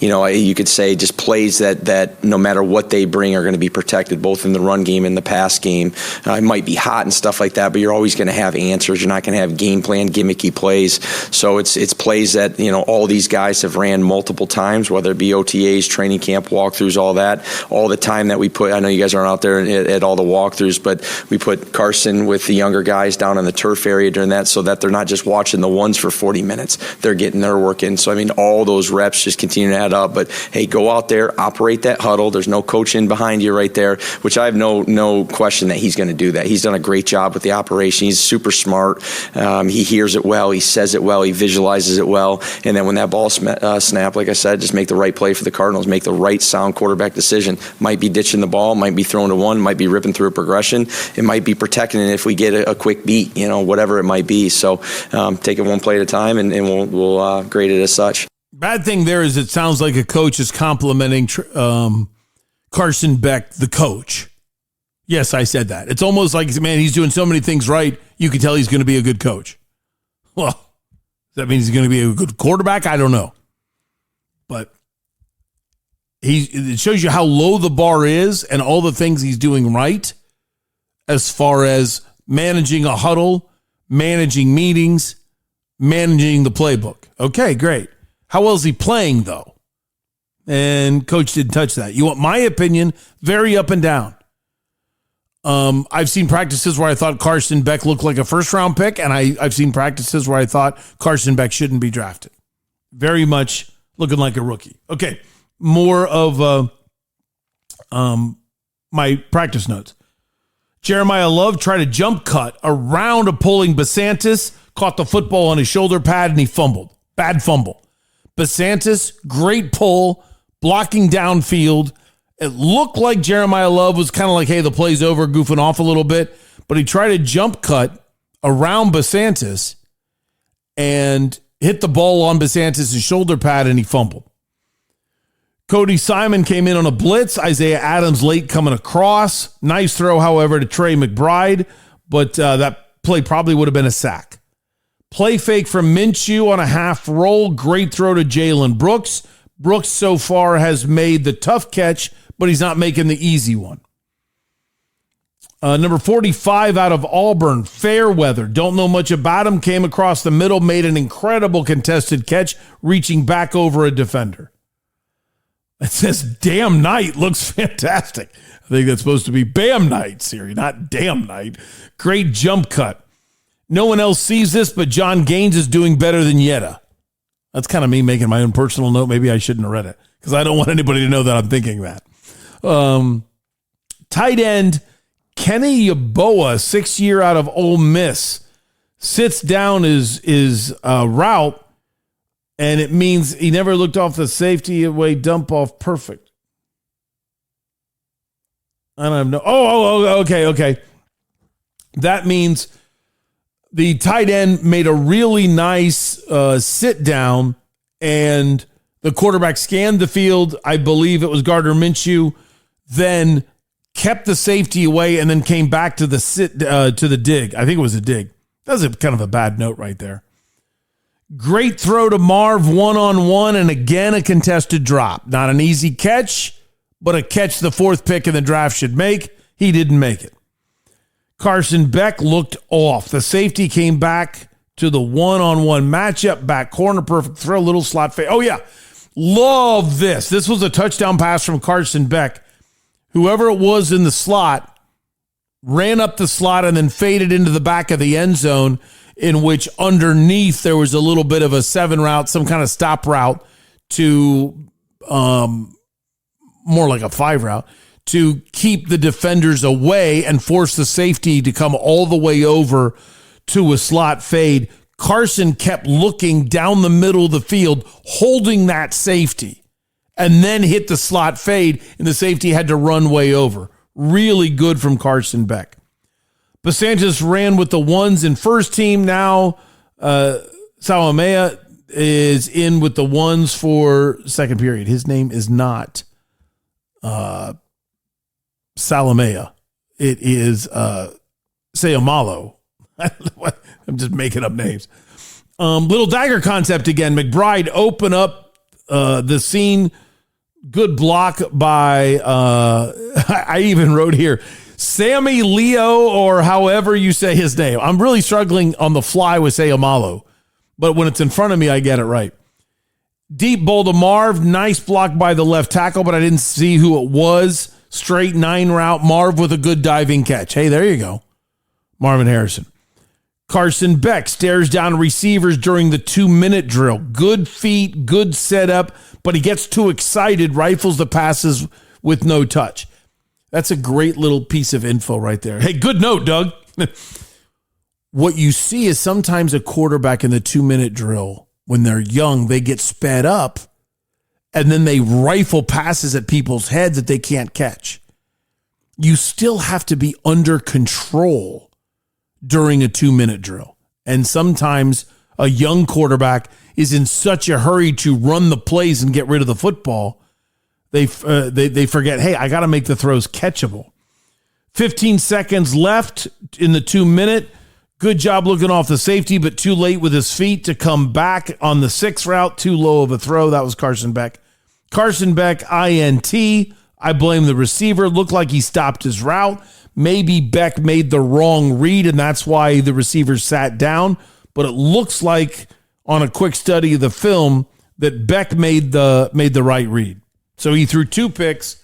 you could say just plays that no matter what they bring are going to be protected, both in the run game and the pass game. It might be hot and stuff like that, but you're always going to have answers. You're not going to have game plan, gimmicky plays. So it's plays that, all these guys have ran multiple times, whether it be OTAs, training camp, walkthroughs, all that. All the time that we put, I know you guys aren't out there at all the walkthroughs, but we put Carson with the younger guys down in the turf area during that so that they're not just watching the ones for 40 minutes. They're getting their work in. So, all those reps just continue to add up. But hey, go out there, operate that huddle. There's no coach in behind you right there, which I have no question that he's going to do that. He's done a great job with the operation. He's super smart. He hears it well. He says it well. He visualizes it well. And then when that ball snap, like I said, just make the right play for the Cardinals. Make the right sound quarterback decision. Might be ditching the ball. Might be throwing to one. Might be ripping through a progression. It might be protecting it if we get a quick beat. Whatever it might be. So take it one play at a time, and we'll grade it as such. Bad thing there is it sounds like a coach is complimenting Carson Beck, the coach. Yes, I said that. It's almost like, man, he's doing so many things right, you can tell he's going to be a good coach. Well, does that mean he's going to be a good quarterback? I don't know. But it shows you how low the bar is and all the things he's doing right as far as managing a huddle, managing meetings, managing the playbook. Okay, great. How well is he playing, though? And coach didn't touch that. You want my opinion? Very up and down. I've seen practices where I thought Carson Beck looked like a first-round pick, and I've seen practices where I thought Carson Beck shouldn't be drafted. Very much looking like a rookie. Okay, more of my practice notes. Jeremiah Love tried a jump cut around a pulling Basantis, caught the football on his shoulder pad, and he fumbled. Bad fumble. Basantis, great pull, blocking downfield. It looked like Jeremiah Love was kind of like, hey, the play's over, goofing off a little bit. But he tried a jump cut around Basantis and hit the ball on Basantis' shoulder pad, and he fumbled. Cody Simon came in on a blitz. Isaiah Adams late coming across. Nice throw, however, to Trey McBride, but that play probably would have been a sack. Play fake from Minshew on a half roll. Great throw to Jalen Brooks. Brooks so far has made the tough catch, but he's not making the easy one. Number 45 out of Auburn, Fairweather. Don't know much about him. Came across the middle, made an incredible contested catch, reaching back over a defender. It says Damn Night. Looks fantastic. I think that's supposed to be Bam Night, Siri, not Damn Night. Great jump cut. No one else sees this, but John Gaines is doing better than Yetta. That's kind of me making my own personal note. Maybe I shouldn't have read it because I don't want anybody to know that I'm thinking that. Tight end Kenny Yeboah, 6th year out of Ole Miss, sits down his route, and it means he never looked off the safety away dump off perfect. I don't know. Okay. That means the tight end made a really nice sit down, and the quarterback scanned the field. I believe it was Gardner Minshew, then kept the safety away, and then came back to the dig. I think it was a dig. That's kind of a bad note right there. Great throw to Marv one-on-one, and again a contested drop. Not an easy catch, but a catch the 4th pick in the draft should make. He didn't make it. Carson Beck looked off. The safety came back to the one-on-one matchup, back corner, perfect throw, little slot fade. Oh, yeah. Love this. This was a touchdown pass from Carson Beck. Whoever it was in the slot ran up the slot and then faded into the back of the end zone, in which underneath there was a little bit of a 7 route, some kind of stop route to more like a 5 route to keep the defenders away and force the safety to come all the way over to a slot fade. Carson kept looking down the middle of the field, holding that safety, and then hit the slot fade, and the safety had to run way over. Really good from Carson Beck. Basantis ran with the ones in first team. Now Salamea is in with the ones for second period. His name is not Salamea. It is Sayamalo. I'm just making up names. Little dagger concept again. McBride open up the scene. Good block by, I even wrote here, Sammy Leo, or however you say his name. I'm really struggling on the fly with Sayamalo, but when it's in front of me, I get it right. Deep ball to Marv. Nice block by the left tackle, but I didn't see who it was. Straight 9 route. Marv with a good diving catch. Hey, there you go. Marvin Harrison. Carson Beck stares down receivers during the 2-minute drill. Good feet, good setup, but he gets too excited, rifles the passes with no touch. That's a great little piece of info right there. Hey, good note, Doug. What you see is sometimes a quarterback in the 2-minute drill, when they're young, they get sped up, and then they rifle passes at people's heads that they can't catch. You still have to be under control during a 2-minute drill. And sometimes a young quarterback is in such a hurry to run the plays and get rid of the football, they forget, hey, I got to make the throws catchable. 15 seconds left in the 2-minute. Good job looking off the safety, but too late with his feet to come back on the 6 route. Too low of a throw. That was Carson Beck. Carson Beck, INT. I blame the receiver. Looked like he stopped his route. Maybe Beck made the wrong read, and that's why the receiver sat down. But it looks like on a quick study of the film that Beck made the right read. So he threw 2 picks.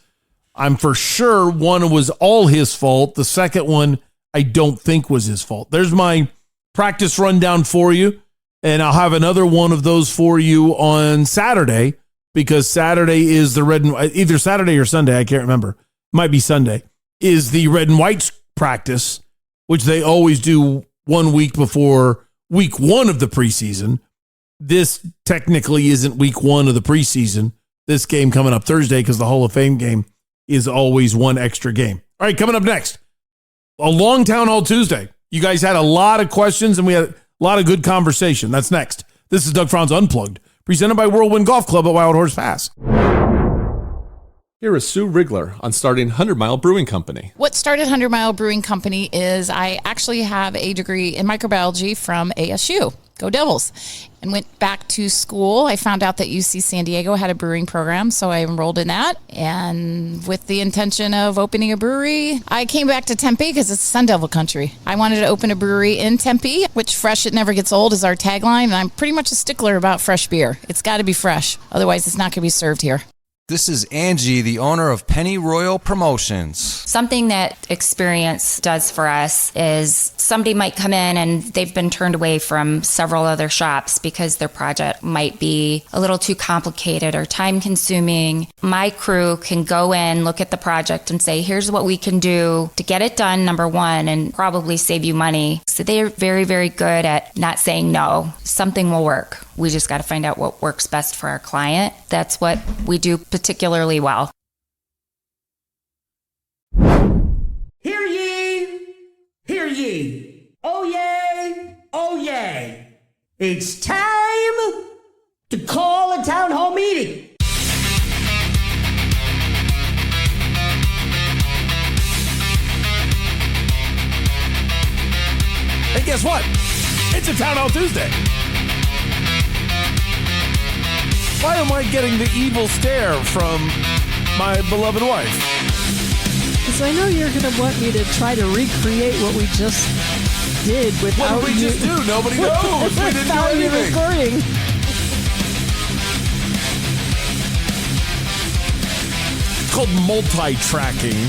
I'm for sure one was all his fault. The second one I don't think was his fault. There's my practice rundown for you, and I'll have another one of those for you on Saturday, because Saturday is the red and either Saturday or Sunday, I can't remember. Might be Sunday. Is the red and white practice, which they always do 1 week before week 1 of the preseason. This technically isn't week 1 of the preseason. This game coming up Thursday, because the Hall of Fame game is always one extra game. All right, coming up next, a long Town Hall Tuesday. You guys had a lot of questions, and we had a lot of good conversation. That's next. This is Doug Franz Unplugged, presented by Whirlwind Golf Club at Wild Horse Pass. Here is Sue Rigler on starting 100 Mile Brewing Company. What started 100 Mile Brewing Company is I actually have a degree in microbiology from ASU. Go Devils. And went back to school. I found out that UC San Diego had a brewing program, so I enrolled in that. And with the intention of opening a brewery, I came back to Tempe because it's Sun Devil country. I wanted to open a brewery in Tempe, which fresh it never gets old is our tagline. And I'm pretty much a stickler about fresh beer. It's got to be fresh. Otherwise, it's not going to be served here. This is Angie, the owner of Penny Royal Promotions. Something that experience does for us is somebody might come in and they've been turned away from several other shops because their project might be a little too complicated or time consuming. My crew can go in, look at the project and say, here's what we can do to get it done, number one, and probably save you money. So they're very, very good at not saying no. Something will work. We just got to find out what works best for our client. That's what we do particularly well. Hear ye, hear ye. Oh yay, oh yay. It's time to call a town hall meeting. Hey, guess what? It's a Town Hall Tuesday. Why am I getting the evil stare from my beloved wife? Because I know you're going to want me to try to recreate what we just did without What did we just do? Nobody knows. We didn't do anything. Recording. It's called multi-tracking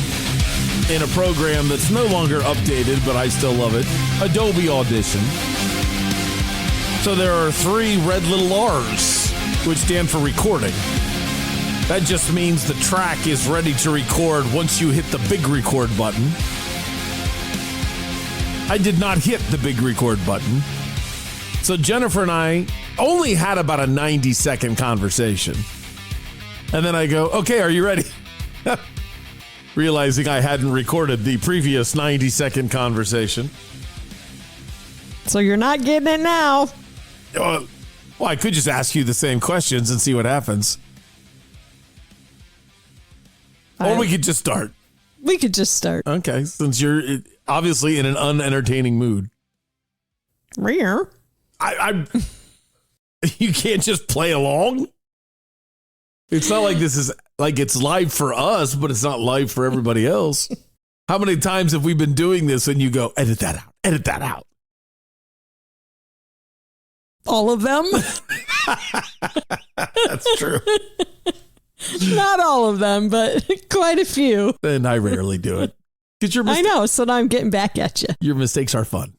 in a program that's no longer updated, but I still love it. Adobe Audition. So there are 3 red little R's, which stand for recording. That just means the track is ready to record once you hit the big record button. I did not hit the big record button. So Jennifer and I only had about a 90-second conversation. And then I go, okay, are you ready? Realizing I hadn't recorded the previous 90-second conversation. So you're not getting it now. Well, I could just ask you the same questions and see what happens. Or we could just start. We could just start. Okay, since you're obviously in an unentertaining mood. Rare. I'm you can't just play along. It's not like this is like it's live for us, but it's not live for everybody else. How many times have we been doing this and you go, edit that out, edit that out? All of them? That's true. Not all of them, but quite a few. And I rarely do it. I know, so now I'm getting back at you. Your mistakes are fun.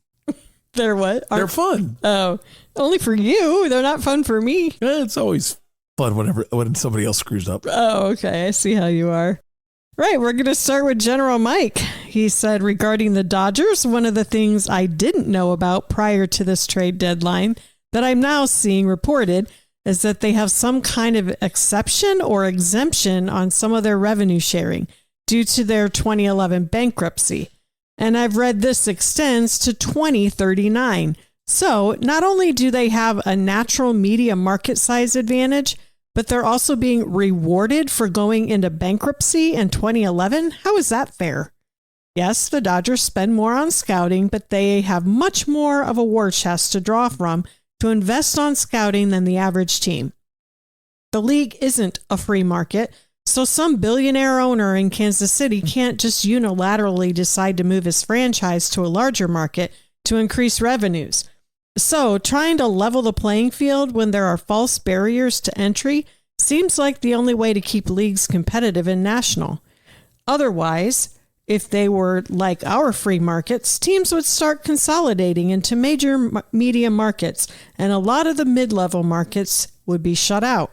They're what? They're fun. Oh, only for you. They're not fun for me. It's always fun when somebody else screws up. Oh, okay. I see how you are. Right, we're going to start with General Mike. He said regarding the Dodgers, one of the things I didn't know about prior to this trade deadline that I'm now seeing reported is that they have some kind of exception or exemption on some of their revenue sharing due to their 2011 bankruptcy. And I've read this extends to 2039. So not only do they have a natural media market size advantage, but they're also being rewarded for going into bankruptcy in 2011. How is that fair? Yes, the Dodgers spend more on scouting, but they have much more of a war chest to draw from to invest on scouting than the average team. The league isn't a free market, so some billionaire owner in Kansas City can't just unilaterally decide to move his franchise to a larger market to increase revenues. So trying to level the playing field when there are false barriers to entry seems like the only way to keep leagues competitive and national. Otherwise, if they were like our free markets, teams would start consolidating into major media markets, and a lot of the mid-level markets would be shut out.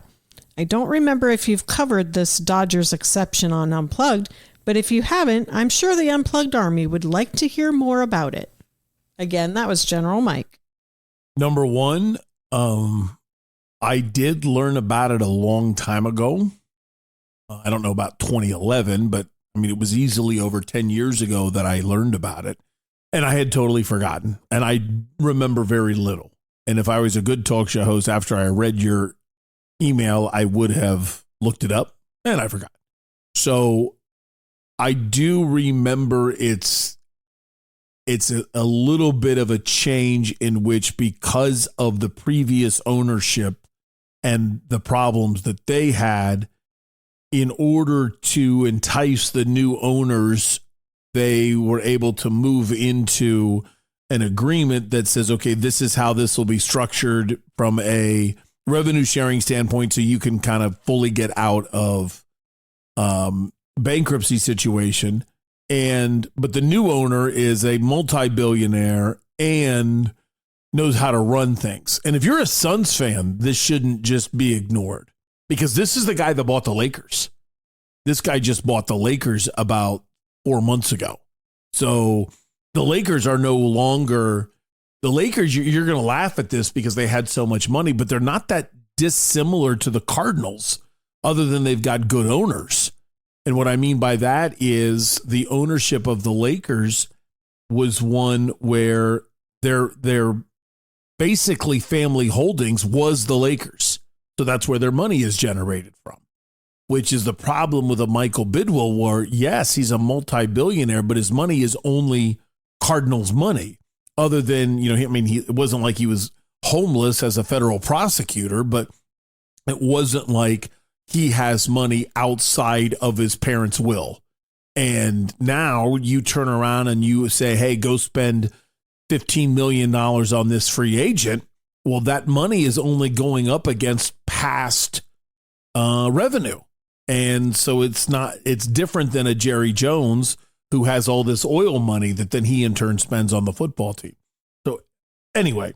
I don't remember if you've covered this Dodgers exception on Unplugged, but if you haven't, I'm sure the Unplugged Army would like to hear more about it. Again, that was General Mike. Number one, I did learn about it a long time ago. I don't know about 2011, but I mean, it was easily over 10 years ago that I learned about it. And I had totally forgotten. And I remember very little. And if I was a good talk show host after I read your email, I would have looked it up and I forgot. So I do remember it's a little bit of a change in which, because of the previous ownership and the problems that they had, in order to entice the new owners, they were able to move into an agreement that says, okay, this is how this will be structured from a revenue sharing standpoint, so you can kind of fully get out of bankruptcy situation. But the new owner is a multi-billionaire and knows how to run things. And if you're a Suns fan, this shouldn't just be ignored, because this is the guy that bought the Lakers. This guy just bought the Lakers about 4 months ago. So the Lakers are no longer the Lakers. You're going to laugh at this because they had so much money, but they're not that dissimilar to the Cardinals, other than they've got good owners. And what I mean by that is the ownership of the Lakers was one where their basically family holdings was the Lakers. So that's where their money is generated from, which is the problem with a Michael Bidwill, where, yes, he's a multi-billionaire, but his money is only Cardinals money. Other than, it wasn't like he was homeless as a federal prosecutor, but it wasn't like he has money outside of his parents' will. And now you turn around and you say, hey, go spend $15 million on this free agent. Well, that money is only going up against past revenue. And so it's different than a Jerry Jones who has all this oil money that then he in turn spends on the football team. So anyway,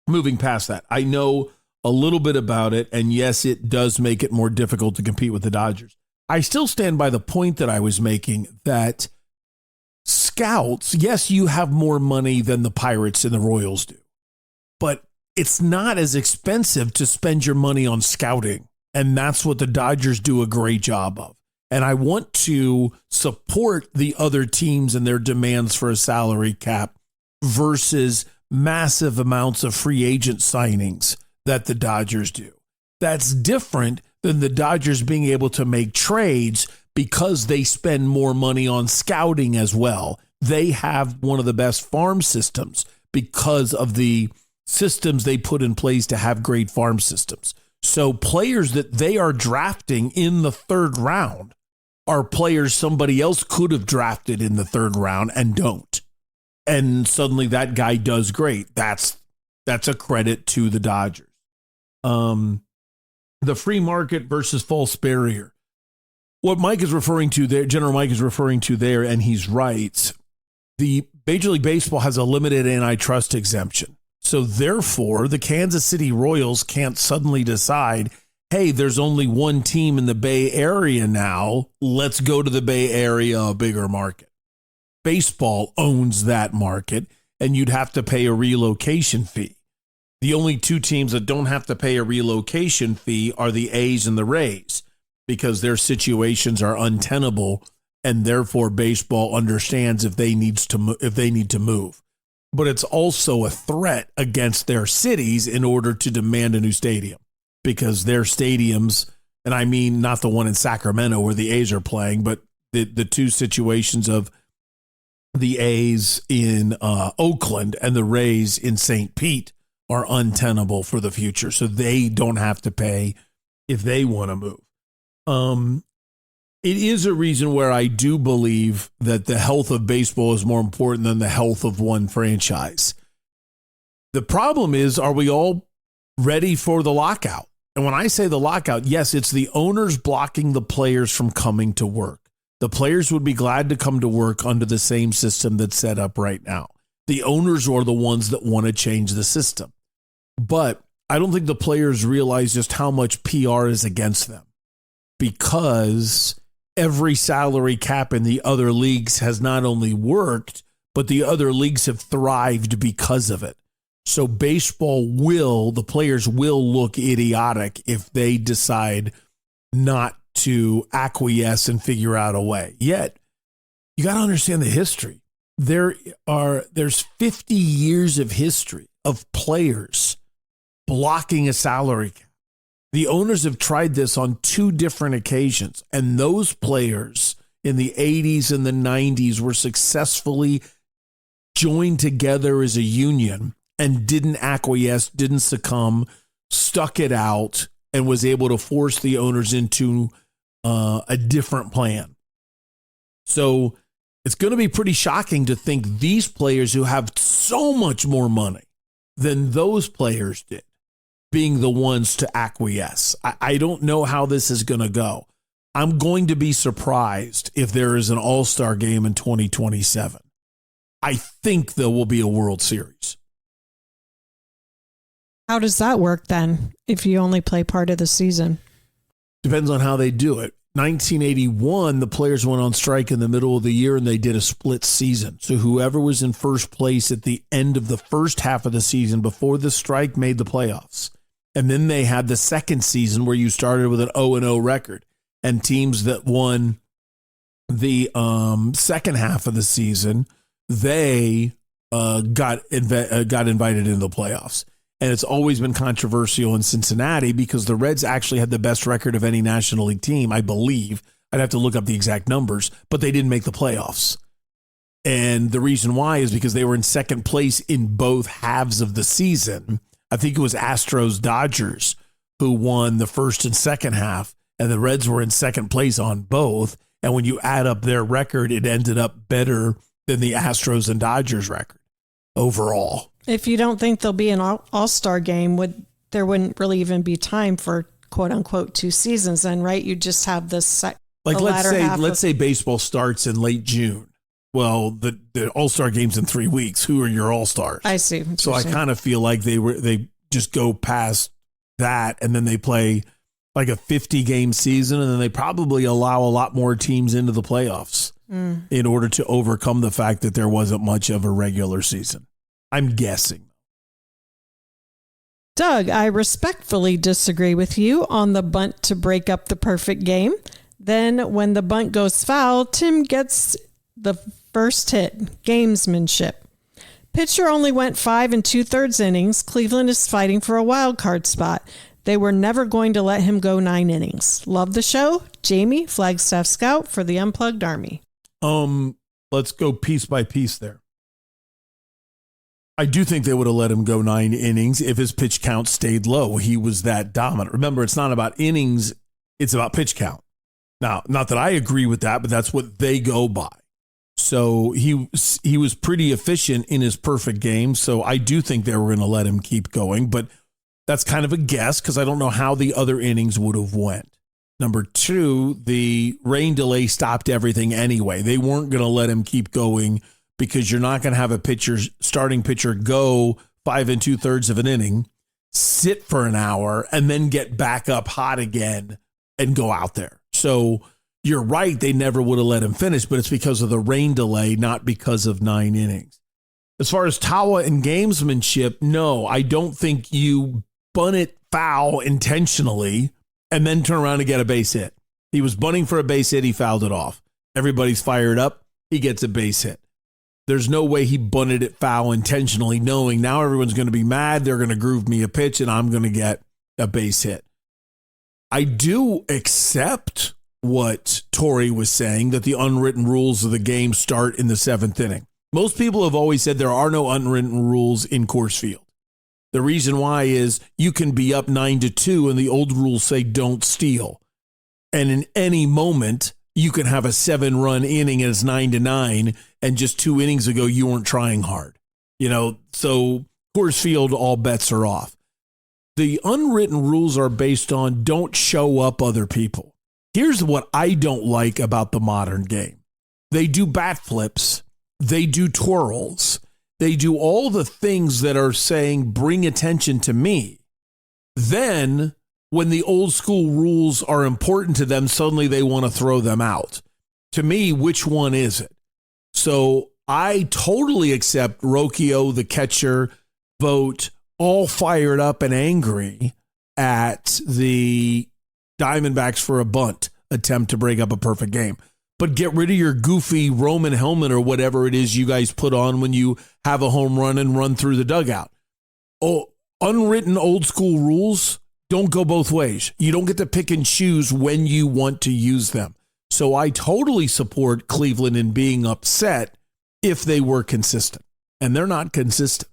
moving past that, I know a little bit about it. And yes, it does make it more difficult to compete with the Dodgers. I still stand by the point that I was making that scouts, yes, you have more money than the Pirates and the Royals do, but it's not as expensive to spend your money on scouting. And that's what the Dodgers do a great job of. And I want to support the other teams and their demands for a salary cap versus massive amounts of free agent signings that the Dodgers do. That's different than the Dodgers being able to make trades because they spend more money on scouting as well. They have one of the best farm systems because of the systems they put in place to have great farm systems. So players that they are drafting in the third round are players somebody else could have drafted in the third round and don't. And suddenly that guy does great. That's a credit to the Dodgers. The free market versus false barrier. What Mike is referring to there, General Mike is referring to there, and he's right. The Major League Baseball has a limited antitrust exemption. So therefore, the Kansas City Royals can't suddenly decide, hey, there's only one team in the Bay Area now. Let's go to the Bay Area, a bigger market. Baseball owns that market, and you'd have to pay a relocation fee. The only two teams that don't have to pay a relocation fee are the A's and the Rays, because their situations are untenable, and therefore baseball understands if they need to move. But it's also a threat against their cities in order to demand a new stadium, because their stadiums, and I mean not the one in Sacramento where the A's are playing, but the two situations of the A's in Oakland and the Rays in St. Pete are untenable for the future. So they don't have to pay if they want to move. It is a reason where I do believe that the health of baseball is more important than the health of one franchise. The problem is, are we all ready for the lockout? And when I say the lockout, yes, it's the owners blocking the players from coming to work. The players would be glad to come to work under the same system that's set up right now. The owners are the ones that want to change the system. But I don't think the players realize just how much PR is against them, because every salary cap in the other leagues has not only worked, but the other leagues have thrived because of it. So the players will look idiotic if they decide not to acquiesce and figure out a way. Yet, you got to understand the history. there's 50 years of history of players blocking a salary cap. The owners have tried this on 2 different occasions, and those players in the 80s and the 90s were successfully joined together as a union and didn't acquiesce, didn't succumb, stuck it out, and was able to force the owners into a different plan. So it's going to be pretty shocking to think these players who have so much more money than those players did being the ones to acquiesce. I don't know how this is going to go. I'm going to be surprised if there is an all-star game in 2027. I think there will be a World Series. How does that work then if you only play part of the season? Depends on how they do it. 1981, the players went on strike in the middle of the year and they did a split season. So whoever was in first place at the end of the first half of the season before the strike made the playoffs. And then they had the second season where you started with an 0-0 record. And teams that won the second half of the season, they got invited into the playoffs. And it's always been controversial in Cincinnati because the Reds actually had the best record of any National League team, I believe. I'd have to look up the exact numbers, but they didn't make the playoffs. And the reason why is because they were in second place in both halves of the season. I think it was Astros-Dodgers who won the first and second half, and the Reds were in second place on both. And when you add up their record, it ended up better than the Astros and Dodgers record overall. If you don't think there'll be an all-star game, there wouldn't really even be time for quote unquote 2 seasons then, right? You just have this let's say baseball starts in late June. Well, the all-star game's in 3 weeks. Who are your all-stars? I see. So I kind of feel like they just go past that and then they play like a 50-game season, and then they probably allow a lot more teams into the playoffs in order to overcome the fact that there wasn't much of a regular season. I'm guessing. Doug, I respectfully disagree with you on the bunt to break up the perfect game. Then when the bunt goes foul, Tim gets the first hit. Gamesmanship. Pitcher only went 5 2/3 innings. Cleveland is fighting for a wild card spot. They were never going to let him go 9 innings. Love the show. Jamie, Flagstaff Scout for the Unplugged Army. Let's go piece by piece there. I do think they would have let him go 9 innings if his pitch count stayed low. He was that dominant. Remember, it's not about innings, it's about pitch count. Now, not that I agree with that, but that's what they go by. So he was pretty efficient in his perfect game. So I do think they were going to let him keep going, but that's kind of a guess because I don't know how the other innings would have went. Number 2, the rain delay stopped everything anyway. They weren't going to let him keep going because you're not going to have a starting pitcher go 5 2/3 of an inning, sit for an hour, and then get back up hot again and go out there. So you're right, they never would have let him finish, but it's because of the rain delay, not because of 9 innings. As far as Tawa and gamesmanship, no, I don't think you bunt it foul intentionally and then turn around and get a base hit. He was bunting for a base hit, he fouled it off. Everybody's fired up, he gets a base hit. There's no way he bunted it foul intentionally, knowing now everyone's going to be mad, they're going to groove me a pitch, and I'm going to get a base hit. I do accept what Torrey was saying, that the unwritten rules of the game start in the 7th inning. Most people have always said there are no unwritten rules in Coors Field. The reason why is you can be up 9-2 and the old rules say don't steal. And in any moment, you can have a 7-run inning and it's 9-9, and just 2 innings ago, you weren't trying hard. So Coors Field, all bets are off. The unwritten rules are based on don't show up other people. Here's what I don't like about the modern game. They do bat flips. They do twirls. They do all the things that are saying, bring attention to me. Then when the old school rules are important to them, suddenly they want to throw them out. To me, which one is it? So I totally accept Rocchio, the catcher, Vogt, all fired up and angry at the Diamondbacks for a bunt attempt to break up a perfect game. but get rid of your goofy Roman helmet or whatever it is you guys put on when you have a home run and run through the dugout. Oh, unwritten old school rules don't go both ways. You don't get to pick and choose when you want to use them. So I totally support Cleveland in being upset if they were consistent, and they're not consistent.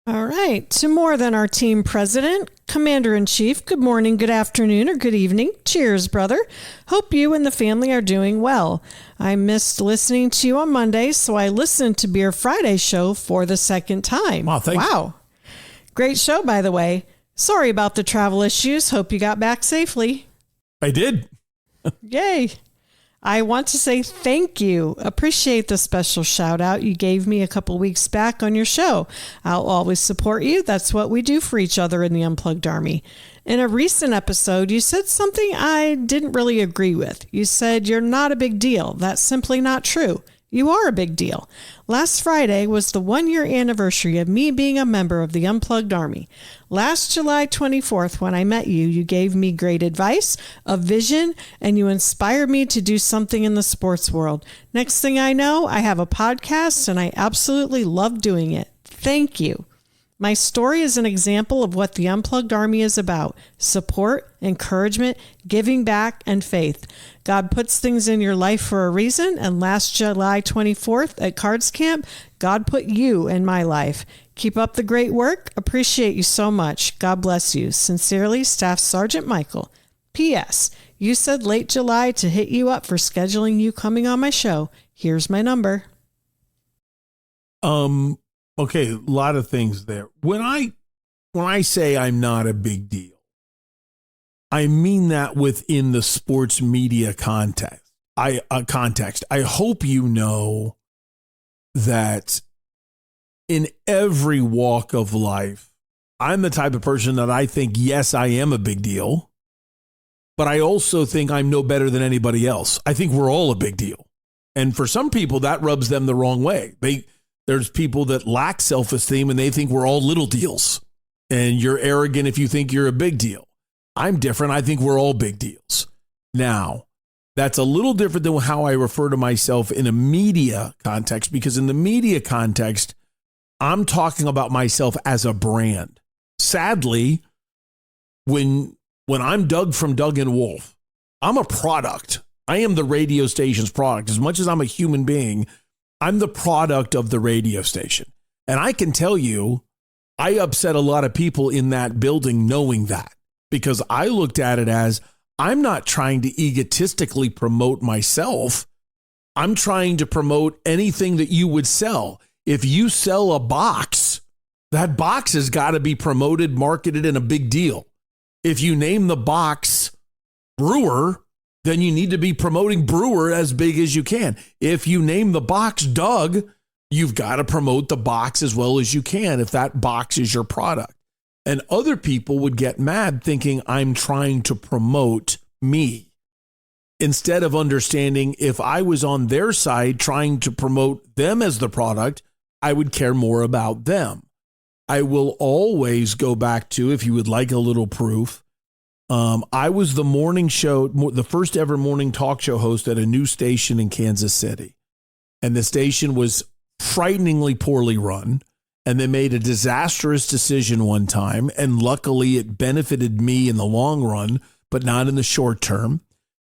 All right. To more than our team president, commander-in-chief, good morning, good afternoon, or good evening. Cheers, brother. Hope you and the family are doing well. I missed listening to you on Monday, so I listened to Beer Friday show for the second time. Wow, thanks. Wow. Great show, by the way. Sorry about the travel issues. Hope you got back safely. I did. Yay. I want to say thank you. Appreciate the special shout out you gave me a couple weeks back on your show. I'll always support you. That's what we do for each other in the Unplugged Army. In a recent episode, you said something I didn't really agree with. You said you're not a big deal. That's simply not true. You are a big deal. Last Friday was the 1-year anniversary of me being a member of the Unplugged Army. Last July 24th, when I met you, you gave me great advice, a vision, and you inspired me to do something in the sports world. Next thing I know, I have a podcast, and I absolutely love doing it. Thank you. My story is an example of what the Unplugged Army is about: support, encouragement, giving back, and faith. God puts things in your life for a reason, and last July 24th at Cards Camp, God put you in my life. Keep up the great work. Appreciate you so much. God bless you. Sincerely, Staff Sergeant Michael. P.S. You said late July to hit you up for scheduling you coming on my show. Here's my number. Okay, a lot of things there. When I say I'm not a big deal, I mean that within the sports media context. I hope you know that in every walk of life, I'm the type of person that I think, yes, I am a big deal, but I also think I'm no better than anybody else. I think we're all a big deal. And for some people, that rubs them the wrong way. There's people that lack self-esteem and they think we're all little deals. And you're arrogant if you think you're a big deal. I'm different. I think we're all big deals. Now, that's a little different than how I refer to myself in a media context, because in the media context, I'm talking about myself as a brand. Sadly, when I'm Doug from Doug and Wolf, I'm a product. I am the radio station's product. As much as I'm a human being, I'm the product of the radio station. And I can tell you, I upset a lot of people in that building knowing that, because I looked at it as, I'm not trying to egotistically promote myself. I'm trying to promote anything that you would sell. If you sell a box, that box has got to be promoted, marketed, and a big deal. If you name the box Brewer, then you need to be promoting Brewer as big as you can. If you name the box Doug, you've got to promote the box as well as you can if that box is your product. And other people would get mad thinking I'm trying to promote me, instead of understanding if I was on their side trying to promote them as the product, I would care more about them. I will always go back to, if you would like a little proof, I was the morning show, the first ever morning talk show host at a new station in Kansas City. And the station was frighteningly poorly run. And they made a disastrous decision one time. And luckily it benefited me in the long run, but not in the short term.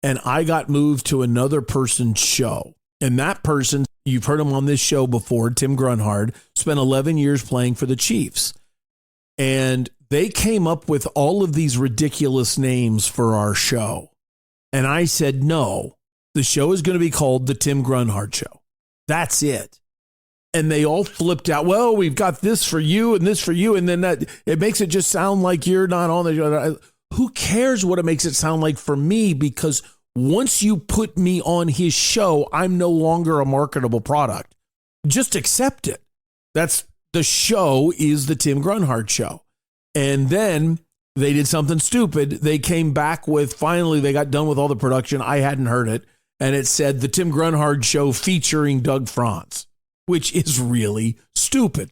And I got moved to another person's show. And that person, you've heard him on this show before, Tim Grunhard, spent 11 years playing for the Chiefs. And they came up with all of these ridiculous names for our show. And I said, no, the show is going to be called The Tim Grunhard Show. That's it. And they all flipped out. Well, we've got this for you and this for you. And then that, it makes it just sound like you're not on the show. Who cares what it makes it sound like for me? Because once you put me on his show, I'm no longer a marketable product. Just accept it. That's the show is The Tim Grunhard Show. And then they did something stupid. They came back with, finally, they got done with all the production. I hadn't heard it. And it said The Tim Grunhard Show featuring Doug Franz, which is really stupid.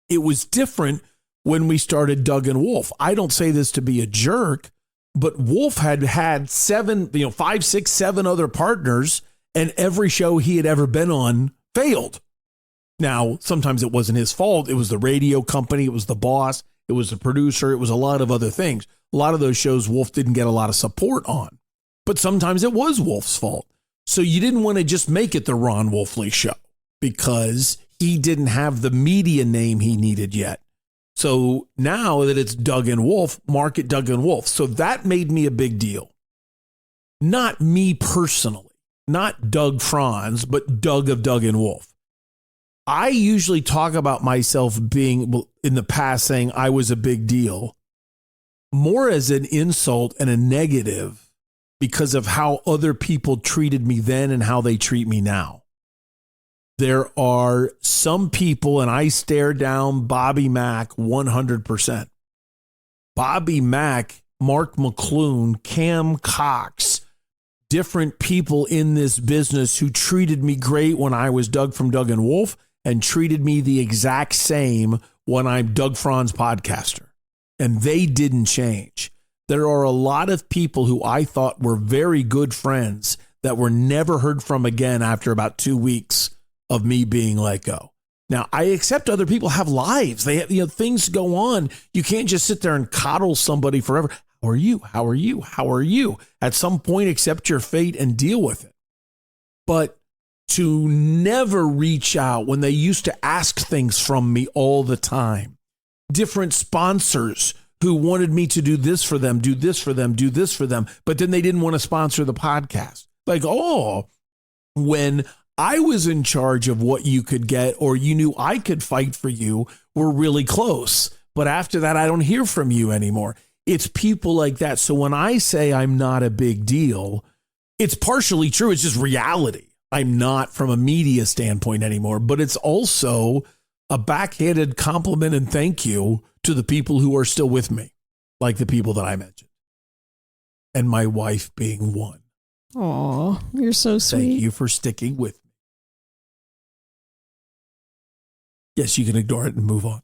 It was different when we started Doug and Wolf. I don't say this to be a jerk, But Wolf had 7, 5, 6, 7 other partners, and every show he had ever been on failed. Now, sometimes it wasn't his fault. It was the radio company. It was the boss. It was the producer. It was a lot of other things. A lot of those shows Wolf didn't get a lot of support on. But sometimes it was Wolf's fault. So you didn't want to just make it the Ron Wolfley Show because he didn't have the media name he needed yet. So now that it's Doug and Wolf, market Doug and Wolf. So that made me a big deal. Not me personally, not Doug Franz, but Doug of Doug and Wolf. I usually talk about myself being in the past saying I was a big deal more as an insult and a negative because of how other people treated me then and how they treat me now. There are some people, and I stare down Bobby Mack 100%. Bobby Mack, Mark McClune, Cam Cox, different people in this business who treated me great when I was Doug from Doug and Wolf and treated me the exact same when I'm Doug Franz podcaster. And they didn't change. There are a lot of people who I thought were very good friends that were never heard from again after about 2 weeks of me being let go. Now, I accept other people have lives. They have, things go on. You can't just sit there and coddle somebody forever. How are you? How are you? How are you? At some point, accept your fate and deal with it. But to never reach out when they used to ask things from me all the time. Different sponsors who wanted me to do this for them, do this for them, do this for them, but then they didn't want to sponsor the podcast. Like, when I was in charge of what you could get or you knew I could fight for you, we're really close. But after that, I don't hear from you anymore. It's people like that. So when I say I'm not a big deal, it's partially true. It's just reality. I'm not from a media standpoint anymore, but it's also a backhanded compliment and thank you to the people who are still with me, like the people that I mentioned. And my wife being one. Aw, you're so sweet. Thank you for sticking with me. Yes, you can ignore it and move on.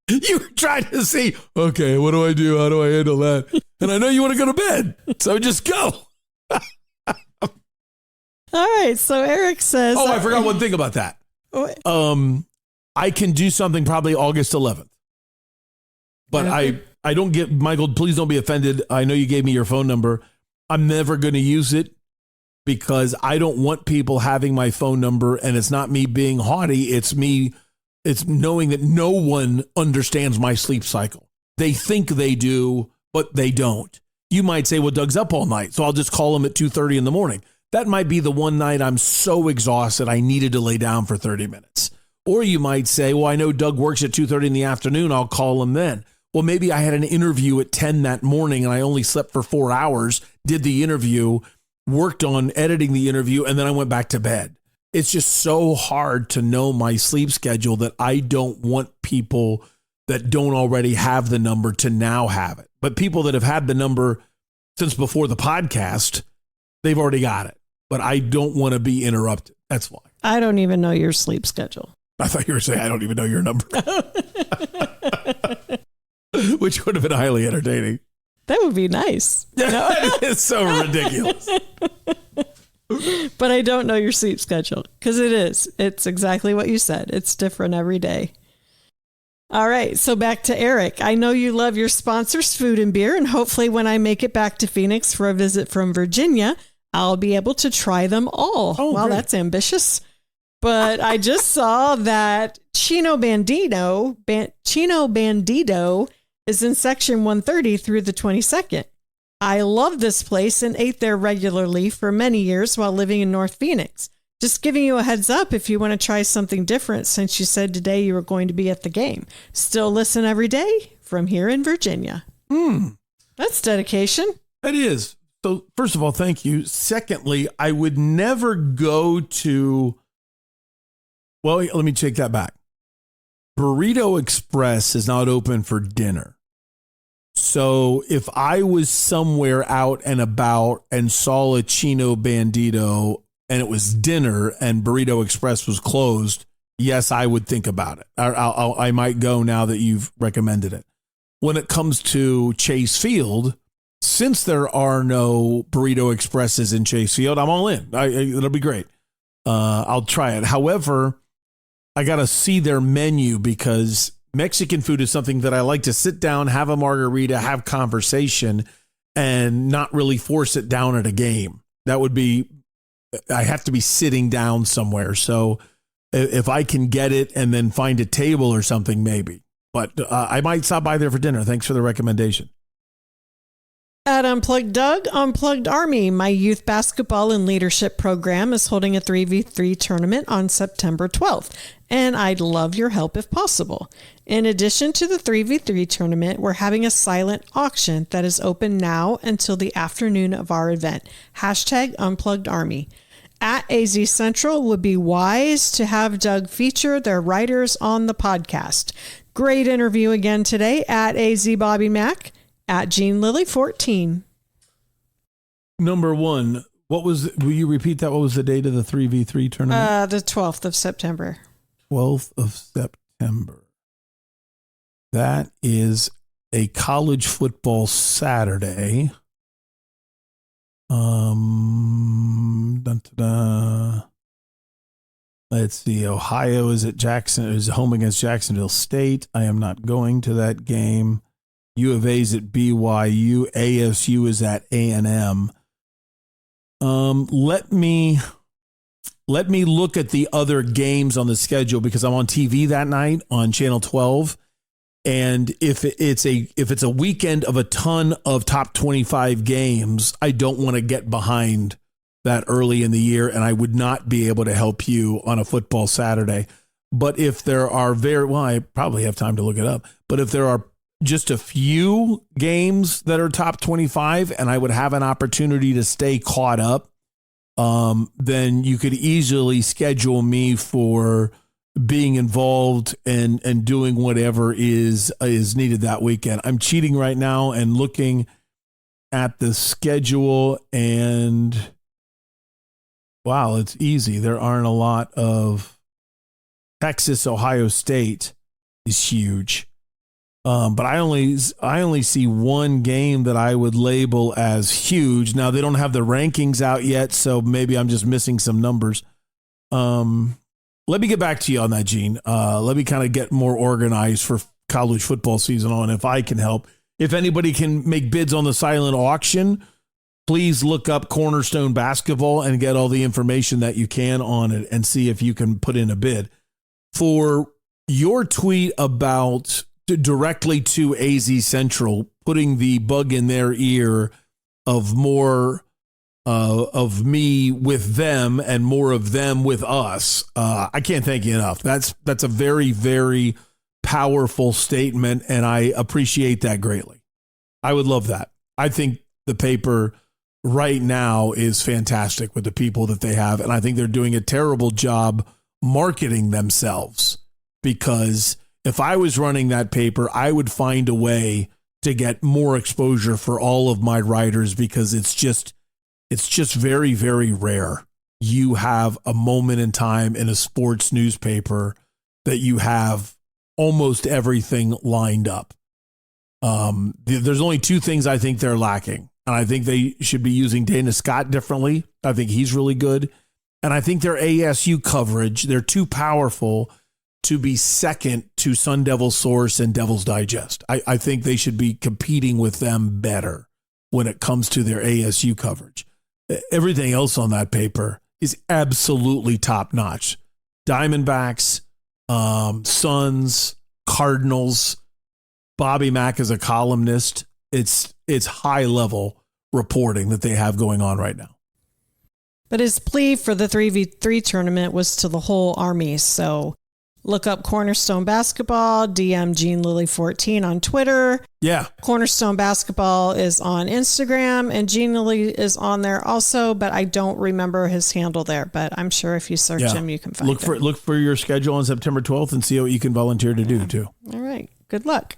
You were trying to see, okay, what do I do? How do I handle that? And I know you want to go to bed, so just go. All right, so Eric says... Oh, I forgot one thing about that. I can do something probably August 11th. But I don't get, Michael, please don't be offended. I know you gave me your phone number. I'm never going to use it because I don't want people having my phone number, and it's not me being haughty. It's knowing that no one understands my sleep cycle. They think they do, but they don't. You might say, well, Doug's up all night, so I'll just call him at 2:30 in the morning. That might be the one night I'm so exhausted I needed to lay down for 30 minutes. Or you might say, well, I know Doug works at 2:30 in the afternoon. I'll call him then. Well, maybe I had an interview at 10 that morning and I only slept for 4 hours, did the interview, worked on editing the interview, and then I went back to bed. It's just so hard to know my sleep schedule that I don't want people that don't already have the number to now have it. But people that have had the number since before the podcast, they've already got it. But I don't want to be interrupted. That's why. I don't even know your sleep schedule. I thought you were saying I don't even know your number. Which would have been highly entertaining. That would be nice. It's so ridiculous. But I don't know your sleep schedule because it is. It's exactly what you said. It's different every day. All right. So back to Eric. I know you love your sponsors, food and beer, and hopefully when I make it back to Phoenix for a visit from Virginia, I'll be able to try them all. Oh, wow, great. That's ambitious. But I just saw that Chino Bandito is in section 130 through the 22nd. I love this place and ate there regularly for many years while living in North Phoenix. Just giving you a heads up if you want to try something different since you said today you were going to be at the game. Still listen every day from here in Virginia. That's dedication. It is. So first of all, thank you. Secondly, I would never go to, well, let me take that back. Burrito Express is not open for dinner. So if I was somewhere out and about and saw a Chino Bandito and it was dinner and Burrito Express was closed, yes, I would think about it. I might go now that you've recommended it. when it comes to Chase Field, since there are no Burrito Expresses in Chase Field, I'm all in. It'll be great. I'll try it. However, I got to see their menu because Mexican food is something that I like to sit down, have a margarita, have conversation, and not really force it down at a game. That would be, I have to be sitting down somewhere. So if I can get it and then find a table or something, maybe. But I might stop by there for dinner. Thanks for the recommendation. At Unplugged Doug, Unplugged Army, my youth basketball and leadership program is holding a 3v3 tournament on September 12th, and I'd love your help if possible. In addition to the 3v3 tournament, we're having a silent auction that is open now until the afternoon of our event. Hashtag Unplugged Army. At AZ Central would be wise to have Doug feature their writers on the podcast. Great interview again today at AZ Bobby Mack. At Jean Lilly 14. Number one, will you repeat that? What was the date of the 3v3 tournament? The 12th of September. 12th of September. That is a college football Saturday. Let's see. Ohio is home against Jacksonville State. I am not going to that game. U of A is at BYU. ASU is at A&M. Let me look at the other games on the schedule because I'm on TV that night on Channel 12. And if it's a weekend of a ton of top 25 games, I don't want to get behind that early in the year, and I would not be able to help you on a football Saturday. But if there are I probably have time to look it up. But if there are just a few games that are top 25 and I would have an opportunity to stay caught up, then you could easily schedule me for being involved and doing whatever is needed that weekend. I'm cheating right now and looking at the schedule, and wow, it's easy. There aren't a lot of Texas. Ohio State is huge. But I only see one game that I would label as huge. Now, they don't have the rankings out yet, so maybe I'm just missing some numbers. Let me get back to you on that, Gene. Let me kind of get more organized for college football season on if I can help. If anybody can make bids on the silent auction, please look up Cornerstone Basketball and get all the information that you can on it and see if you can put in a bid. For your tweet about directly to AZ Central, putting the bug in their ear of more of me with them and more of them with us. I can't thank you enough. That's a very, very powerful statement, and I appreciate that greatly. I would love that. I think the paper right now is fantastic with the people that they have, and I think they're doing a terrible job marketing themselves, because if I was running that paper, I would find a way to get more exposure for all of my writers, because it's just very, very rare. You have a moment in time in a sports newspaper that you have almost everything lined up. There's only two things I think they're lacking, and I think they should be using Dana Scott differently. I think he's really good. And I think their ASU coverage, they're too powerful to be second to Sun Devil Source and Devil's Digest. I think they should be competing with them better when it comes to their ASU coverage. Everything else on that paper is absolutely top notch. Diamondbacks, Suns, Cardinals, Bobby Mack is a columnist. It's high level reporting that they have going on right now. But his plea for the 3v3 tournament was to the whole Army. So look up Cornerstone Basketball, DM Jean Lilly 14 on Twitter. Yeah. Cornerstone Basketball is on Instagram, and Jean Lilly is on there also, but I don't remember his handle there. But I'm sure if you search him, you can find him. Look for your schedule on September 12th and see what you can volunteer to do too. All right. Good luck.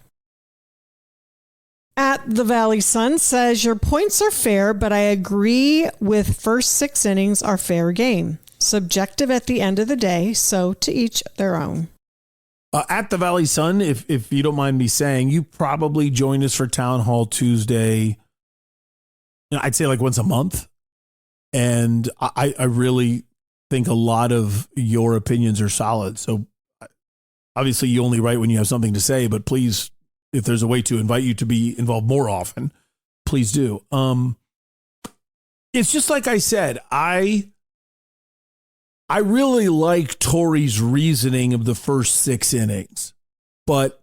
At the Valley Sun says, your points are fair, but I agree with first 6 innings are fair game. Subjective at the end of the day, so to each their own. At the Valley Sun, if you don't mind me saying, you probably join us for Town Hall Tuesday. I'd say like once a month. And I really think a lot of your opinions are solid. So obviously you only write when you have something to say, but please, if there's a way to invite you to be involved more often, please do. It's just like I said, I really like Torrey's reasoning of the first 6 innings, but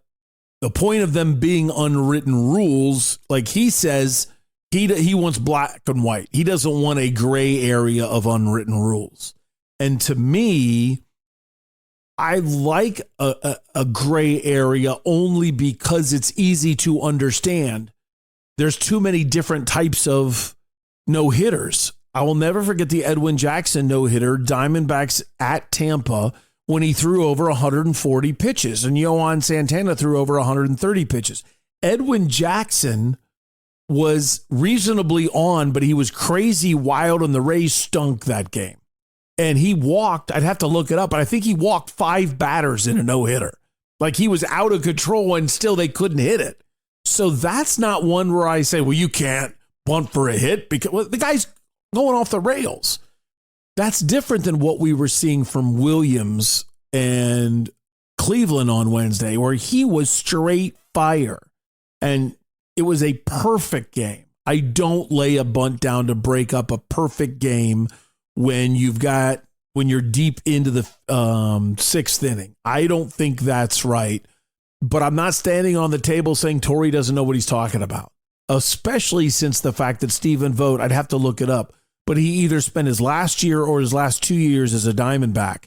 the point of them being unwritten rules, like he says, he wants black and white. He doesn't want a gray area of unwritten rules. And to me, I like a gray area only because it's easy to understand. There's too many different types of no-hitters. I will never forget the Edwin Jackson no-hitter, Diamondbacks at Tampa, when he threw over 140 pitches, and Yohan Santana threw over 130 pitches. Edwin Jackson was reasonably on, but he was crazy wild, and the Rays stunk that game. And he walked, I'd have to look it up, but I think he walked 5 batters in a no-hitter. Like he was out of control, and still they couldn't hit it. So that's not one where I say, well, you can't bunt for a hit because the guy's going off the rails. That's different than what we were seeing from Williams and Cleveland on Wednesday, where he was straight fire. And it was a perfect game. I don't lay a bunt down to break up a perfect game when you're deep into the 6th inning. I don't think that's right. But I'm not standing on the table saying Torrey doesn't know what he's talking about, especially since the fact that Stephen Vogt, I'd have to look it up, but he either spent his last year or his last 2 years as a Diamondback.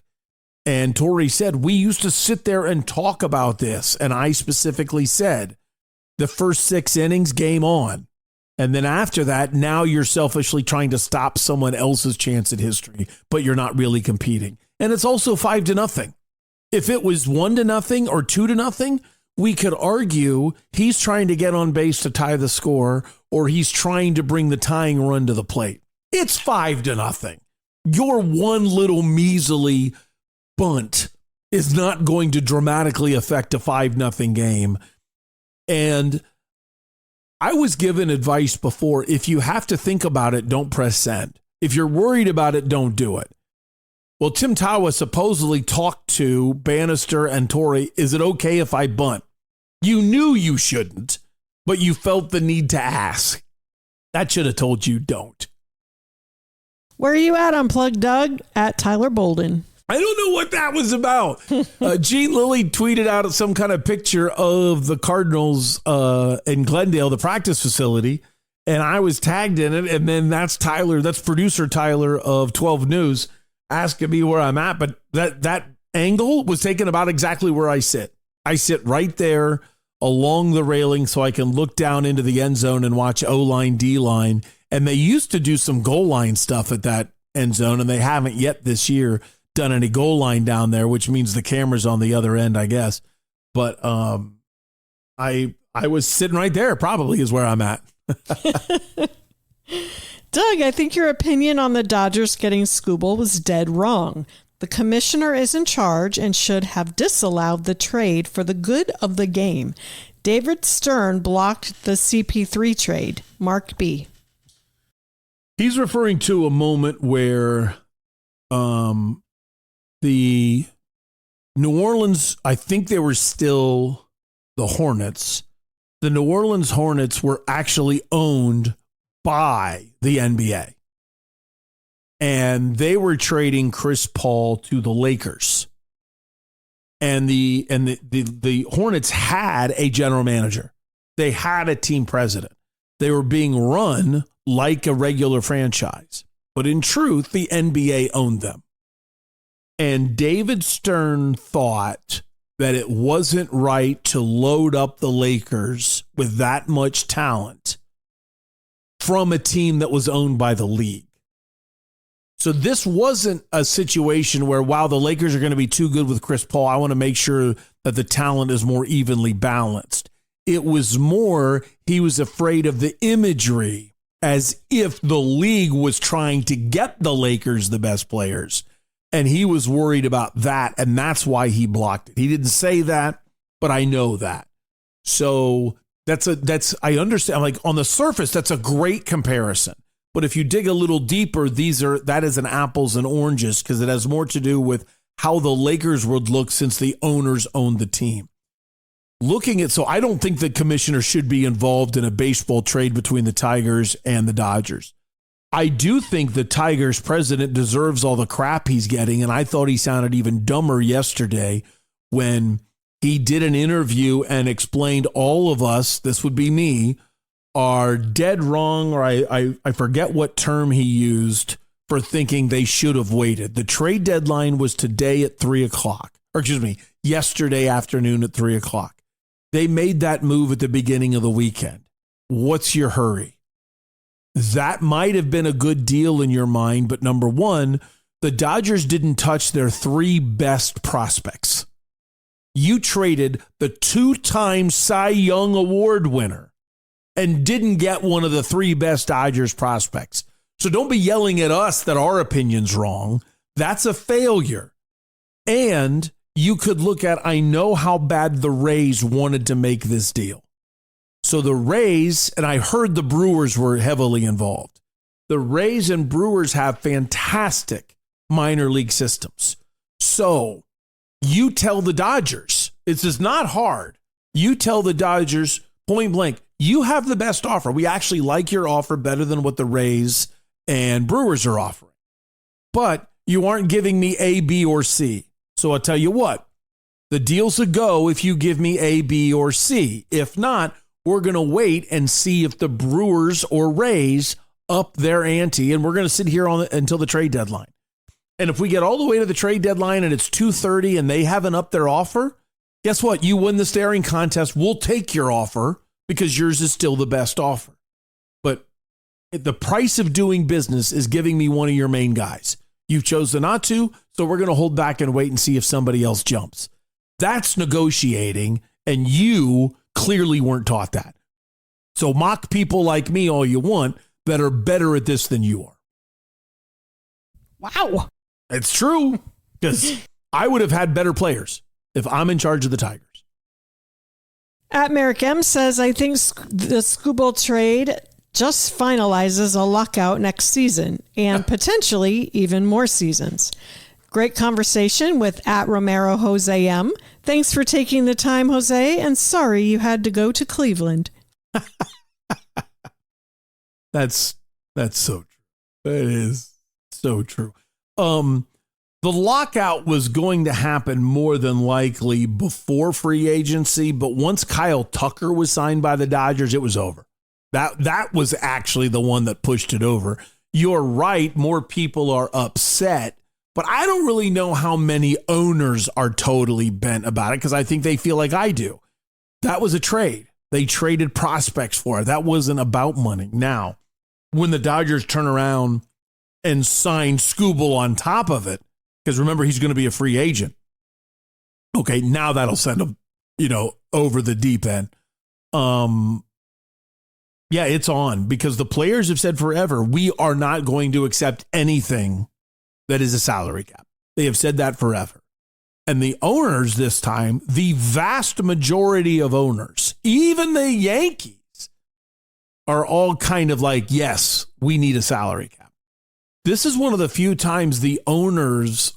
And Torrey said, we used to sit there and talk about this. And I specifically said, the first 6 innings, game on. And then after that, now you're selfishly trying to stop someone else's chance at history, but you're not really competing. And it's also 5-0. If it was 1-0 or 2-0, we could argue he's trying to get on base to tie the score, or he's trying to bring the tying run to the plate. It's 5-0. Your one little measly bunt is not going to dramatically affect a 5-0 game. And I was given advice before, if you have to think about it, don't press send. If you're worried about it, don't do it. Well, Tim Tawa supposedly talked to Bannister and Torrey. Is it okay if I bunt? You knew you shouldn't, but you felt the need to ask. That should have told you don't. Where are you at, Unplugged Doug? At Tyler Bolden. I don't know what that was about. Gene Lilly tweeted out some kind of picture of the Cardinals in Glendale, the practice facility, and I was tagged in it. And then that's producer Tyler of 12 News asking me where I'm at. But that angle was taken about exactly where I sit. I sit right there along the railing so I can look down into the end zone and watch O-line, D-line. And they used to do some goal line stuff at that end zone, and they haven't yet this year done any goal line down there, which means the camera's on the other end, I guess. But I was sitting right there, probably is where I'm at. Doug, I think your opinion on the Dodgers getting Skubal was dead wrong. The commissioner is in charge and should have disallowed the trade for the good of the game. David Stern blocked the CP3 trade. Mark B. He's referring to a moment where the New Orleans, I think they were still the Hornets. The New Orleans Hornets were actually owned by the NBA. And they were trading Chris Paul to the Lakers. And the Hornets had a general manager. They had a team president. They were being run like a regular franchise. But in truth, the NBA owned them. And David Stern thought that it wasn't right to load up the Lakers with that much talent from a team that was owned by the league. So this wasn't a situation where, wow, the Lakers are going to be too good with Chris Paul, I want to make sure that the talent is more evenly balanced. It was more, he was afraid of the imagery, as if the league was trying to get the Lakers the best players. And he was worried about that, and that's why he blocked it. He didn't say that, but I know that. So I understand. Like on the surface, that's a great comparison. But if you dig a little deeper, that is an apples and oranges because it has more to do with how the Lakers would look since the owners owned the team. So I don't think the commissioner should be involved in a baseball trade between the Tigers and the Dodgers. I do think the Tigers president deserves all the crap he's getting, and I thought he sounded even dumber yesterday when he did an interview and explained all of us, this would be me, are dead wrong, or I forget what term he used for thinking they should have waited. The trade deadline was today at 3 o'clock, yesterday afternoon at 3 o'clock. They made that move at the beginning of the weekend. What's your hurry? That might have been a good deal in your mind, but number one, the Dodgers didn't touch their 3 best prospects. You traded the 2-time Cy Young Award winner and didn't get one of the 3 best Dodgers prospects. So don't be yelling at us that our opinion's wrong. That's a failure. And you could look at, I know how bad the Rays wanted to make this deal. So the Rays, and I heard the Brewers were heavily involved. The Rays and Brewers have fantastic minor league systems. So you tell the Dodgers, it's just not hard. You tell the Dodgers point blank, you have the best offer. We actually like your offer better than what the Rays and Brewers are offering. But you aren't giving me A, B, or C. So I'll tell you what, the deal's a go if you give me A, B, or C. If not, we're going to wait and see if the Brewers or Rays up their ante, and we're going to sit here until the trade deadline. And if we get all the way to the trade deadline and it's 2:30 and they haven't upped their offer, guess what? You win the staring contest. We'll take your offer because yours is still the best offer. But the price of doing business is giving me one of your main guys. You've chosen not to, so we're going to hold back and wait and see if somebody else jumps. That's negotiating, and you clearly weren't taught that. So mock people like me all you want that are better at this than you are. Wow. It's true, because I would have had better players if I'm in charge of the Tigers. At Merrick M says, I think the Skubal trade just finalizes a lockout next season and potentially even more seasons. Great conversation with at Romero Jose M. Thanks for taking the time, Jose, and sorry you had to go to Cleveland. That's so true. That is so true. The lockout was going to happen more than likely before free agency, but once Kyle Tucker was signed by the Dodgers, it was over. That was actually the one that pushed it over. You're right, more people are upset, but I don't really know how many owners are totally bent about it because I think they feel like I do. That was a trade. They traded prospects for it. That wasn't about money. Now, when the Dodgers turn around and sign Skubal on top of it, because remember, he's going to be a free agent. Okay, now that'll send him, over the deep end. Yeah, it's on because the players have said forever, we are not going to accept anything that is a salary cap. They have said that forever. And the owners this time, the vast majority of owners, even the Yankees, are all kind of like, yes, we need a salary cap. This is one of the few times the owners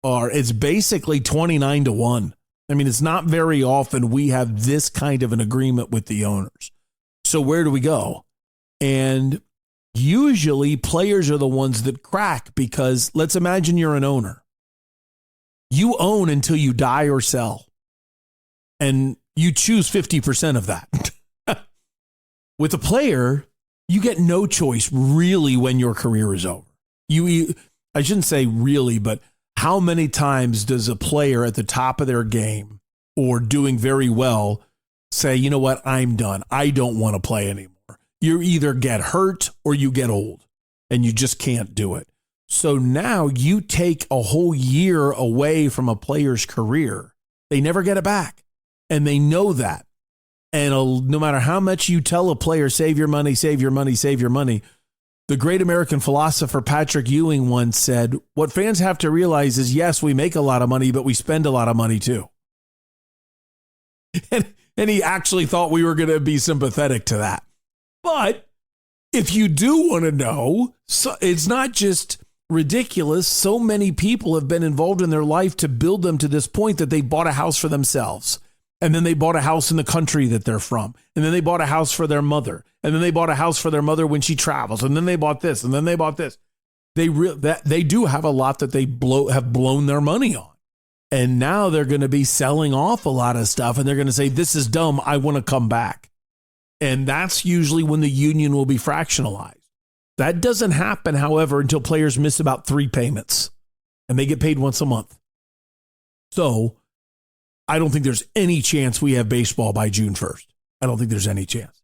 it's basically 29-1. I mean, it's not very often we have this kind of an agreement with the owners. So where do we go? And usually players are the ones that crack because let's imagine you're an owner. You own until you die or sell. And you choose 50% of that. With a player, you get no choice really when your career is over. I shouldn't say really, but how many times does a player at the top of their game or doing very well say, you know what, I'm done. I don't want to play anymore. You either get hurt or you get old and you just can't do it. So now you take a whole year away from a player's career. They never get it back. And they know that. And no matter how much you tell a player, save your money, save your money, save your money, The great American philosopher Patrick Ewing once said, what fans have to realize is, yes, we make a lot of money, but we spend a lot of money too. And he actually thought we were going to be sympathetic to that. But if you do want to know, so it's not just ridiculous. So many people have been involved in their life to build them to this point that they bought a house for themselves. And then they bought a house in the country that they're from. And then they bought a house for their mother. And then they bought a house for their mother when she travels. And then they bought this. And then they bought this. They do have a lot that they have blown their money on. And now they're going to be selling off a lot of stuff. And they're going to say, this is dumb. I want to come back. And that's usually when the union will be fractionalized. That doesn't happen, however, until players miss about 3 payments. And they get paid once a month. So I don't think there's any chance we have baseball by June 1st. I don't think there's any chance.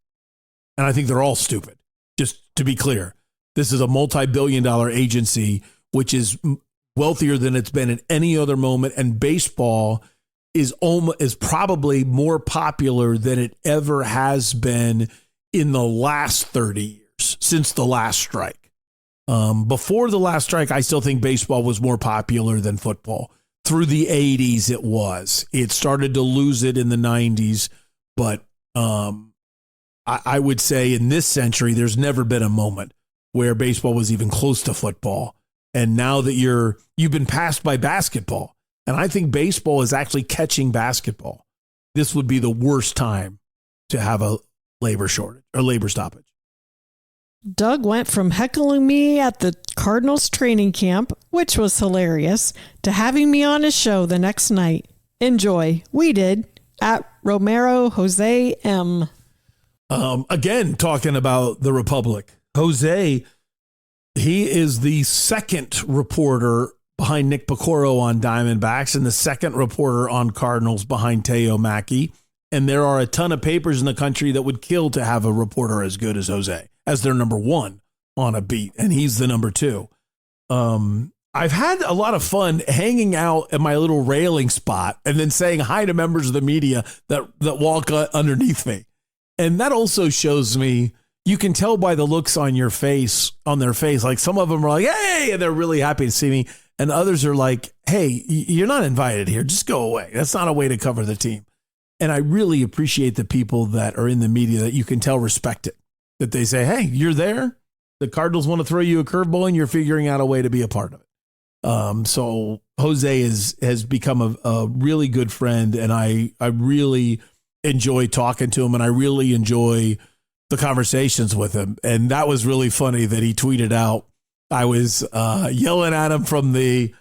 And I think they're all stupid. Just to be clear, this is a multi-billion-dollar agency, which is wealthier than it's been at any other moment. And baseball is probably more popular than it ever has been in the last 30 years, since the last strike. Before the last strike, I still think baseball was more popular than football. Through the 80s, it was. It started to lose it in the 90s. But I would say in this century, there's never been a moment where baseball was even close to football. And now that you've been passed by basketball, and I think baseball is actually catching basketball, this would be the worst time to have a labor shortage or labor stoppage. Doug went from heckling me at the Cardinals training camp, which was hilarious, to having me on his show the next night. Enjoy. We did. At Romero Jose M. Again, talking about the Republic. Jose, he is the second reporter behind Nick Picoro on Diamondbacks and the second reporter on Cardinals behind Teo Mackey. And there are a ton of papers in the country that would kill to have a reporter as good as Jose, as their number one on a beat. And he's the number 2. I've had a lot of fun hanging out at my little railing spot and then saying hi to members of the media that walk underneath me. And that also shows me, you can tell by the looks on their face, like some of them are like, hey, and they're really happy to see me. And others are like, hey, you're not invited here. Just go away. That's not a way to cover the team. And I really appreciate the people that are in the media that you can tell respect it, that they say, hey, you're there. The Cardinals want to throw you a curveball and you're figuring out a way to be a part of it. So Jose has become a really good friend, and I really enjoy talking to him, and I really enjoy the conversations with him. And that was really funny that he tweeted out, I was yelling at him from the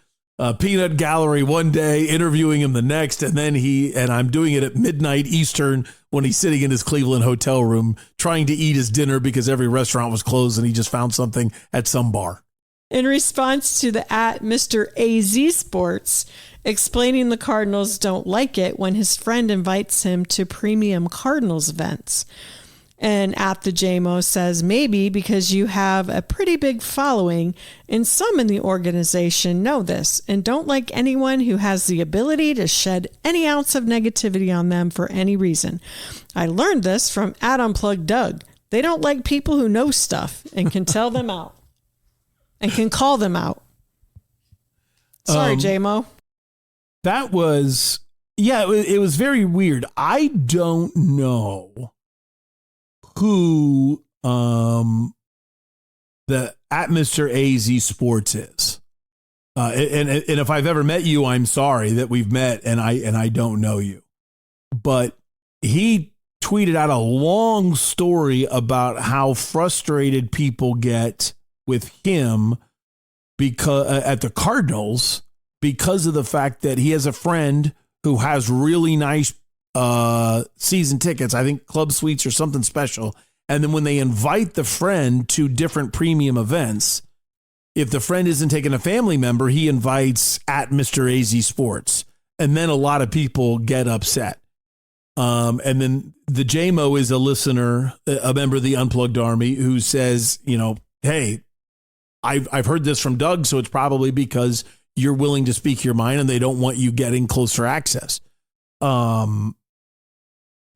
peanut gallery one day, interviewing him the next, and then I'm doing it at midnight Eastern when he's sitting in his Cleveland hotel room trying to eat his dinner because every restaurant was closed and he just found something at some bar. In response to the at Mr. AZ Sports explaining the Cardinals don't like it when his friend invites him to premium Cardinals events. And at the JMO says, maybe because you have a pretty big following and some in the organization know this and don't like anyone who has the ability to shed any ounce of negativity on them for any reason. I learned this from at Unplugged Doug. They don't like people who know stuff and can tell them out and can call them out. Sorry, JMO. That was, it was very weird. I don't know who the at Mr. AZ Sports is. And if I've ever met you, I'm sorry that we've met and I don't know you. But he tweeted out a long story about how frustrated people get with him because at the Cardinals because of the fact that he has a friend who has really nice season tickets, I think club suites or something special. And then when they invite the friend to different premium events, if the friend isn't taking a family member, he invites at Mr. AZ Sports. And then a lot of people get upset. And then the JMO is a listener, a member of the Unplugged Army who says, hey, I've heard this from Doug, so it's probably because you're willing to speak your mind and they don't want you getting closer access.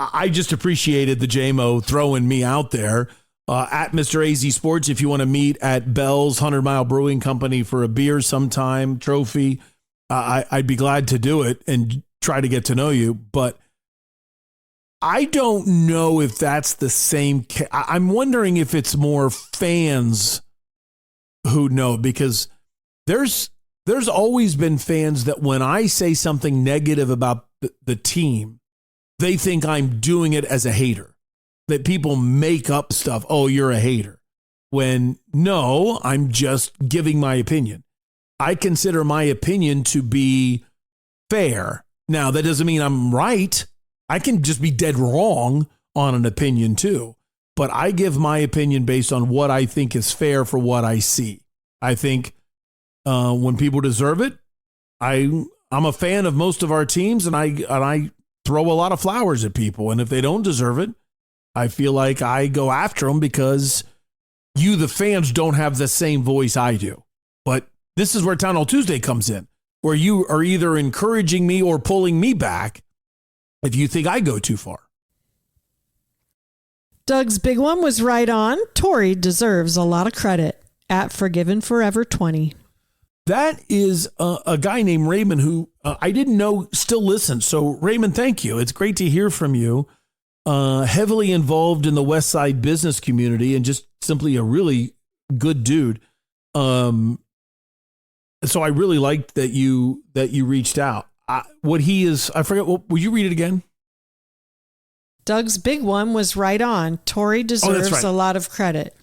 I just appreciated the JMO throwing me out there. at Mr. AZ Sports, if you want to meet at Bell's 100 Mile Brewing Company for a beer sometime, trophy, I'd be glad to do it and try to get to know you. But I don't know if that's the same. I'm wondering if it's more fans who know, because there's always been fans that when I say something negative about the team, they think I'm doing it as a hater, that people make up stuff. Oh, you're a hater. When no, I'm just giving my opinion. I consider my opinion to be fair. Now, that doesn't mean I'm right. I can just be dead wrong on an opinion too. But I give my opinion based on what I think is fair for what I see. I think when people deserve it, I'm a fan of most of our teams, and I throw a lot of flowers at people. And if they don't deserve it, I feel like I go after them because you, the fans, don't have the same voice I do. But this is where Town Hall Tuesday comes in, where you are either encouraging me or pulling me back if you think I go too far. Doug's big one was right on. Tori deserves a lot of credit at Forgiven Forever 20. That is a guy named Raymond who I didn't know still listens. So Raymond, thank you. It's great to hear from you. Heavily involved in the West Side business community and just simply a really good dude. So I really liked that you reached out. What he is, I forget. Will you read it again? Doug's big one was right on. Tori deserves a lot of credit.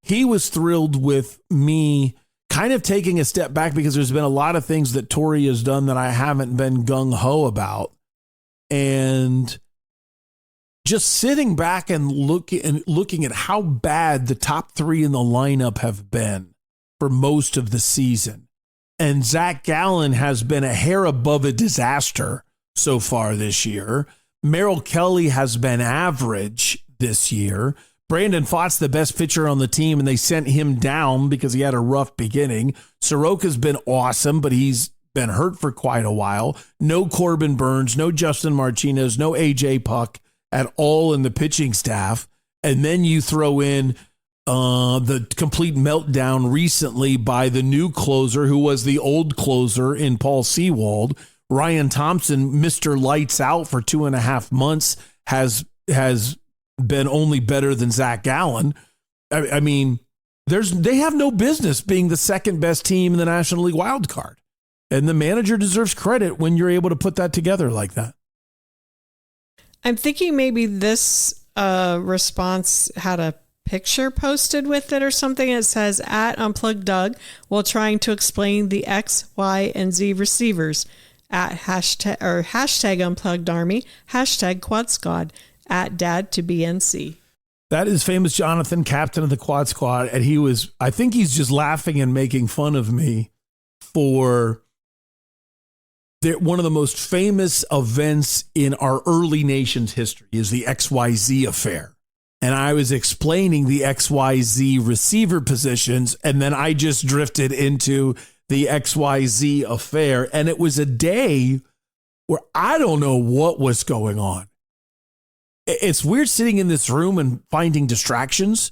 He was thrilled with me kind of taking a step back because there's been a lot of things that Tori has done that I haven't been gung-ho about. And just sitting back and looking at how bad the top three in the lineup have been for most of the season. And Zach Gallen has been a hair above a disaster so far this year. Merrill Kelly has been average this year. Brandon Fought's the best pitcher on the team, and they sent him down because he had a rough beginning. Soroka's been awesome, but he's been hurt for quite a while. No Corbin Burns, no Justin Martinez, no AJ Puck at all in the pitching staff. And then you throw in the complete meltdown recently by the new closer, who was the old closer in Paul Sewald. Ryan Thompson, Mr. Lights Out for 2.5 months, has been only better than Zach Gallen. I mean, they have no business being the second best team in the National League wild card. And the manager deserves credit when you're able to put that together like that. I'm thinking maybe this response had a picture posted with it or something. It says at Unplugged Doug while trying to explain the X, Y, and Z receivers at hashtag Unplugged Army, hashtag Quad Squad, at Dad to BNC. That is famous Jonathan, captain of the Quad Squad. And I think he's just laughing and making fun of me for one of the most famous events in our early nation's history is the XYZ affair. And I was explaining the XYZ receiver positions, and then I just drifted into the XYZ affair. And it was a day where I don't know what was going on. It's weird sitting in this room and finding distractions.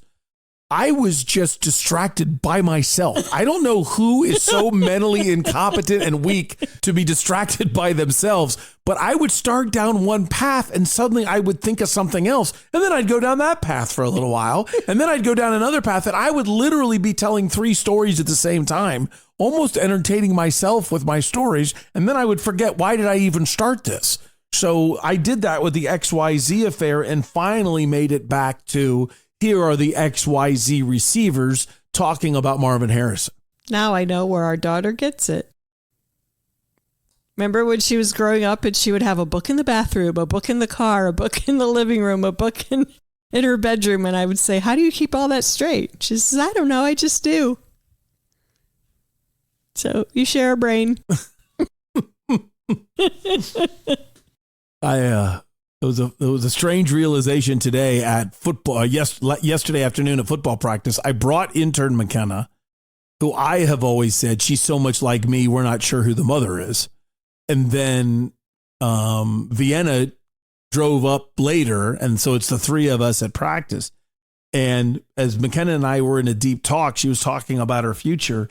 I was just distracted by myself. I don't know who is so mentally incompetent and weak to be distracted by themselves, but I would start down one path and suddenly I would think of something else. And then I'd go down that path for a little while. And then I'd go down another path and I would literally be telling 3 stories at the same time, almost entertaining myself with my stories. And then I would forget, why did I even start this? So I did that with the XYZ affair and finally made it back to, here are the XYZ receivers talking about Marvin Harrison. Now I know where our daughter gets it. Remember when she was growing up and she would have a book in the bathroom, a book in the car, a book in the living room, a book in her bedroom. And I would say, how do you keep all that straight? She says, I don't know. I just do. So you share a brain. It was a strange realization today at football. Yesterday afternoon at football practice, I brought intern McKenna, who I have always said she's so much like me, we're not sure who the mother is. And then Vienna drove up later, and so it's the 3 of us at practice. And as McKenna and I were in a deep talk, she was talking about her future.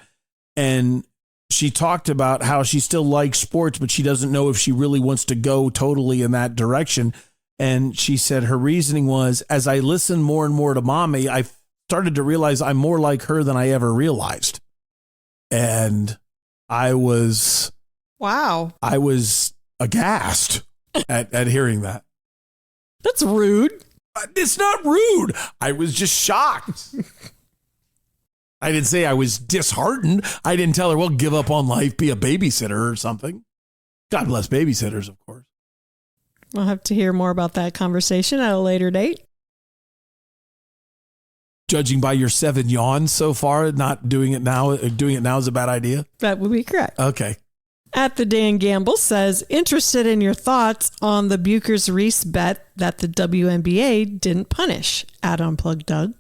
And she talked about how she still likes sports, but she doesn't know if she really wants to go totally in that direction. And she said her reasoning was, as I listened more and more to Mommy, I started to realize I'm more like her than I ever realized. And I was aghast at hearing that. That's rude. It's not rude. I was just shocked. I didn't say I was disheartened. I didn't tell her, well, give up on life, be a babysitter or something. God bless babysitters, of course. We'll have to hear more about that conversation at a later date. Judging by your 7 yawns so far, not doing it now is a bad idea? That would be correct. Okay. At the Dan Gamble says, interested in your thoughts on the Buchers-Reese bet that the WNBA didn't punish at Unplugged Doug.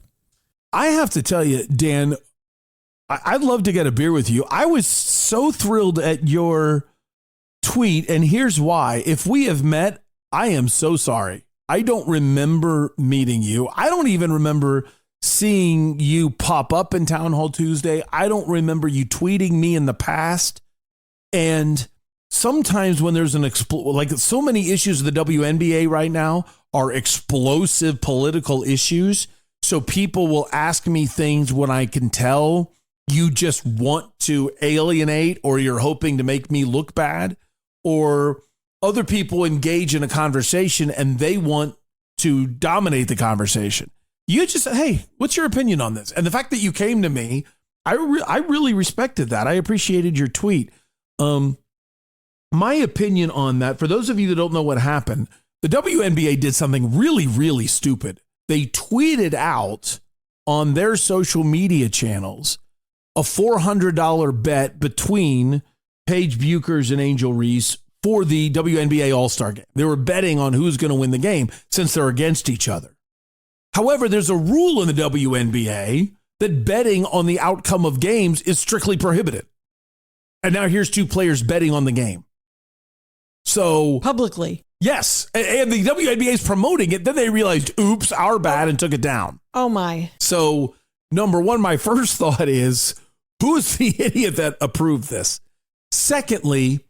I have to tell you, Dan, I'd love to get a beer with you. I was so thrilled at your tweet, and here's why. If we have met, I am so sorry. I don't remember meeting you. I don't even remember seeing you pop up in Town Hall Tuesday. I don't remember you tweeting me in the past. And sometimes when there's like so many issues of the WNBA right now are explosive political issues. So people will ask me things when I can tell you just want to alienate, or you're hoping to make me look bad, or other people engage in a conversation and they want to dominate the conversation. You just say, hey, what's your opinion on this? And the fact that you came to me, I really respected that. I appreciated your tweet. My opinion on that, for those of you that don't know what happened, the WNBA did something really, really stupid. They tweeted out on their social media channels a $400 bet between Paige Buchers and Angel Reese for the WNBA All-Star game. They were betting on who's going to win the game since they're against each other. However, there's a rule in the WNBA that betting on the outcome of games is strictly prohibited. And now here's two players betting on the game. So publicly. Yes. And the WNBA is promoting it. Then they realized, oops, our bad, and took it down. Oh my. So number one, my first thought is, who's the idiot that approved this? Secondly,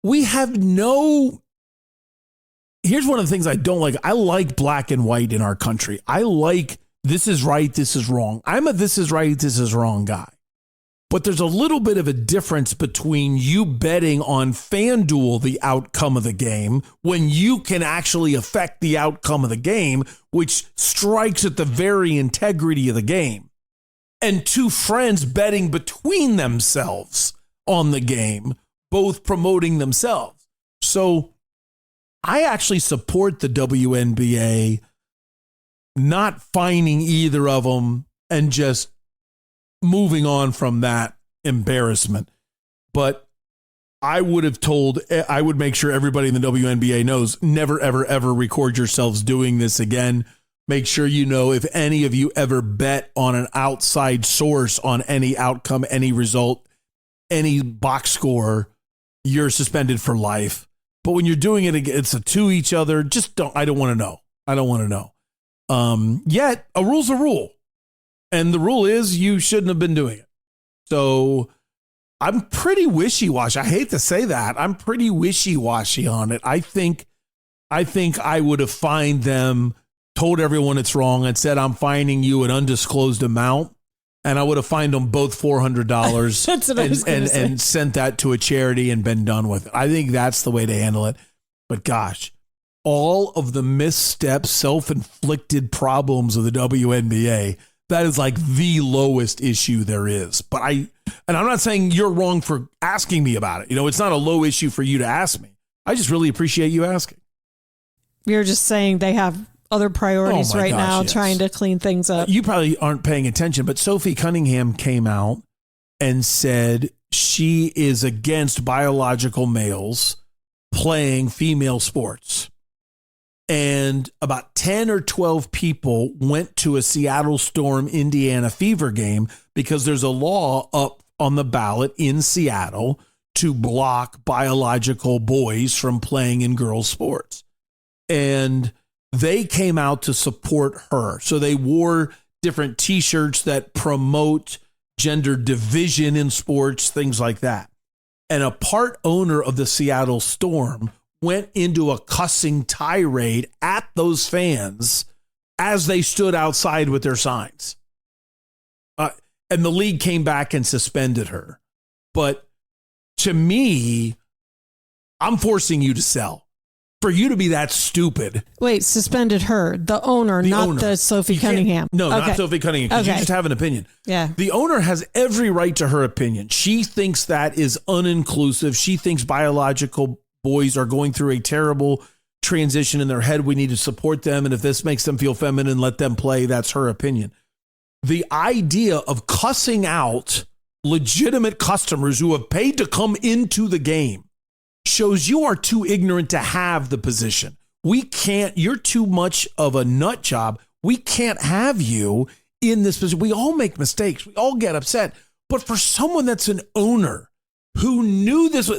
we have here's one of the things I don't like. I like black and white in our country. I like this is right, this is wrong. I'm a this is right, this is wrong guy. But there's a little bit of a difference between you betting on FanDuel the outcome of the game when you can actually affect the outcome of the game, which strikes at the very integrity of the game, and two friends betting between themselves on the game, both promoting themselves. So I actually support the WNBA not fining either of them and just moving on from that embarrassment. But I would make sure everybody in the WNBA knows, never, ever, ever record yourselves doing this again. Make sure you know if any of you ever bet on an outside source on any outcome, any result, any box score, you're suspended for life. But when you're doing it against to each other, I don't want to know. I don't want to know. Yet a rule's a rule. And the rule is you shouldn't have been doing it. So I'm pretty wishy-washy. I hate to say that. I'm pretty wishy-washy on it. I think I would have fined them, told everyone it's wrong, and said, I'm fining you an undisclosed amount. And I would have fined them both $400 that's what I was gonna say. And sent that to a charity and been done with it. I think that's the way to handle it. But gosh, all of the missteps, self-inflicted problems of the WNBA, that is like the lowest issue there is. And I'm not saying you're wrong for asking me about it. It's not a low issue for you to ask me. I just really appreciate you asking. You're just saying they have other priorities now, yes. Trying to clean things up. You probably aren't paying attention, but Sophie Cunningham came out and said she is against biological males playing female sports. And about 10 or 12 people went to a Seattle Storm, Indiana Fever game because there's a law up on the ballot in Seattle to block biological boys from playing in girls' sports. And they came out to support her. So they wore different T-shirts that promote gender division in sports, things like that. And a part owner of the Seattle Storm went into a cussing tirade at those fans as they stood outside with their signs. And the league came back and suspended her. But to me, I'm forcing you to sell. For you to be that stupid. Wait, suspended her, the owner, not the Sophie Cunningham. No, not Sophie Cunningham, because you just have an opinion. Yeah. The owner has every right to her opinion. She thinks that is uninclusive. She thinks biological boys are going through a terrible transition in their head. We need to support them. And if this makes them feel feminine, let them play. That's her opinion. The idea of cussing out legitimate customers who have paid to come into the game shows you are too ignorant to have the position. You're too much of a nut job. We can't have you in this position. We all make mistakes. We all get upset. But for someone that's an owner who knew this,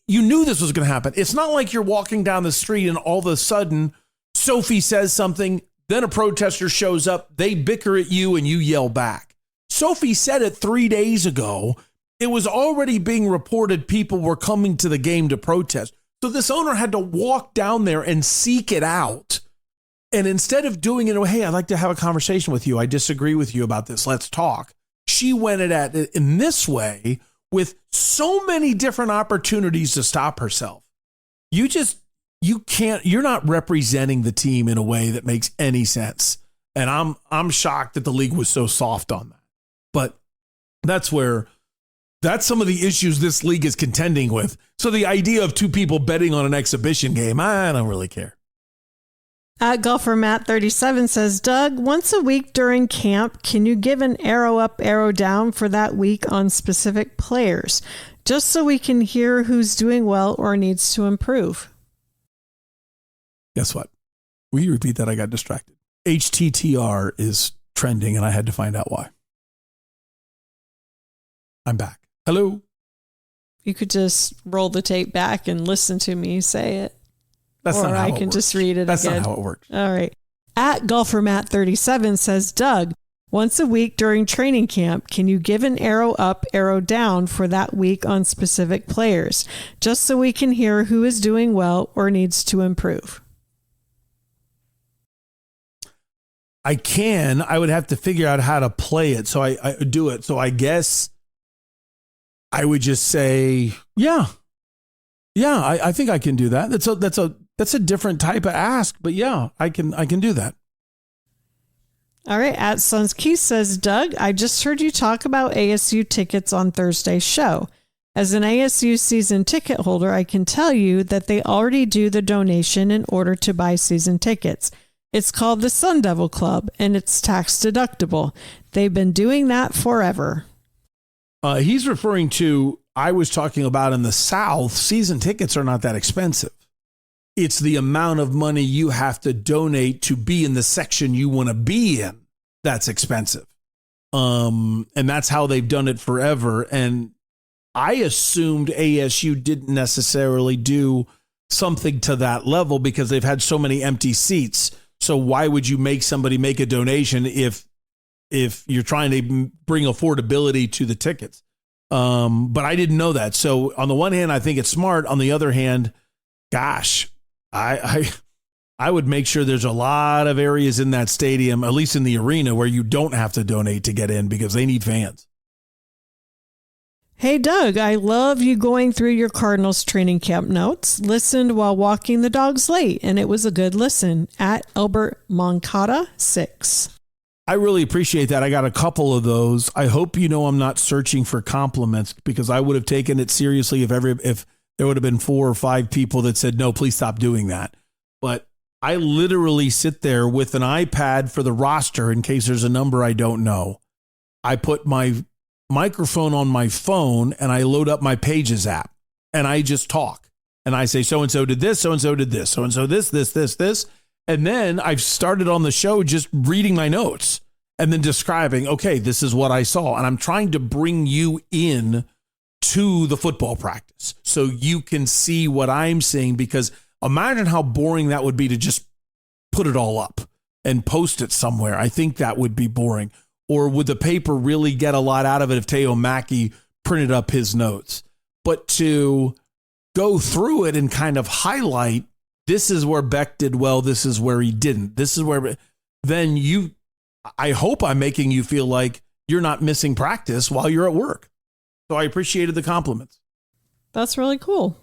you knew this was going to happen. It's not like you're walking down the street and all of a sudden Sophie says something, then a protester shows up, they bicker at you and you yell back. Sophie said it 3 days ago. It was already being reported people were coming to the game to protest. So this owner had to walk down there and seek it out. And instead of doing it, hey, I'd like to have a conversation with you. I disagree with you about this. Let's talk. She went at it in this way with so many different opportunities to stop herself. You're not representing the team in a way that makes any sense. And I'm shocked that the league was so soft on that. But that's some of the issues this league is contending with. So the idea of two people betting on an exhibition game, I don't really care. At Golfer Matt 37 says, Doug, once a week during camp, can you give an arrow up, arrow down for that week on specific players, just so we can hear who's doing well or needs to improve? Guess what? Will you repeat that? I got distracted. HTTR is trending and I had to find out why. I'm back. Hello. You could just roll the tape back and listen to me say it. That's not how I it can works. just read it That's again. not how it works. All right. At Golfer Matt 37 says, Doug, once a week during training camp, can you give an arrow up, arrow down for that week on specific players, just so we can hear who is doing well or needs to improve? I can. I would have to figure out how to play it. So I do it. So I guess I would just say, yeah, I think I can do that. That's a different type of ask, but yeah, I can do that. All right. At Sons Keith says, Doug, I just heard you talk about ASU tickets on Thursday's show. As an ASU season ticket holder, I can tell you that they already do the donation in order to buy season tickets. It's called the Sun Devil Club, and it's tax deductible. They've been doing that forever. He's referring to, I was talking about in the South, season tickets are not that expensive. It's the amount of money you have to donate to be in the section you want to be in that's expensive. And that's how they've done it forever. And I assumed ASU didn't necessarily do something to that level because they've had so many empty seats. So why would you make somebody make a donation if you're trying to bring affordability to the tickets? But I didn't know that. So on the one hand, I think it's smart. On the other hand, gosh, I would make sure there's a lot of areas in that stadium, at least in the arena, where you don't have to donate to get in because they need fans. Hey, Doug, I love you going through your Cardinals training camp notes. Listened while walking the dogs late, and it was a good listen. At Albert Moncada 6. I really appreciate that. I got a couple of those. I hope you know I'm not searching for compliments because I would have taken it seriously if there would have been 4 or 5 people that said, no, please stop doing that. But I literally sit there with an iPad for the roster in case there's a number I don't know. I put my microphone on my phone and I load up my Pages app and I just talk and I say, so-and-so did this, so-and-so did this, so-and-so this. And then I've started on the show just reading my notes and then describing, okay, this is what I saw. And I'm trying to bring you in to the football practice so you can see what I'm seeing, because imagine how boring that would be to just put it all up. and post it somewhere. I think that would be boring. Or would the paper really get a lot out of it if Teo Mackey printed up his notes? But to go through it and kind of highlight, this is where Beck did well, this is where he didn't. This is where, then I hope I'm making you feel like you're not missing practice while you're at work. So I appreciated the compliments. That's really cool.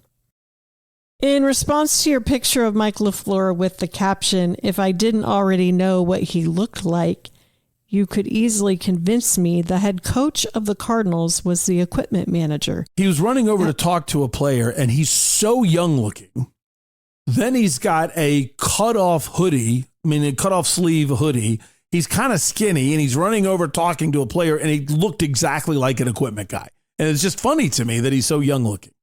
In response to your picture of Mike LaFleur with the caption, "If I didn't already know what he looked like, you could easily convince me the head coach of the Cardinals was the equipment manager." He was running over to talk to a player, and he's so young looking. Then he's got a cutoff hoodie, a cutoff sleeve hoodie. He's kind of skinny, and he's running over talking to a player, and he looked exactly like an equipment guy. And it's just funny to me that he's so young looking.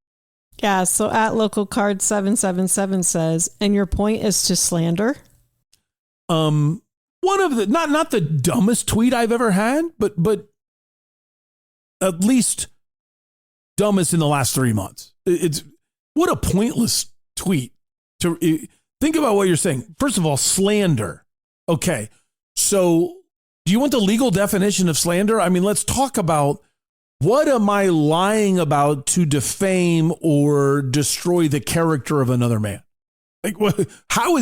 Yeah, so at LocalCard777 says, and your point is to slander? One of the, not the dumbest tweet I've ever had, but at least dumbest in the last 3 months. It's what a pointless tweet. To think about what you're saying. First of all, slander. Okay, so do you want the legal definition of slander? I mean, let's talk about, what am I lying about to defame or destroy the character of another man? Like, how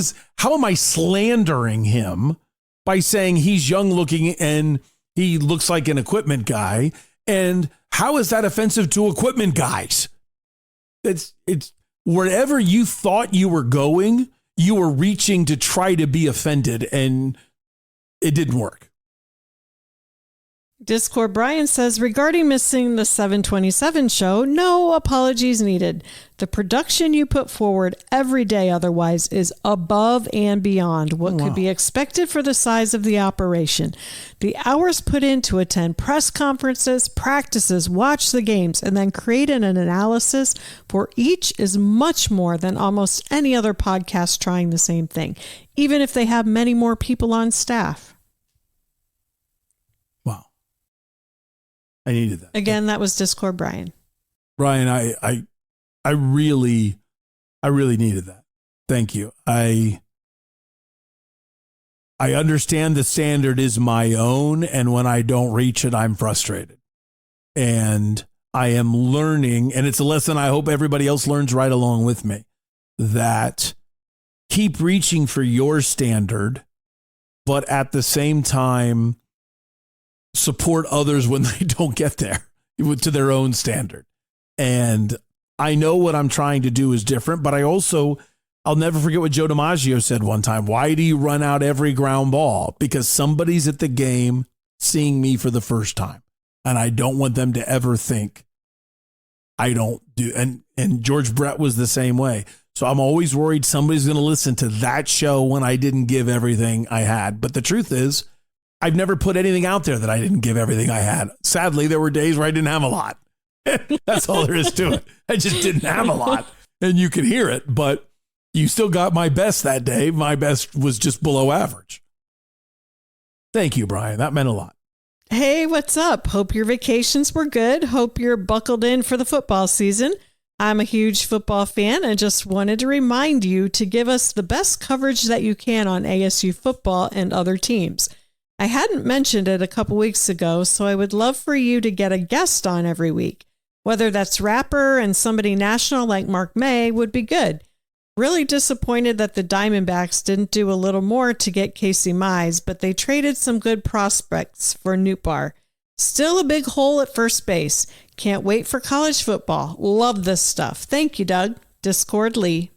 am I slandering him by saying he's young looking and he looks like an equipment guy? And how is that offensive to equipment guys? It's wherever you thought you were going, you were reaching to try to be offended, and it didn't work. Discord Brian says, regarding missing the 727 show, no apologies needed. The production you put forward every day otherwise is above and beyond what could be expected for the size of the operation. The hours put in to attend press conferences, practices, watch the games, and then create an analysis for each is much more than almost any other podcast trying the same thing, even if they have many more people on staff. I needed that. Again, that was Discord Brian. Brian, I really needed that. Thank you. I understand the standard is my own, and when I don't reach it, I'm frustrated. And I am learning, and it's a lesson I hope everybody else learns right along with me, that keep reaching for your standard, but at the same time, support others when they don't get there to their own standard. And I know what I'm trying to do is different, but I'll never forget what Joe DiMaggio said one time. Why do you run out every ground ball? Because somebody's at the game seeing me for the first time. And I don't want them to ever think I don't do. And George Brett was the same way. So I'm always worried somebody's going to listen to that show when I didn't give everything I had. But the truth is, I've never put anything out there that I didn't give everything I had. Sadly, there were days where I didn't have a lot. That's all there is to it. I just didn't have a lot. And you can hear it, but you still got my best that day. My best was just below average. Thank you, Brian. That meant a lot. Hey, what's up? Hope your vacations were good. Hope you're buckled in for the football season. I'm a huge football fan and just wanted to remind you to give us the best coverage that you can on ASU football and other teams. I hadn't mentioned it a couple weeks ago, so I would love for you to get a guest on every week. Whether that's rapper and somebody national like Mark May would be good. Really disappointed that the Diamondbacks didn't do a little more to get Casey Mize, but they traded some good prospects for Nootbaar. Still a big hole at first base. Can't wait for college football. Love this stuff. Thank you, Doug. Discord Lee.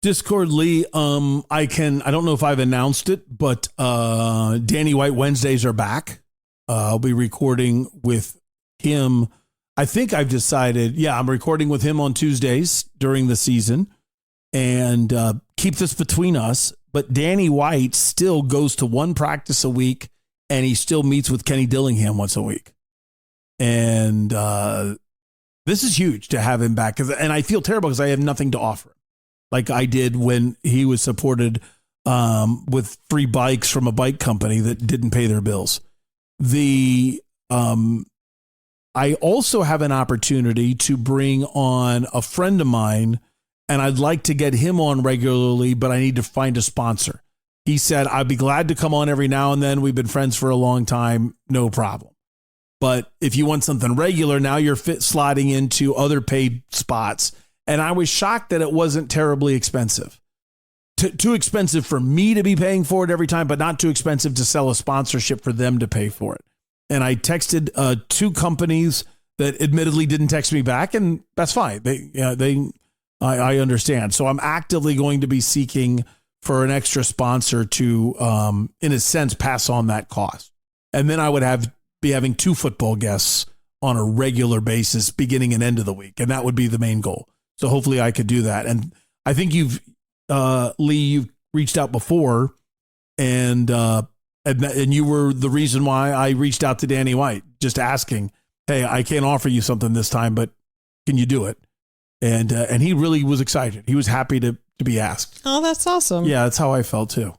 Discord Lee, I don't know if I've announced it, but Danny White Wednesdays are back. I'll be recording with him. I think I've decided, I'm recording with him on Tuesdays during the season, and keep this between us. But Danny White still goes to one practice a week, and he still meets with Kenny Dillingham once a week. And this is huge to have him back. And I feel terrible because I have nothing to offer him, like I did when he was supported with free bikes from a bike company that didn't pay their bills. I also have an opportunity to bring on a friend of mine, and I'd like to get him on regularly, but I need to find a sponsor. He said, I'd be glad to come on every now and then. We've been friends for a long time. No problem. But if you want something regular, now you're sliding into other paid spots. And I was shocked that it wasn't terribly expensive. Too expensive for me to be paying for it every time, but not too expensive to sell a sponsorship for them to pay for it. And I texted 2 companies that admittedly didn't text me back, and that's fine. I understand. So I'm actively going to be seeking for an extra sponsor to, in a sense, pass on that cost. And then I would be having 2 football guests on a regular basis, beginning and end of the week, and that would be the main goal. So hopefully I could do that. And I think Lee, you've reached out before, and you were the reason why I reached out to Danny White, just asking, hey, I can't offer you something this time, but can you do it? And he really was excited. He was happy to be asked. Oh, that's awesome. Yeah, that's how I felt too.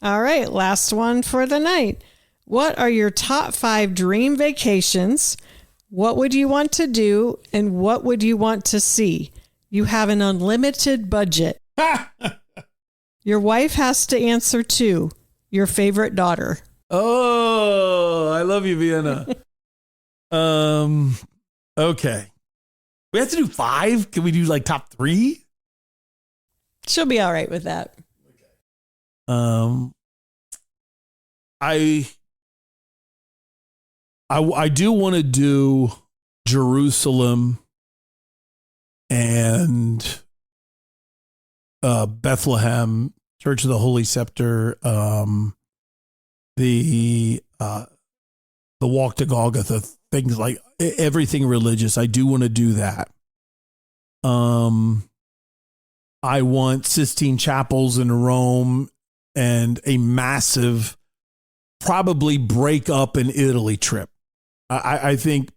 All right, last one for the night. What are your top 5 dream vacations? What would you want to do, and what would you want to see? You have an unlimited budget. Your wife has to answer too. Your favorite daughter. Oh, I love you, Vienna. Okay. We have to do 5? Can we do like top 3? She'll be all right with that. I do want to do Jerusalem and Bethlehem, Church of the Holy Scepter, the walk to Golgotha, things like everything religious. I do want to do that. I want Sistine Chapels in Rome and a massive, probably break up in Italy trip. I think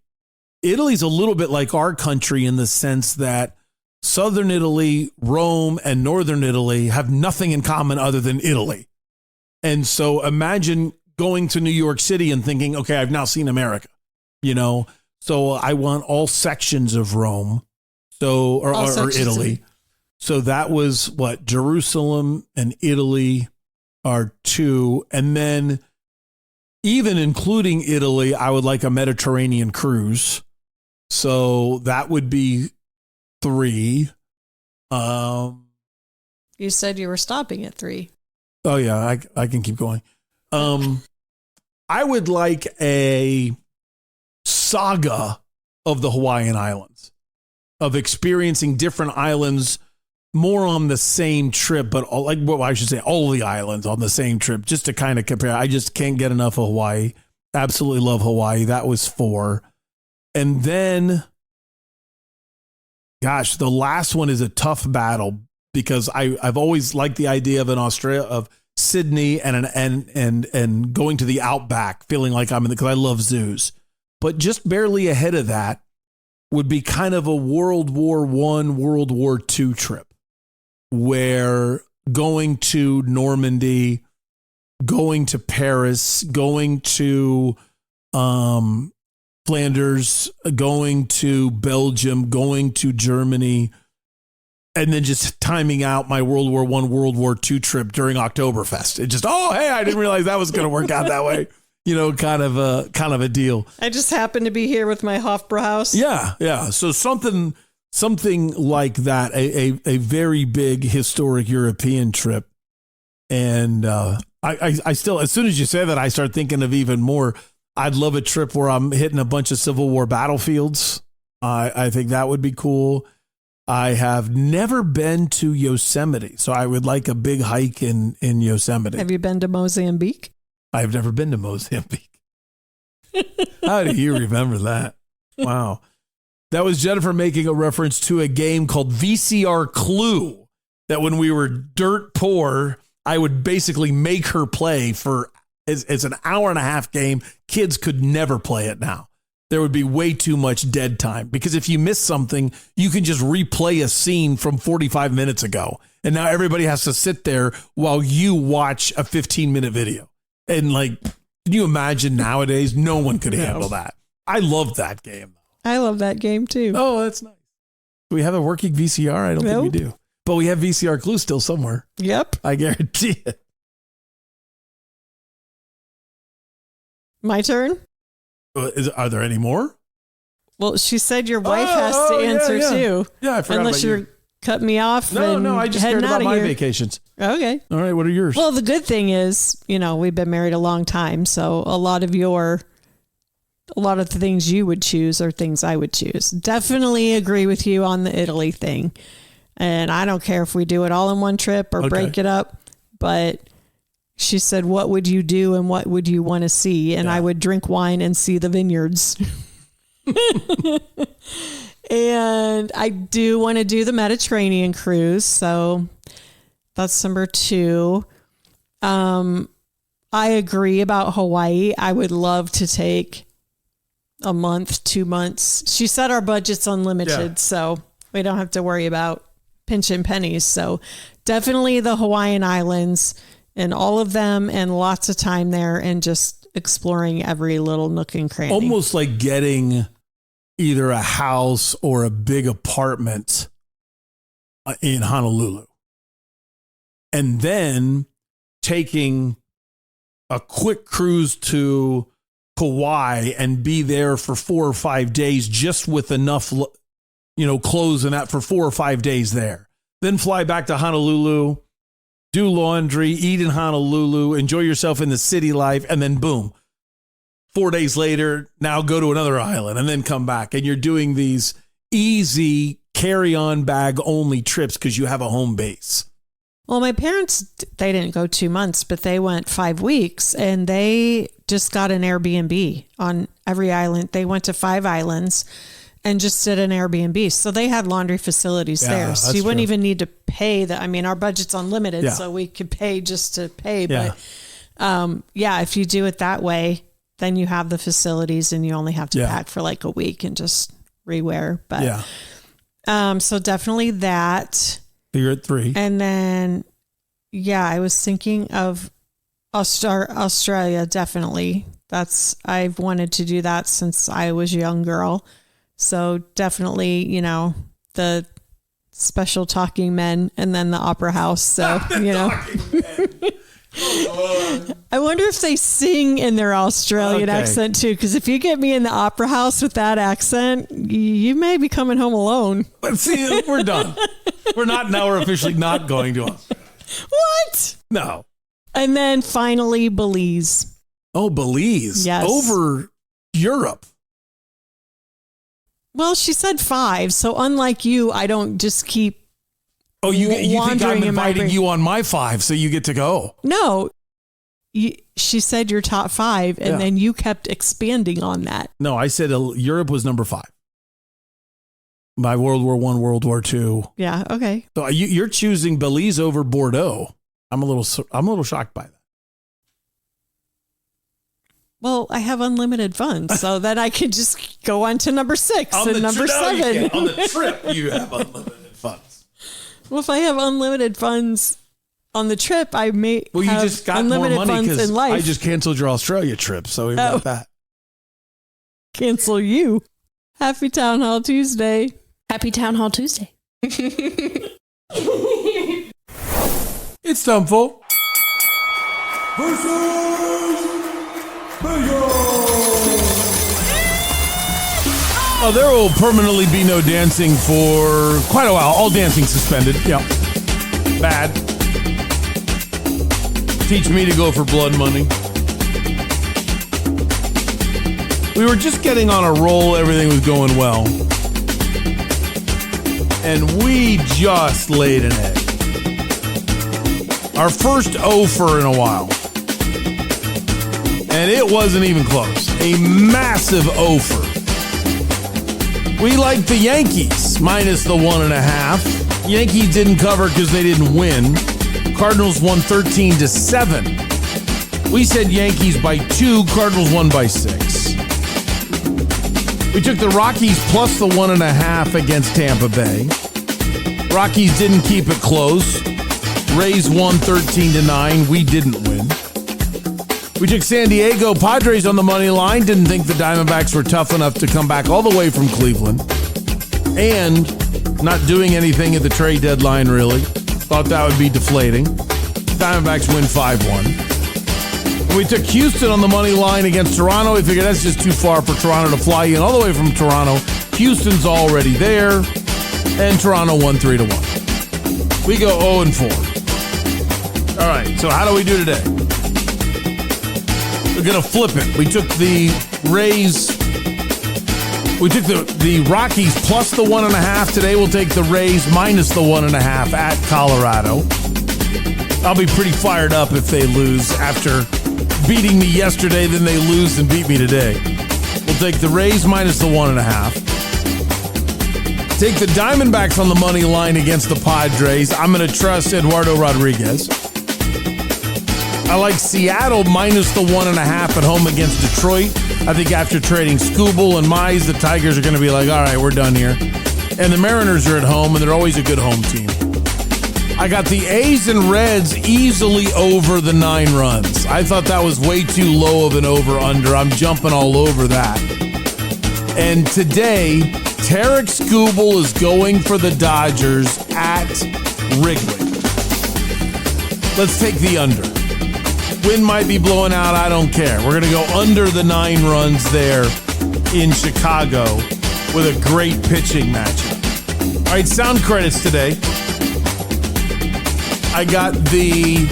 Italy's a little bit like our country in the sense that Southern Italy, Rome, and Northern Italy have nothing in common other than Italy. And so imagine going to New York City and thinking, okay, I've now seen America, So I want all sections of Rome, or Italy. So that was what Jerusalem and Italy are 2. And then even including Italy, I would like a Mediterranean cruise. So that would be 3. You said you were stopping at 3. Oh yeah, I can keep going. I would like a saga of the Hawaiian Islands, of experiencing different islands more on the same trip, but all the islands on the same trip, just to kind of compare. I just can't get enough of Hawaii. Absolutely love Hawaii. That was 4. And then, gosh, the last one is a tough battle because I've always liked the idea of Sydney and going to the outback, feeling like I'm because I love zoos. But just barely ahead of that would be kind of a World War I, World War II trip, where going to Normandy, going to Paris, going to Flanders, going to Belgium, going to Germany, and then just timing out my World War I, World War II trip during Oktoberfest. It just, I didn't realize that was going to work out that way. Kind of a deal. I just happened to be here with my Hofbrauhaus. Yeah. So something like that, a very big historic European trip. And I still, as soon as you say that, I start thinking of even more. I'd love a trip where I'm hitting a bunch of Civil War battlefields. I think that would be cool. I have never been to Yosemite, so I would like a big hike in Yosemite. Have you been to Mozambique? I've never been to Mozambique. How do you remember that? Wow. That was Jennifer making a reference to a game called VCR Clue that when we were dirt poor, I would basically make her play for, it's an hour and a half game. Kids could never play it now. There would be way too much dead time because if you miss something, you can just replay a scene from 45 minutes ago. And now everybody has to sit there while you watch a 15-minute video. And can you imagine nowadays? No one could handle that. I love that game. I love that game too. Oh, that's nice. Do we have a working VCR? I don't think we do. But we have VCR Clue still somewhere. Yep. I guarantee it. My turn? Are there any more? Well, she said your wife has to answer too. Yeah, I forgot Unless about you're cutting me off. No, I just cared about my vacations. Okay. All right, what are yours? Well, the good thing is, we've been married a long time, so a lot of the things you would choose are things I would choose. Definitely agree with you on the Italy thing. And I don't care if we do it all in one trip or break it up, but she said, what would you do and what would you want to see? And I would drink wine and see the vineyards. And I do want to do the Mediterranean cruise. So that's number 2. I agree about Hawaii. I would love to take a month, 2 months. She said our budget's unlimited, so we don't have to worry about pinching pennies. So definitely the Hawaiian Islands and all of them, and lots of time there and just exploring every little nook and cranny. Almost like getting either a house or a big apartment in Honolulu. And then taking a quick cruise to Kauai and be there for 4 or 5 days, just with enough, clothes and that for 4 or 5 days there. Then fly back to Honolulu, do laundry, eat in Honolulu, enjoy yourself in the city life, and then boom, 4 days later, now go to another island and then come back. And you're doing these easy carry-on bag only trips because you have a home base. Well, my parents, they didn't go 2 months, but they went 5 weeks and they just got an Airbnb on every island. They went to 5 islands and just did an Airbnb. So they had laundry facilities there. So you wouldn't even need to pay our budget's unlimited, so we could pay just to pay. But if you do it that way, then you have the facilities and you only have to pack for like a week and just rewear. But so definitely that. You're at 3. And then, I was thinking of Australia, definitely. I've wanted to do that since I was a young girl. So definitely, the special talking men and then the opera house. So, I wonder if they sing in their Australian accent too, because if you get me in the opera house with that accent, you may be coming home alone. But see, we're done. We're officially not going to Australia. What? No. And then finally, Belize. Oh, Belize. Yes. Over Europe. Well, she said 5. So unlike you, I don't just keep you think I'm inviting you on my 5, so you get to go? No. She said your top 5, and then you kept expanding on that. No, I said Europe was number 5. By World War I, World War II. Yeah, okay. So you're choosing Belize over Bordeaux. I'm a little shocked by that. Well, I have unlimited funds, so then I could just go on to number 6 and number 7. On the trip, you have unlimited funds. Well, if I have unlimited funds on the trip, I may you have just got unlimited more money funds in life. I just canceled your Australia trip, so even about that. Cancel you. Happy Town Hall Tuesday. Happy Town Hall Tuesday. It's time for Oh, there will permanently be no dancing for quite a while. All dancing suspended. Yeah. Bad. Teach me to go for blood money. We were just getting on a roll. Everything was going well. And we just laid an egg. Our first offer in a while. And it wasn't even close. A massive offer. We liked the Yankees, minus the 1.5. Yankees didn't cover because they didn't win. Cardinals won 13-7. We said Yankees by 2. Cardinals won by 6. We took the Rockies plus the 1.5 against Tampa Bay. Rockies didn't keep it close. Rays won 13-9. We didn't win. We took San Diego Padres on the money line. Didn't think the Diamondbacks were tough enough to come back all the way from Cleveland. And not doing anything at the trade deadline, really. Thought that would be deflating. Diamondbacks win 5-1. We took Houston on the money line against Toronto. We figured that's just too far for Toronto to fly in all the way from Toronto. Houston's already there, and Toronto won 3-1. We go 0-4. All right, so how do we do today? We're going to flip it. We took the Rays. We took the Rockies plus the 1.5. Today we'll take the Rays minus the 1.5 at Colorado. I'll be pretty fired up if they lose after beating me yesterday, then they lose and beat me today. We'll take the Rays minus the 1.5. Take the Diamondbacks on the money line against the Padres. I'm going to trust Eduardo Rodriguez. I like Seattle minus the 1.5 at home against Detroit. I think after trading Skubal and Mize, the Tigers are going to be like, all right, we're done here. And the Mariners are at home, and they're always a good home team. I got the A's and Reds easily over the 9 runs. I thought that was way too low of an over-under. I'm jumping all over that. And today, Tarek Skubal is going for the Dodgers at Wrigley. Let's take the under. Wind might be blowing out. I don't care. We're going to go under the 9 runs there in Chicago with a great pitching matchup. All right, sound credits today. I got the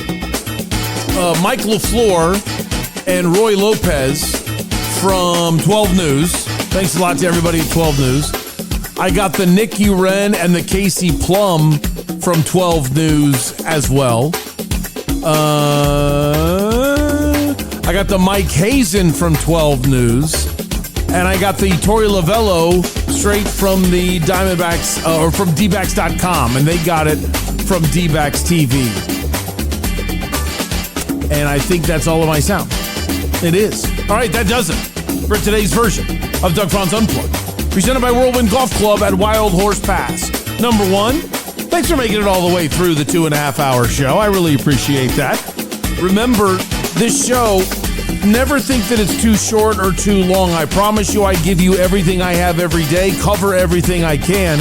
Mike LaFleur and Roy Lopez from 12 News. Thanks a lot to everybody at 12 News. I got the Nick Uren and the Casey Plum from 12 News as well. I got the Mike Hazen from 12 News. And I got the Torey Lovello straight from the Diamondbacks, or from DBACKS.com. And they got it from DBACKS TV. And I think that's all of my sound. It is. All right, that does it for today's version of Doug Franz Unplugged. Presented by Whirlwind Golf Club at Wild Horse Pass. Number 1, thanks for making it all the way through the 2.5-hour show. I really appreciate that. Remember, this show, never think that it's too short or too long. I promise you I give you everything I have every day, cover everything I can.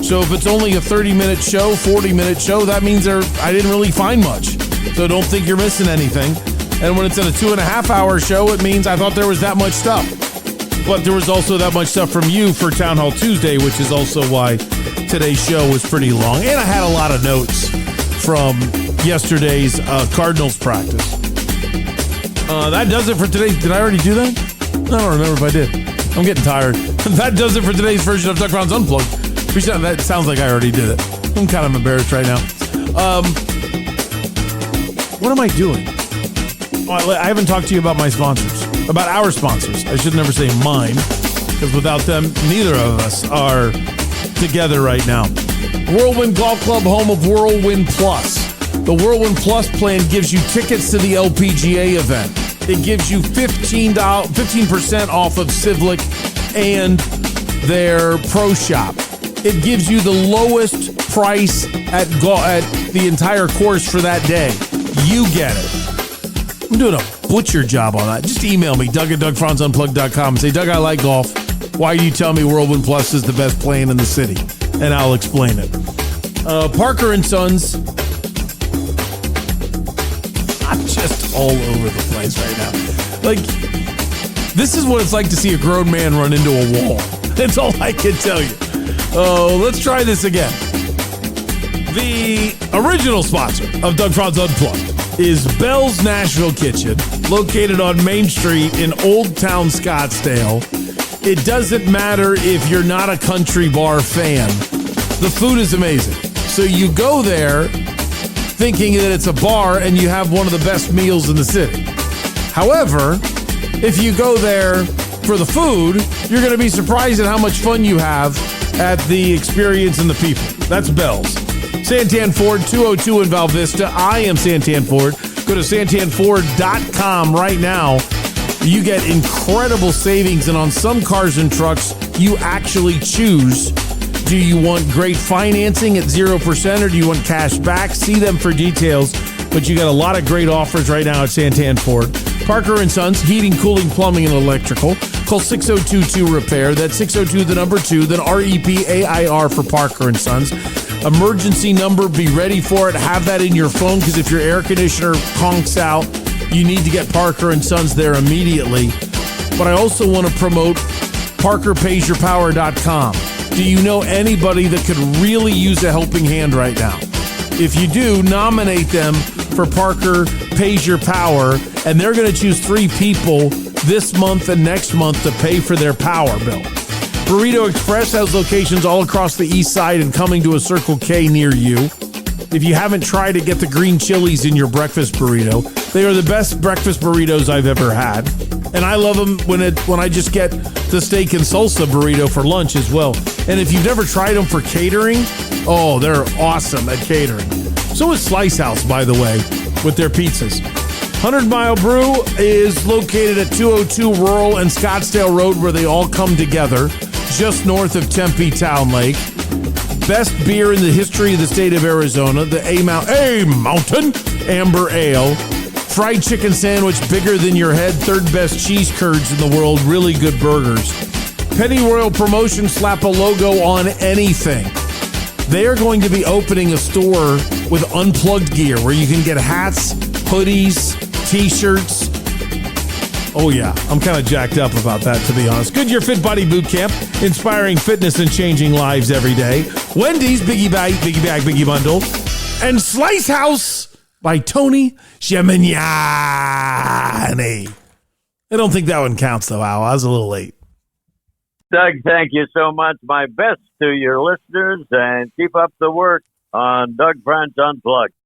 So if it's only a 30-minute show, 40-minute show, that means I didn't really find much. So don't think you're missing anything. And when it's in a 2.5-hour show, it means I thought there was that much stuff. But there was also that much stuff from you for Town Hall Tuesday, which is also why today's show was pretty long. And I had a lot of notes from yesterday's Cardinals practice. That does it for today. Did I already do that? I don't remember if I did. I'm getting tired. That does it for today's version of Doug Franz Unplugged. That sounds like I already did it. I'm kind of embarrassed right now. What am I doing? I haven't talked to you about my sponsors, about our sponsors. I should never say mine, because without them, neither of us are together right now. Whirlwind Golf Club, home of Whirlwind Plus. The Whirlwind Plus plan gives you tickets to the LPGA event. It gives you 15% off of Civic and their pro shop. It gives you the lowest price at the entire course for that day. You get it. I'm doing a butcher job on that. Just email me, Doug at DougFranzUnplugged.com, and say, Doug, I like golf. Why do you tell me Whirlwind Plus is the best plan in the city? And I'll explain it. Parker & Sons. I'm just all over the place right now. Like, this is what it's like to see a grown man run into a wall. That's all I can tell you. Oh, let's try this again. The original sponsor of Doug Franz Unplugged is Bell's Nashville Kitchen, located on Main Street in Old Town Scottsdale. It doesn't matter if you're not a country bar fan. The food is amazing. So you go there thinking that it's a bar and you have one of the best meals in the city. However, if you go there for the food, you're going to be surprised at how much fun you have at the experience and the people. That's Bell's. Santan Ford, 202 in Val Vista. I am Santan Ford. Go to santanford.com right now. You get incredible savings, and on some cars and trucks, you actually choose. Do you want great financing at 0%, or do you want cash back? See them for details, but you got a lot of great offers right now at Santan Ford. Parker & Sons, heating, cooling, plumbing, and electrical. Call 6022-REPAIR. That's 602, 2, then REPAIR for Parker & Sons. Emergency number, be ready for it. Have that in your phone, because if your air conditioner conks out, you need to get Parker and Sons there immediately. But I also want to promote ParkerPaysYourPower.com. Do you know anybody that could really use a helping hand right now? If you do, nominate them for Parker Pays Your Power, and they're going to choose 3 people this month and next month to pay for their power bill. Burrito Express has locations all across the east side and coming to a Circle K near you. If you haven't tried it, get the green chilies in your breakfast burrito. They are the best breakfast burritos I've ever had. And I love them when I just get the steak and salsa burrito for lunch as well. And if you've never tried them for catering, oh, they're awesome at catering. So is Slice House, by the way, with their pizzas. 100 Mile Brew is located at 202 Rural and Scottsdale Road, where they all come together, just north of Tempe Town Lake. Best beer in the history of the state of Arizona, the A Mountain Amber Ale. Fried chicken sandwich bigger than your head, 3rd best cheese curds in the world, really good burgers. Penny Royal Promotion, slap a logo on anything. They are going to be opening a store with unplugged gear where you can get hats, hoodies, t-shirts. Oh yeah, I'm kind of jacked up about that, to be honest. Goodyear Fit Body Boot Camp, inspiring fitness and changing lives every day. Wendy's Biggie Bag, Biggie Bundle. And Slice House by Tony Gemignani. I don't think that one counts, though, Al. I was a little late. Doug, thank you so much. My best to your listeners, and keep up the work on Doug French Unplugged.